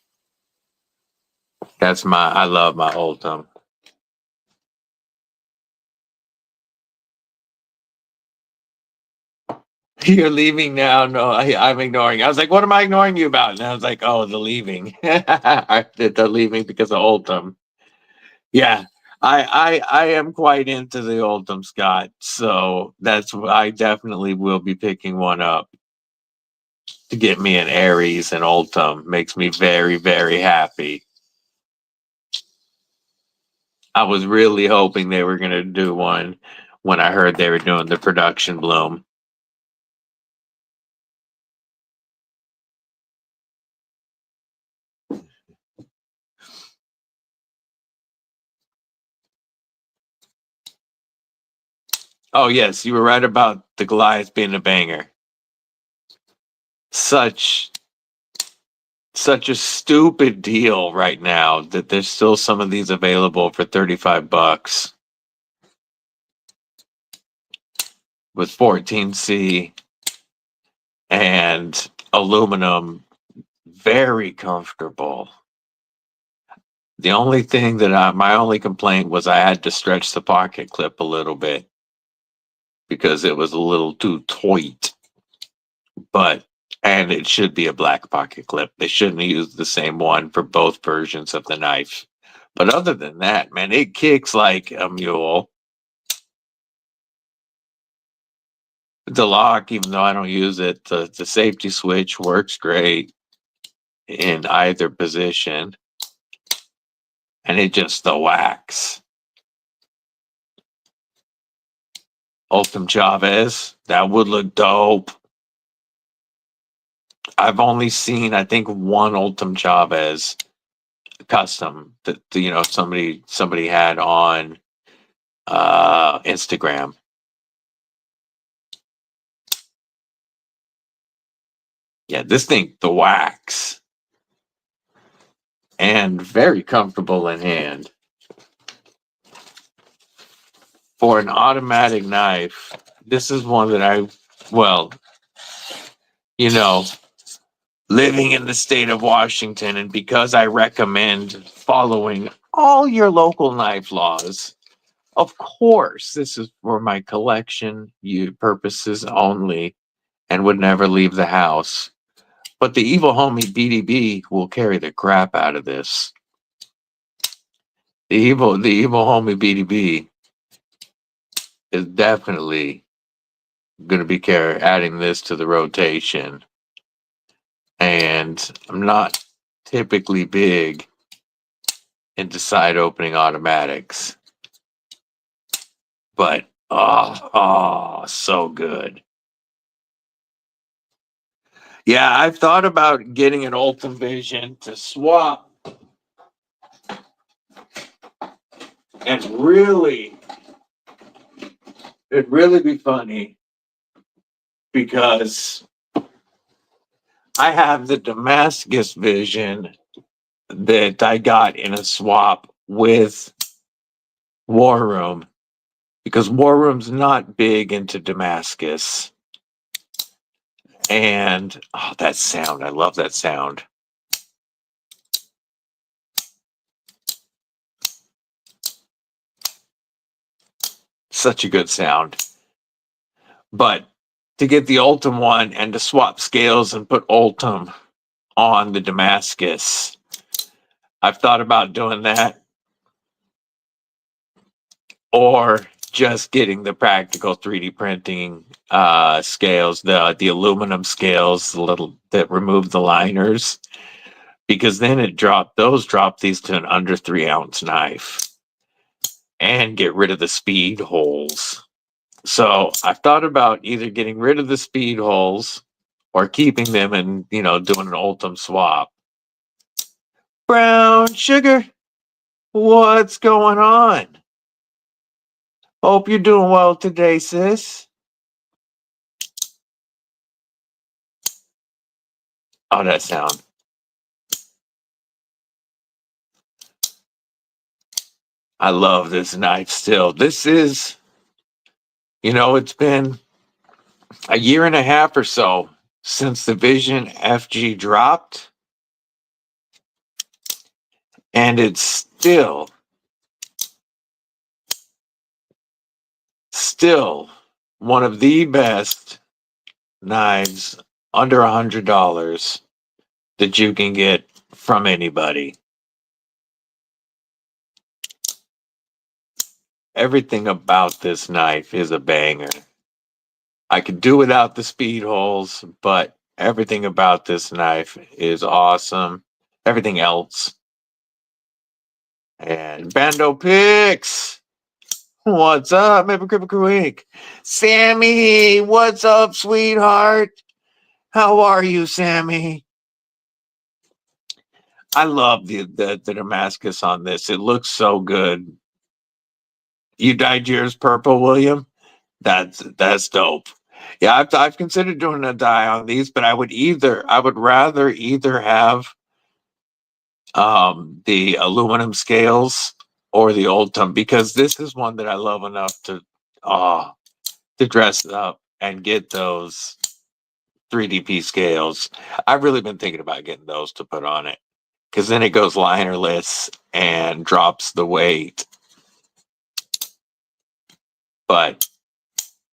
I love my Ultim. You're leaving now? No, I'm ignoring. I was like, what am I ignoring you about? And I was like, oh, the leaving. The leaving because of Ultim. Yeah, I am quite into the Ultim, Scott. So I definitely will be picking one up to get me an Aries and Ultim. Makes me very, very happy. I was really hoping they were going to do one when I heard they were doing the production bloom. Oh, yes, you were right about the Goliath being a banger. Such a stupid deal right now that there's still some of these available for $35 with 14C and aluminum. Very comfortable. The only thing my only complaint was I had to stretch the pocket clip a little bit because it was a little too tight. And it should be a black pocket clip. They shouldn't have used the same one for both versions of the knife. But other than that, man, it kicks like a mule. The lock, even though I don't use it, the safety switch works great in either position. And it just the wax. Ultim Chavez, that would look dope. I've only seen, I think, one Ultim Chavez custom that somebody had on Instagram. Yeah, this thing thwacks and very comfortable in hand. For an automatic knife, this is one that well, you know, living in the state of Washington, and because I recommend following all your local knife laws, of course, this is for my collection purposes only and would never leave the house. But the evil homie BDB will carry the crap out of this. The evil homie BDB is definitely going to be adding this to the rotation. And I'm not typically big into side opening automatics, but so good. Yeah, I've thought about getting an Ultim Vision to swap and it'd really be funny because I have the Damascus Vision that I got in a swap with War Room, because War Room's not big into Damascus. And that sound, I love that sound. Such a good sound. But to get the Ultim one and to swap scales and put Ultim on the Damascus, I've thought about doing that. Or just getting the practical 3D printing scales, the aluminum scales, the little that remove the liners, because then those drop these to an under 3-ounce knife and get rid of the speed holes. So I've thought about either getting rid of the speed holes or keeping them and, doing an Ultim swap. Brown sugar, what's going on? Hope you're doing well today, sis. Oh, that sound. I love this knife still. This is, it's been a year and a half or so since the Vision FG dropped. And it's still one of the best knives under $100 that you can get from anybody. Everything about this knife is a banger. I could do without the speed holes, but everything about this knife is awesome. Everything else. And Bando Picks, what's up? Maybe Kripple Krew. Sammy, what's up, sweetheart? How are you, Sammy? I love the Damascus on this. It looks so good. You dyed yours purple, William? That's dope. Yeah, I've considered doing a dye on these, but I would rather either have the aluminum scales or the Ultim, because this is one that I love enough to dress up and get those 3DP scales. I've really been thinking about getting those to put on it, because then it goes linerless and drops the weight. But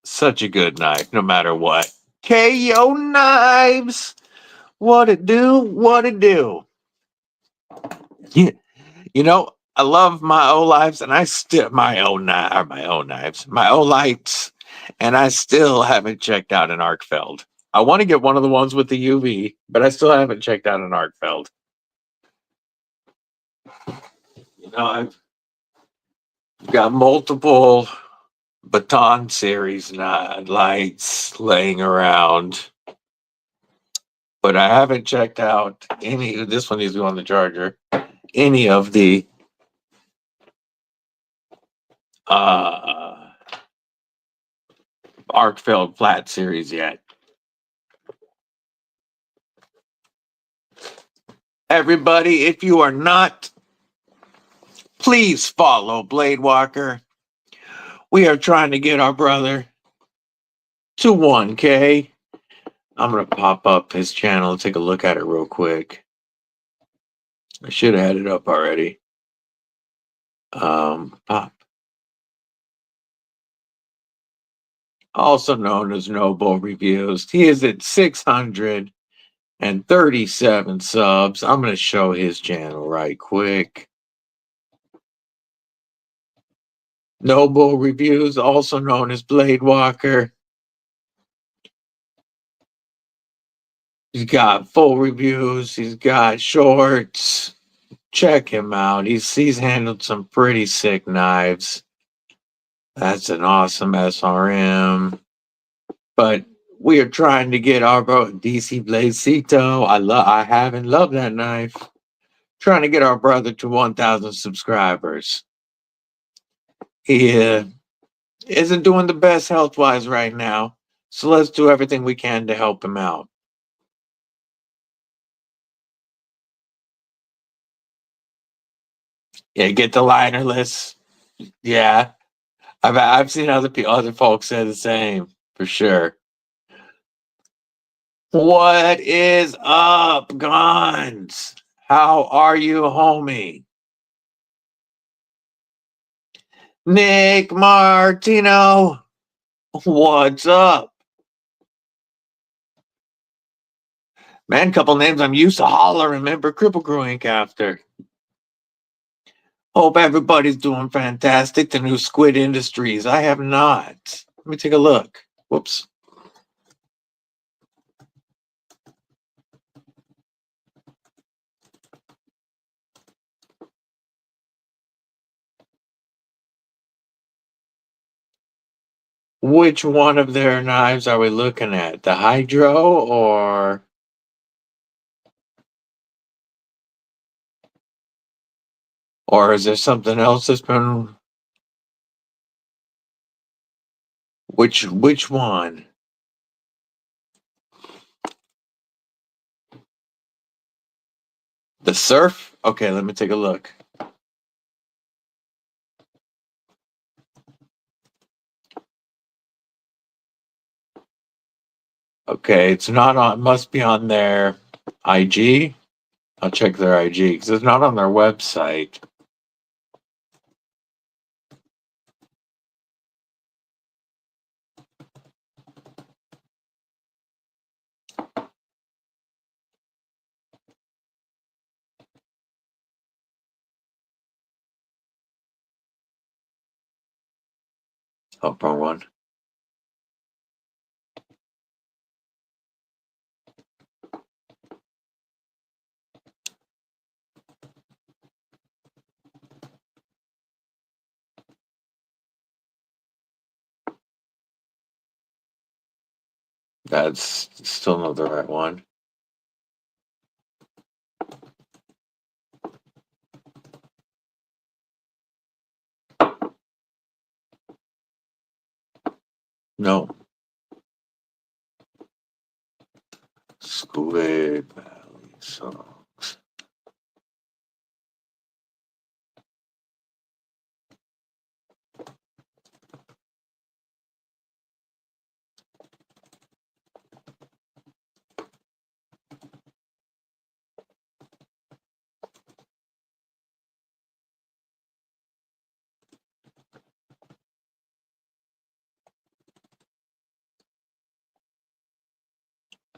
such a good knife, no matter what. KO Knives, what it do? What it do? I love my Olives, and I still my Olites, and I still haven't checked out an Arkfeld. I want to get one of the ones with the UV, but I still haven't checked out an Arkfeld. I've got multiple Baton series lights laying around, but I haven't checked out any. This one needs to go on the charger. Any of the Arkfeld flat series yet. Everybody, if you are not, please follow Blade Walker. We are trying to get our brother to 1K. I'm going to pop up his channel, take a look at it real quick. I should have had it up already. Pop. Also known as Noble Reviews. He is at 637 subs. I'm going to show his channel right quick. Noble Reviews, also known as Blade Walker. He's got full reviews. He's got shorts. Check him out. He's handled some pretty sick knives. That's an awesome SRM. But we are trying to get our bro DC Bladecito. I haven't loved that knife. Trying to get our brother to 1,000 subscribers. He isn't doing the best health-wise right now. So let's do everything we can to help him out. Yeah, get the linerless. Yeah. I've seen other folks say the same, for sure. What is up, Guns? How are you, homie? Nick Martino, what's up? Man, couple names I'm used to holler. Remember Kripple Krew Inc. after. Hope everybody's doing fantastic. The new Squid Industries. I have not. Let me take a look. Whoops. Which one of their knives are we looking at? The Hydro or is there something else that's been... Which one? The Surf? Okay, let me take a look. Okay, it's not on, must be on their IG. I'll check their IG because it's not on their website. Oh, wrong one. That's still not the right one. No. Squid Valley songs.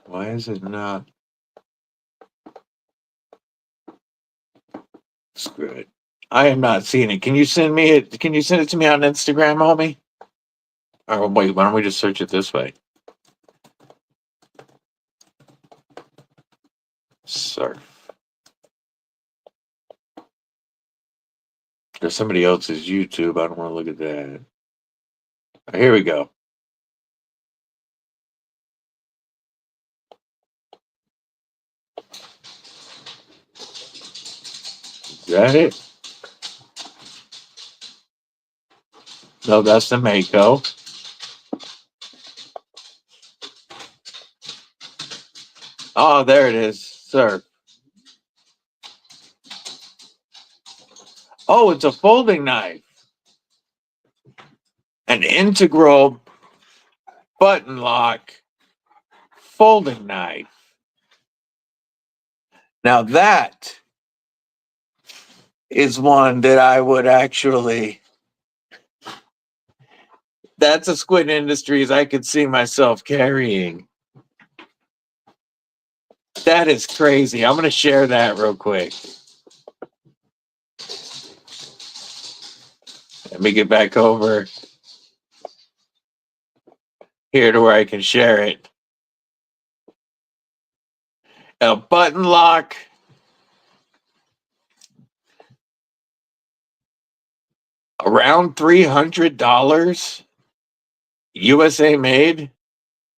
Why is it not? Screw it. I am not seeing it. Can you send me it? Can you send it to me on Instagram, homie? Or wait, why don't we just search it this way? Surf. There's somebody else's YouTube. I don't want to look at that. Oh, here we go. Is that it? No, that's the Mako. Oh, there it is. Surf. Oh, it's a folding knife. An integral button lock folding knife. Now that is one that I would actually, that's a Squid Industries I could see myself carrying. That is crazy. I'm going to share that real quick. Let me get back over here to where I can share it. A button lock. Around $300. USA made.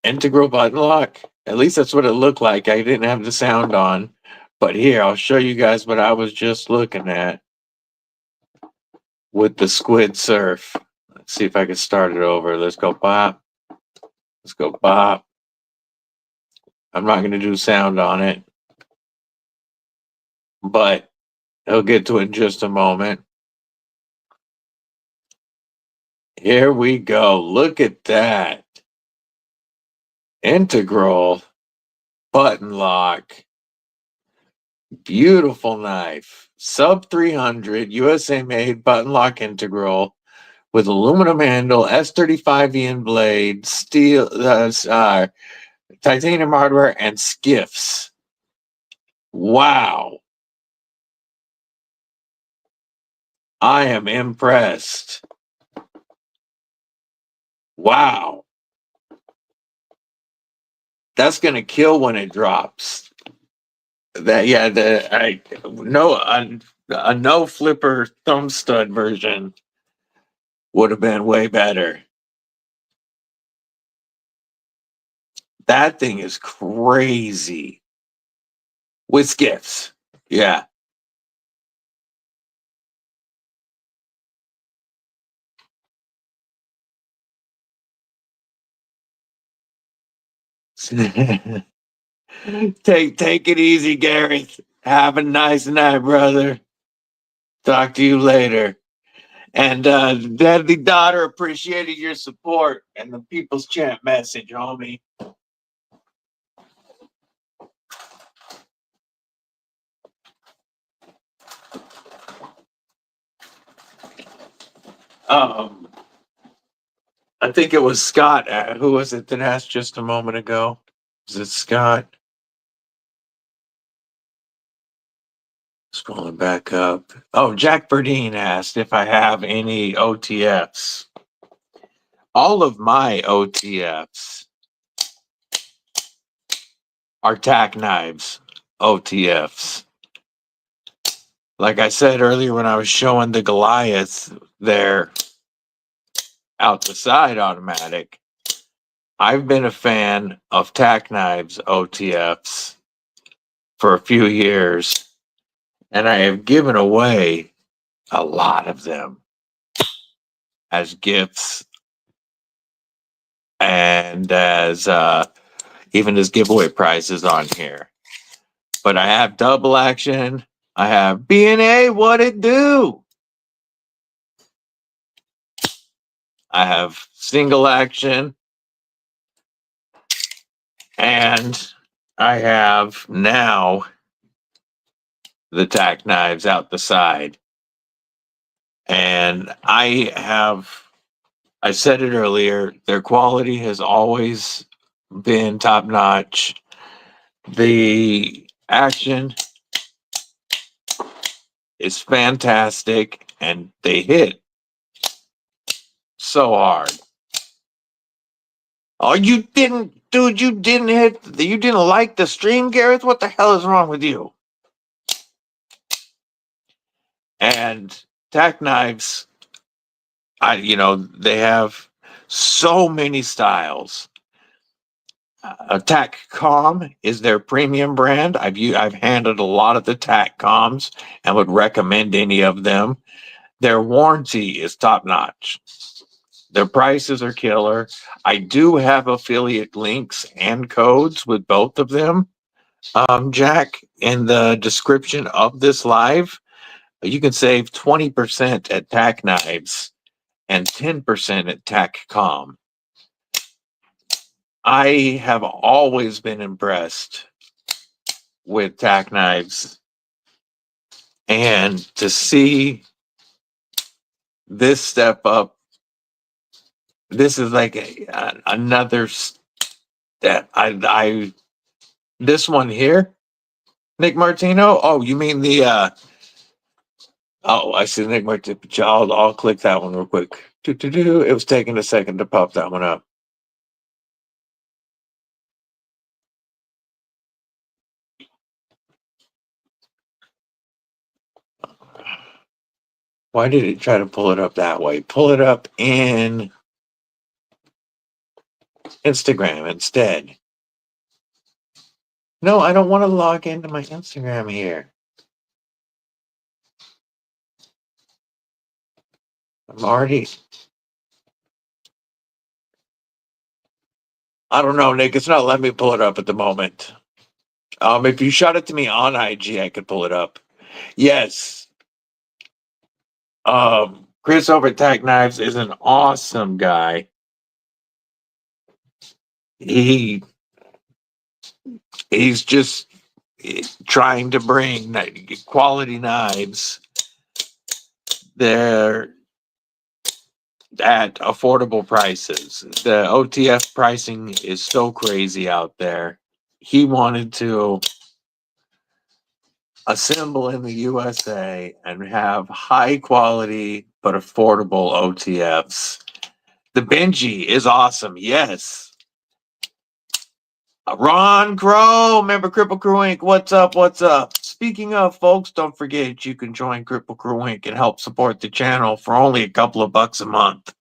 Integral button lock. At least that's what it looked like. I didn't have the sound on. But here, I'll show you guys what I was just looking at with the Squid Surf. Let's see if I can start it over. Let's go bop. Let's go bop. I'm not going to do sound on it, but I'll get to it in just a moment. Here we go. Look at that. Integral button lock. Beautiful knife. Sub 300, USA made button lock integral with aluminum handle, S35 blade, steel, titanium hardware, and skiffs. Wow. I am impressed. Wow. That's going to kill when it drops. That, yeah, a no flipper thumb stud version would have been way better. That thing is crazy. With skiffs. Yeah. Take it easy, Gareth. Have a nice night, brother. Talk to you later. And Deadly Daughter appreciated your support and the People's Champ message, homie. I think it was Scott. Who was it that asked just a moment ago? Was it Scott? Scrolling back up. Oh, Jack Burdine asked if I have any OTFs. All of my OTFs are Tac Knives OTFs. Like I said earlier when I was showing the Goliath there out the side automatic, I've been a fan of Tac Knives OTFs for a few years, and I have given away a lot of them as gifts and as even as giveaway prizes on here. But I have double action. I have B&A, what it do? I have single action. And I have now the Tac Knives out the side. And I said it earlier, their quality has always been top notch. The action is fantastic and they hit so hard. Oh, you didn't like the stream, Gareth? What the hell is wrong with you? And Tac Knives, they have so many styles. Tac Comm is their premium brand. I've handled a lot of the Tac Comms and would recommend any of them. Their warranty is top notch. Their prices are killer. I do have affiliate links and codes with both of them, Jack, in the description of this live. You can save 20% at Tac Knives and 10% at Tac Comm. I have always been impressed with Tac Knives, and to see this step up, this is like another step. This one here, Nick Martino. Oh, you mean the oh, I see Nick Martino. I'll click that one real quick. It was taking a second to pop that one up. Why did it try to pull it up that way? Pull it up in Instagram instead. No, I don't want to log into my Instagram here. I'm already. I don't know, Nick. It's not letting me pull it up at the moment. If you shot it to me on IG, I could pull it up. Yes. Chris over at Tac Knives is an awesome guy. He's just trying to bring quality knives. They're at affordable prices. The OTF pricing is so crazy out there. He wanted to assemble in the USA and have high quality but affordable OTFs. The Benji is awesome. Yes. Ron Crow, member Kripple Krew Inc. What's up? What's up? Speaking of, folks, don't forget you can join Kripple Krew Inc. and help support the channel for only a couple of bucks a month.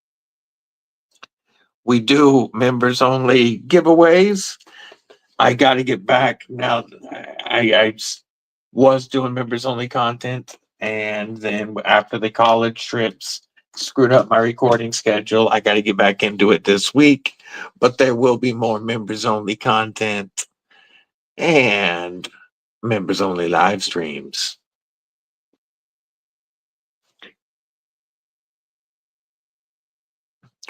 We do members only giveaways. I got to get back now. I was doing members only content, and then after the college trips screwed up my recording schedule, I got to get back into it this week. But there will be more members only content and members only live streams.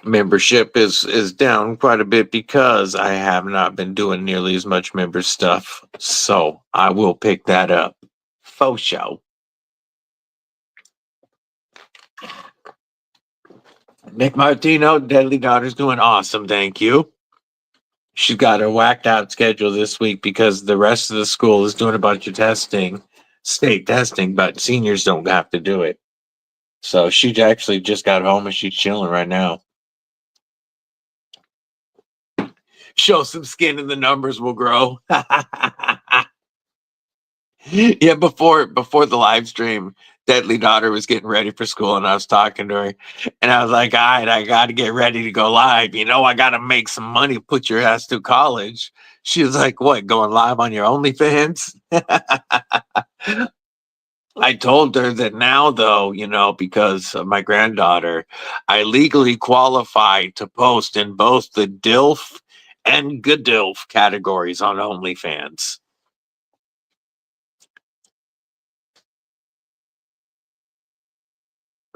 Membership is down quite a bit because I have not been doing nearly as much member stuff. So I will pick that up. Faux show. Nick Martino, Deadly Daughter's doing awesome. Thank you. She's got a whacked out schedule this week because the rest of the school is doing a bunch of testing, state testing, but seniors don't have to do it. So she actually just got home and she's chilling right now. Show some skin and the numbers will grow. Yeah, before the live stream, Deadly Daughter was getting ready for school and I was talking to her and I was like, all right, I got to get ready to go live. You know, I got to make some money, put your ass through college. She was like, what, going live on your OnlyFans? I told her that now, though, you know, because of my granddaughter, I legally qualify to post in both the DILF and GDILF categories on OnlyFans.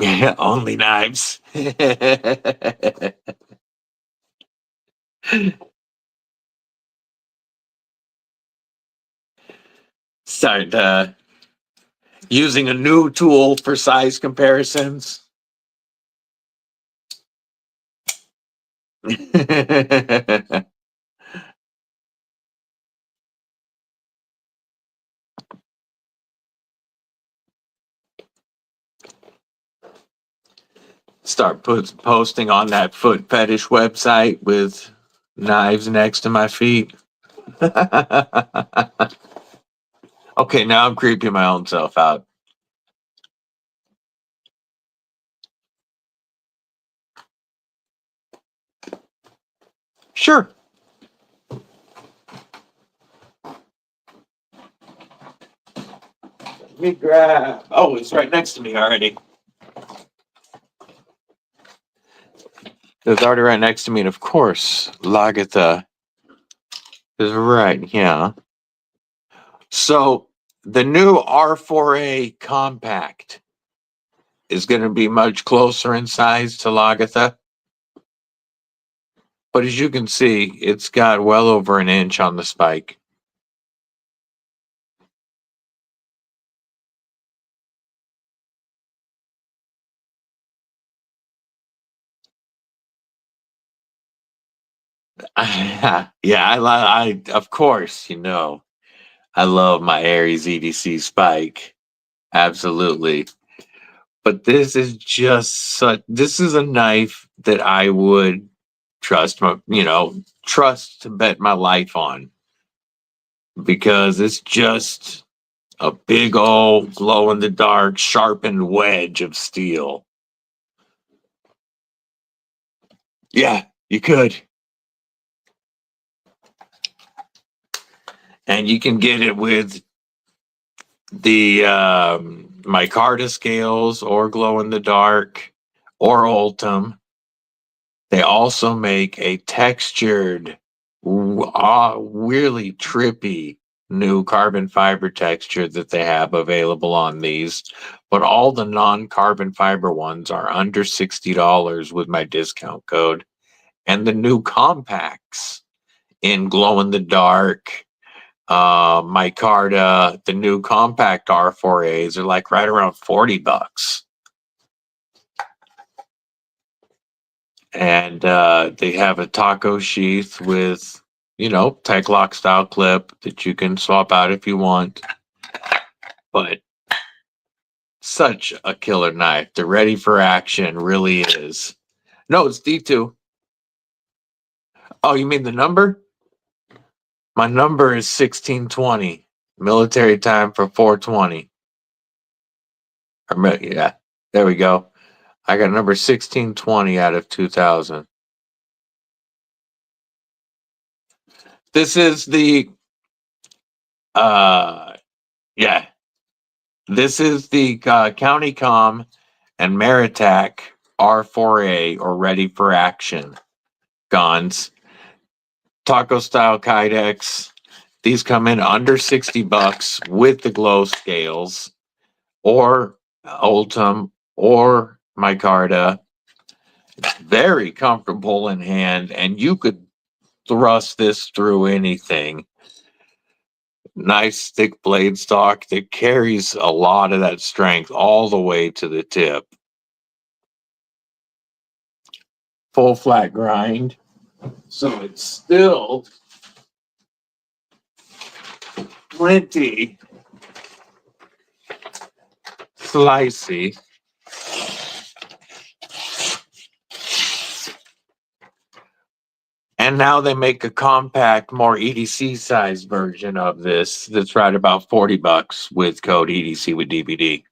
Yeah, only knives. Start using a new tool for size comparisons. Start posting on that foot fetish website with knives next to my feet. Okay, now I'm creeping my own self out. Sure. Let me grab. Oh, it's right next to me already. It's already right next to me, and of course, Lagatha is right here. So the new R4A compact is going to be much closer in size to Lagatha. But as you can see, it's got well over an inch on the spike. Yeah, I of course, you know, I love my Aries EDC spike. Absolutely. But this is just such, this is a knife that I would trust trust to bet my life on, because it's just a big old glow in the dark sharpened wedge of steel. Yeah, you could. And you can get it with the micarta scales or glow in the dark or Ultim. They also make a textured, really trippy new carbon fiber texture that they have available on these. But all the non-carbon fiber ones are under $60 with my discount code. And the new compacts in glow in the dark, micarta, the new compact R4As are like right around $40. And they have a taco sheath with, tech lock style clip that you can swap out if you want. But such a killer knife. The ready for action really is. No, it's D2. Oh, you mean the number? My number is 1620. Military time for 420. Yeah, there we go. I got number 1620 out of 2000. This is the yeah. This is the County Comm and Meritac R4A or ready for action guns. Taco style Kydex. These come in under $60 with the glow scales or Ultim or micarta. It's very comfortable in hand, and you could thrust this through anything. Nice thick blade stock that carries a lot of that strength all the way to the tip. Full flat grind, so it's still plenty slicey. And now they make a compact, more EDC size version of this that's right about $40 with code EDC with DBD.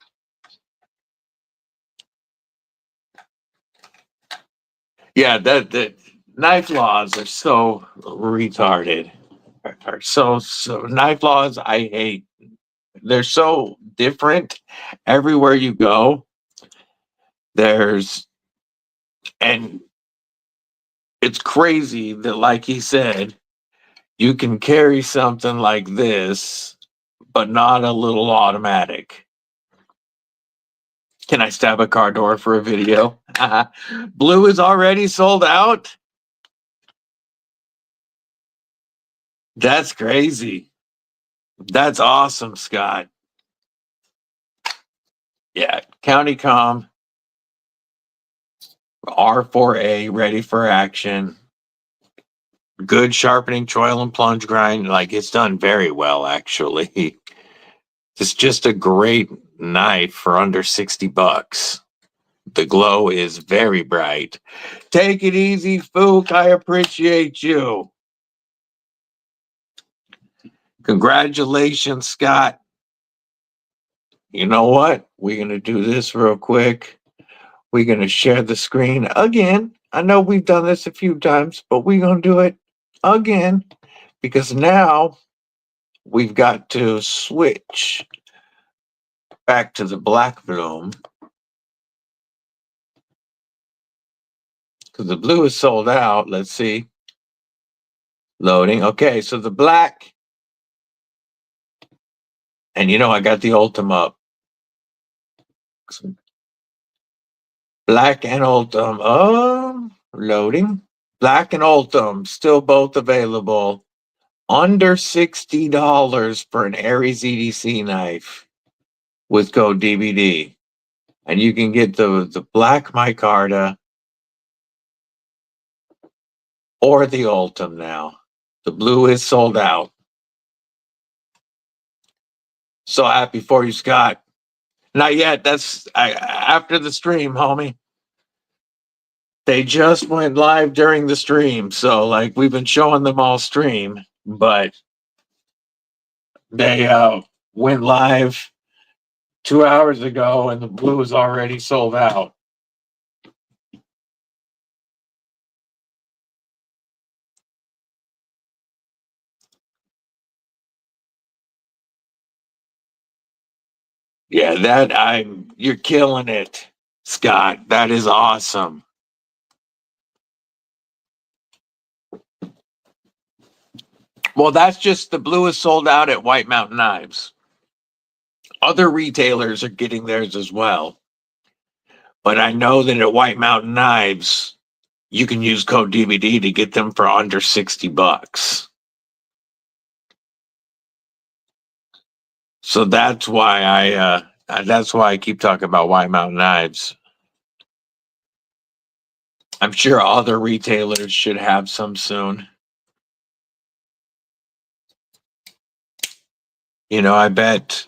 Yeah, the knife laws are so retarded. Are so knife laws I hate. They're so different everywhere you go. And it's crazy that, like he said, you can carry something like this, but not a little automatic. Can I stab a car door for a video? Blue is already sold out. That's crazy. That's awesome, Scott. Yeah, County Comm, R4A, ready for action. Good sharpening choil and plunge grind. Like, it's done very well, actually. It's just a great knife for under $60. The glow is very bright. Take it easy, Fuke. I appreciate you. Congratulations, Scott. You know what? We're going to do this real quick. We're going to share the screen again. I know we've done this a few times, but we're going to do it again because now we've got to switch back to the black bloom because the blue is sold out. Let's see. Loading. Okay, so the black. And I got the Ultim up. Black and Ultim. Loading. Black and Ultim, still both available. Under $60 for an Aries EDC knife with code DBD. And you can get the black micarta or the Ultim now. The blue is sold out. So happy for you, Scott. Not yet. That's after the stream, homie. They just went live during the stream. So, like, we've been showing them all stream, but they went live 2 hours ago and the blue is already sold out. Yeah, you're killing it, Scott. That is awesome. Well, that's just the blue is sold out at White Mountain Knives. Other retailers are getting theirs as well. But I know that at White Mountain Knives, you can use code DBD to get them for under $60. So that's why I keep talking about White Mountain Knives. I'm sure other retailers should have some soon. I bet,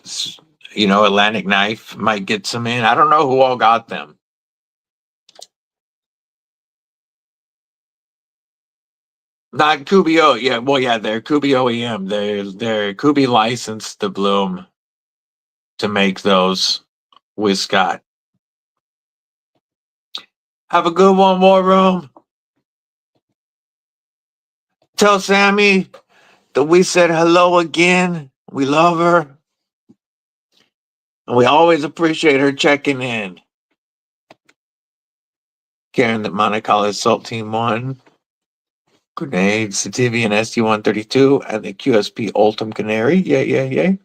Atlantic Knife might get some in. I don't know who all got them. Not Kooby yeah, well, yeah, they're Kooby OEM. They're Kooby licensed the Bloom to make those with Scott. Have a good one, War Room. Tell Sammy that we said hello again. We love her. And we always appreciate her checking in. Karen, that Monica Assault Team 1. Grenade, Civivi and SD-132, and the QSP Ultim Canary. Yay.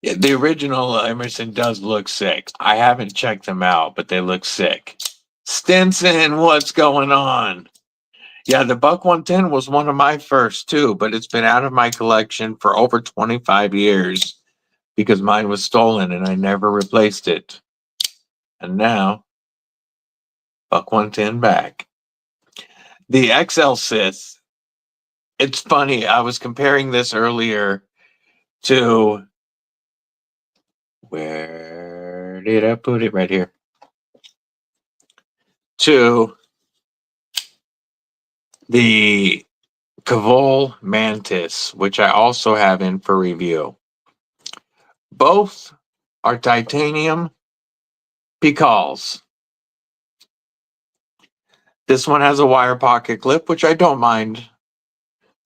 Yeah, the original Emerson does look sick. I haven't checked them out, but they look sick. Stinson, what's going on? Yeah, the Buck 110 was one of my first too, but it's been out of my collection for over 25 years because mine was stolen and I never replaced it. And now, Buck 110 back. The XL Sith, it's funny, I was comparing this earlier to, where did I put it? Right here. To the Kevol Mantis, which I also have in for review. Both are titanium Picals. This one has a wire pocket clip, which I don't mind.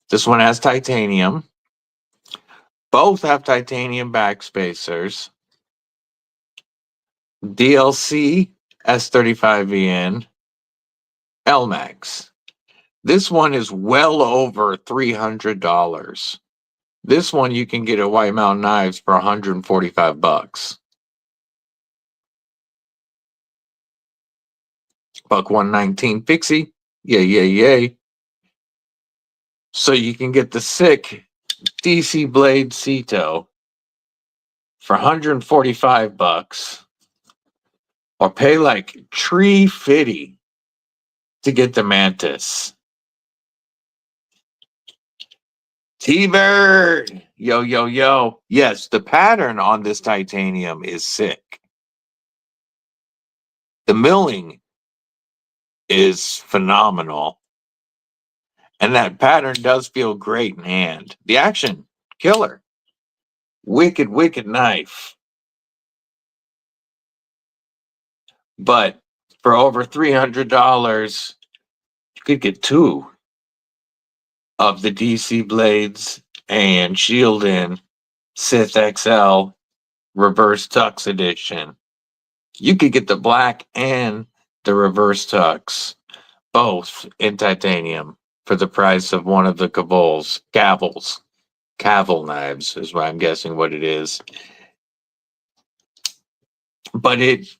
This one has titanium. Both have titanium back spacers. DLC S35VN LMAX. This one is well over $300. This one you can get at White Mountain Knives for $145. Buck 119 Fixie. Yay. So you can get the sick DC Blade Ceto for $145, or pay like tree fitty to get the Mantis. T-Bird! Yo. Yes, the pattern on this titanium is sick. The milling is phenomenal. And that pattern does feel great in hand. The action, killer. Wicked knife. But for over $300, you could get two of the DC blades and shield in Sith XL reverse tux edition. You could get the black and the reverse tux, both in titanium, for the price of one of the Gavels. Cavill knives is what I'm guessing what it is. But if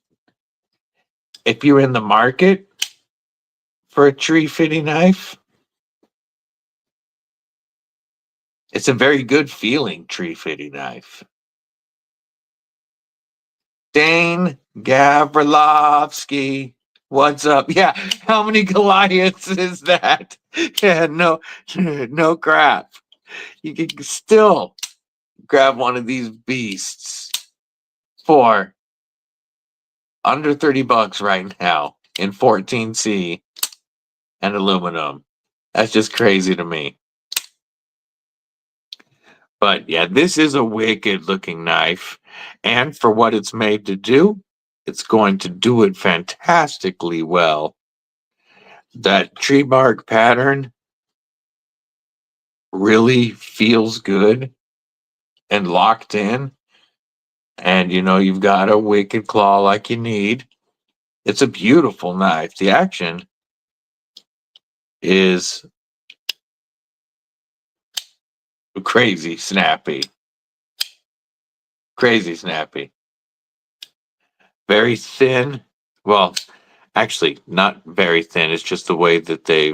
you're in the market for a tree fitting knife, it's a very good feeling tree fitting knife. Dane Gavrilovsky, what's up? Yeah, how many Goliaths is that? Yeah, no crap. You can still grab one of these beasts for under $30 right now in 14C and aluminum. That's just crazy to me. But yeah, this is a wicked looking knife. And for what it's made to do, it's going to do it fantastically well. That tree bark pattern really feels good and locked in. And you've got a wicked claw like you need. It's a beautiful knife. The action is crazy snappy. Crazy snappy. Very thin. Well, actually, not very thin. It's just the way that they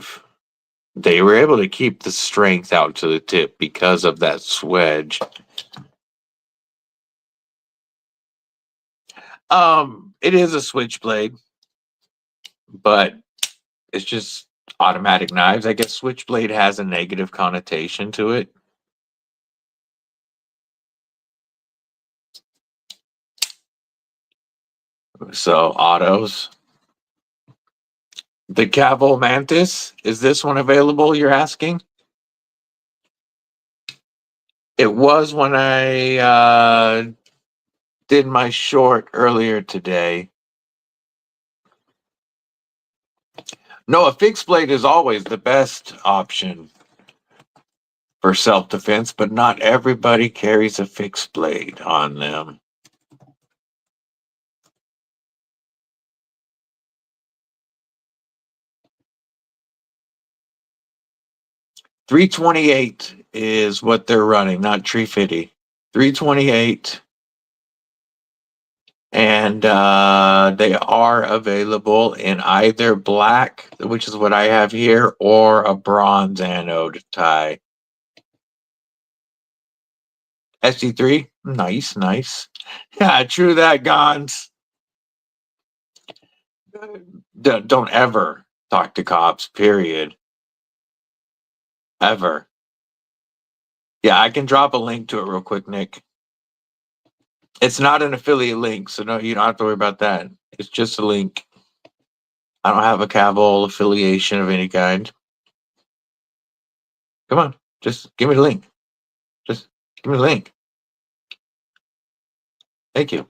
were able to keep the strength out to the tip because of that swedge. It is a switchblade, but it's just automatic knives. I guess switchblade has a negative connotation to it. So autos. The Cavill Mantis, is this one available, you're asking? It was when I did my short earlier today. No, a fixed blade is always the best option for self-defense, but not everybody carries a fixed blade on them. $328 is what they're running, not tree fitty. $328. And they are available in either black, which is what I have here, or a bronze anode tie. SD3, nice. Yeah, true that, Gons. Don't ever talk to cops, period. Ever. Yeah, I can drop a link to it real quick, Nick. It's not an affiliate link, so no, you don't have to worry about that. It's just a link. I don't have a Cavill affiliation of any kind. Come on, just give me the link. Just give me the link. Thank you.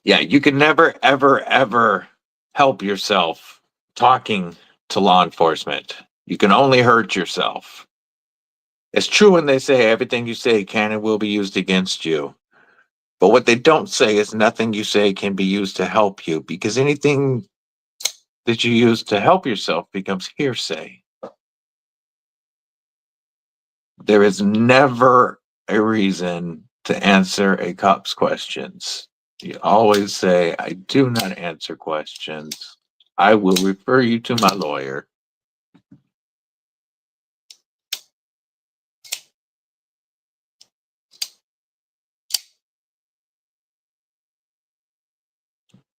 Yeah, you can never, ever help yourself talking to law enforcement. You can only hurt yourself. It's true when they say everything you say can and will be used against you. But what they don't say is nothing you say can be used to help you, because anything that you use to help yourself becomes hearsay. There is never a reason to answer a cop's questions. You always say, I do not answer questions. I will refer you to my lawyer.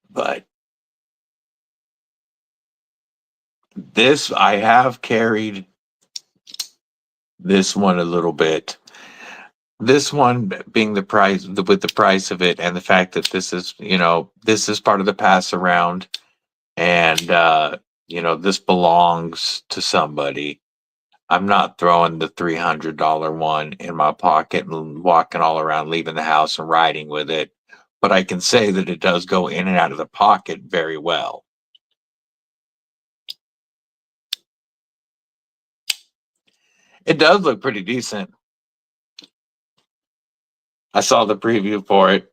But this, I have carried this one a little bit. This one being the price, with the price of it, and the fact that this is, this is part of the pass around, and this belongs to somebody. I'm not throwing the $300 one in my pocket and walking all around, leaving the house and riding with it. But I can say that it does go in and out of the pocket very well. It does look pretty decent. I saw the preview for it.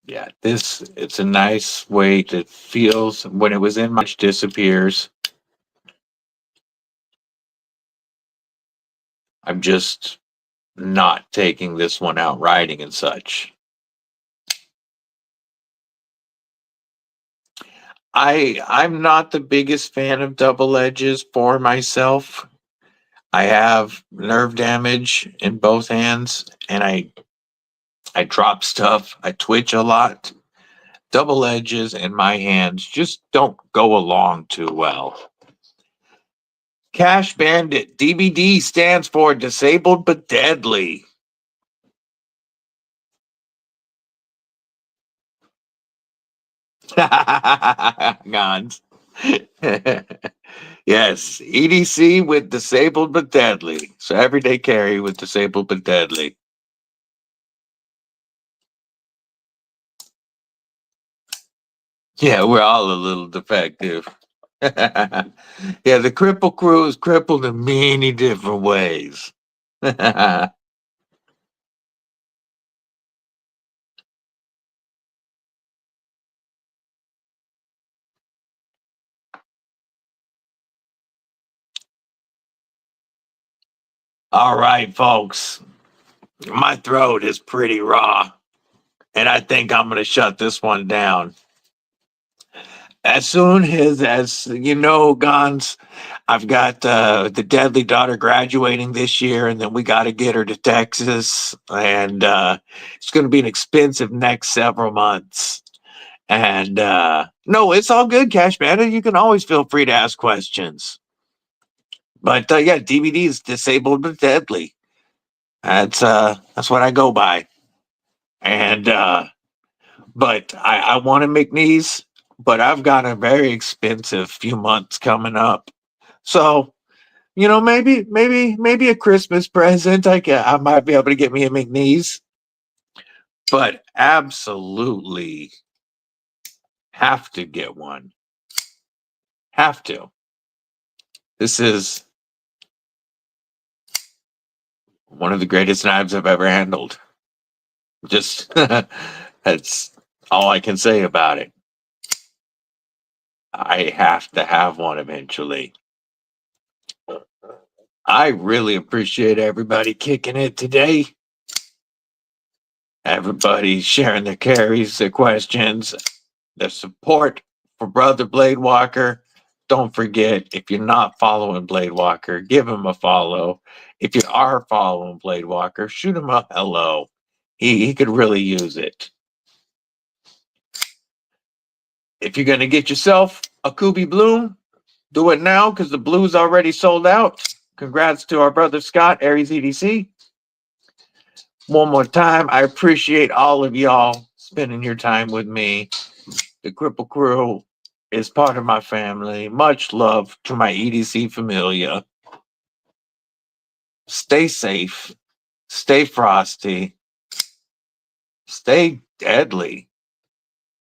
Yeah, it's a nice weight. It feels when it was in my disappears. I'm just not taking this one out riding and such. I'm not the biggest fan of double edges for myself. I have nerve damage in both hands, and I drop stuff. I twitch a lot. Double edges in my hands just don't go along too well. Cash Bandit DBD stands for disabled but deadly. Gons. Yes, EDC with disabled but deadly. So everyday carry with disabled but deadly. Yeah, we're all a little defective. Yeah, the Kripple Krew is crippled in many different ways. All right, folks. My throat is pretty raw, and I think I'm going to shut this one down. As soon as you know, Gons, I've got the deadly daughter graduating this year, and then we got to get her to Texas, and it's going to be an expensive next several months. And no, it's all good, Cash Bandit. You can always feel free to ask questions. But yeah, DVD is disabled but deadly. That's what I go by. And but I want to make these, but I've got a very expensive few months coming up. So, maybe a Christmas present. I might be able to get me a McNeese, but absolutely have to get one. Have to. This is one of the greatest knives I've ever handled. Just that's all I can say about it. I have to have one eventually. I really appreciate everybody kicking it today. Everybody sharing their carries, their questions, their support for Brother Blade Walker. Don't forget, if you're not following Blade Walker, give him a follow. If you are following Blade Walker, shoot him a hello. He could really use it. If you're going to get yourself a Kooby Bloom, do it now because the blue's already sold out. Congrats to our brother Scott, Aries EDC. One more time, I appreciate all of y'all spending your time with me. The Kripple Krew is part of my family. Much love to my EDC familia. Stay safe, stay frosty, stay deadly.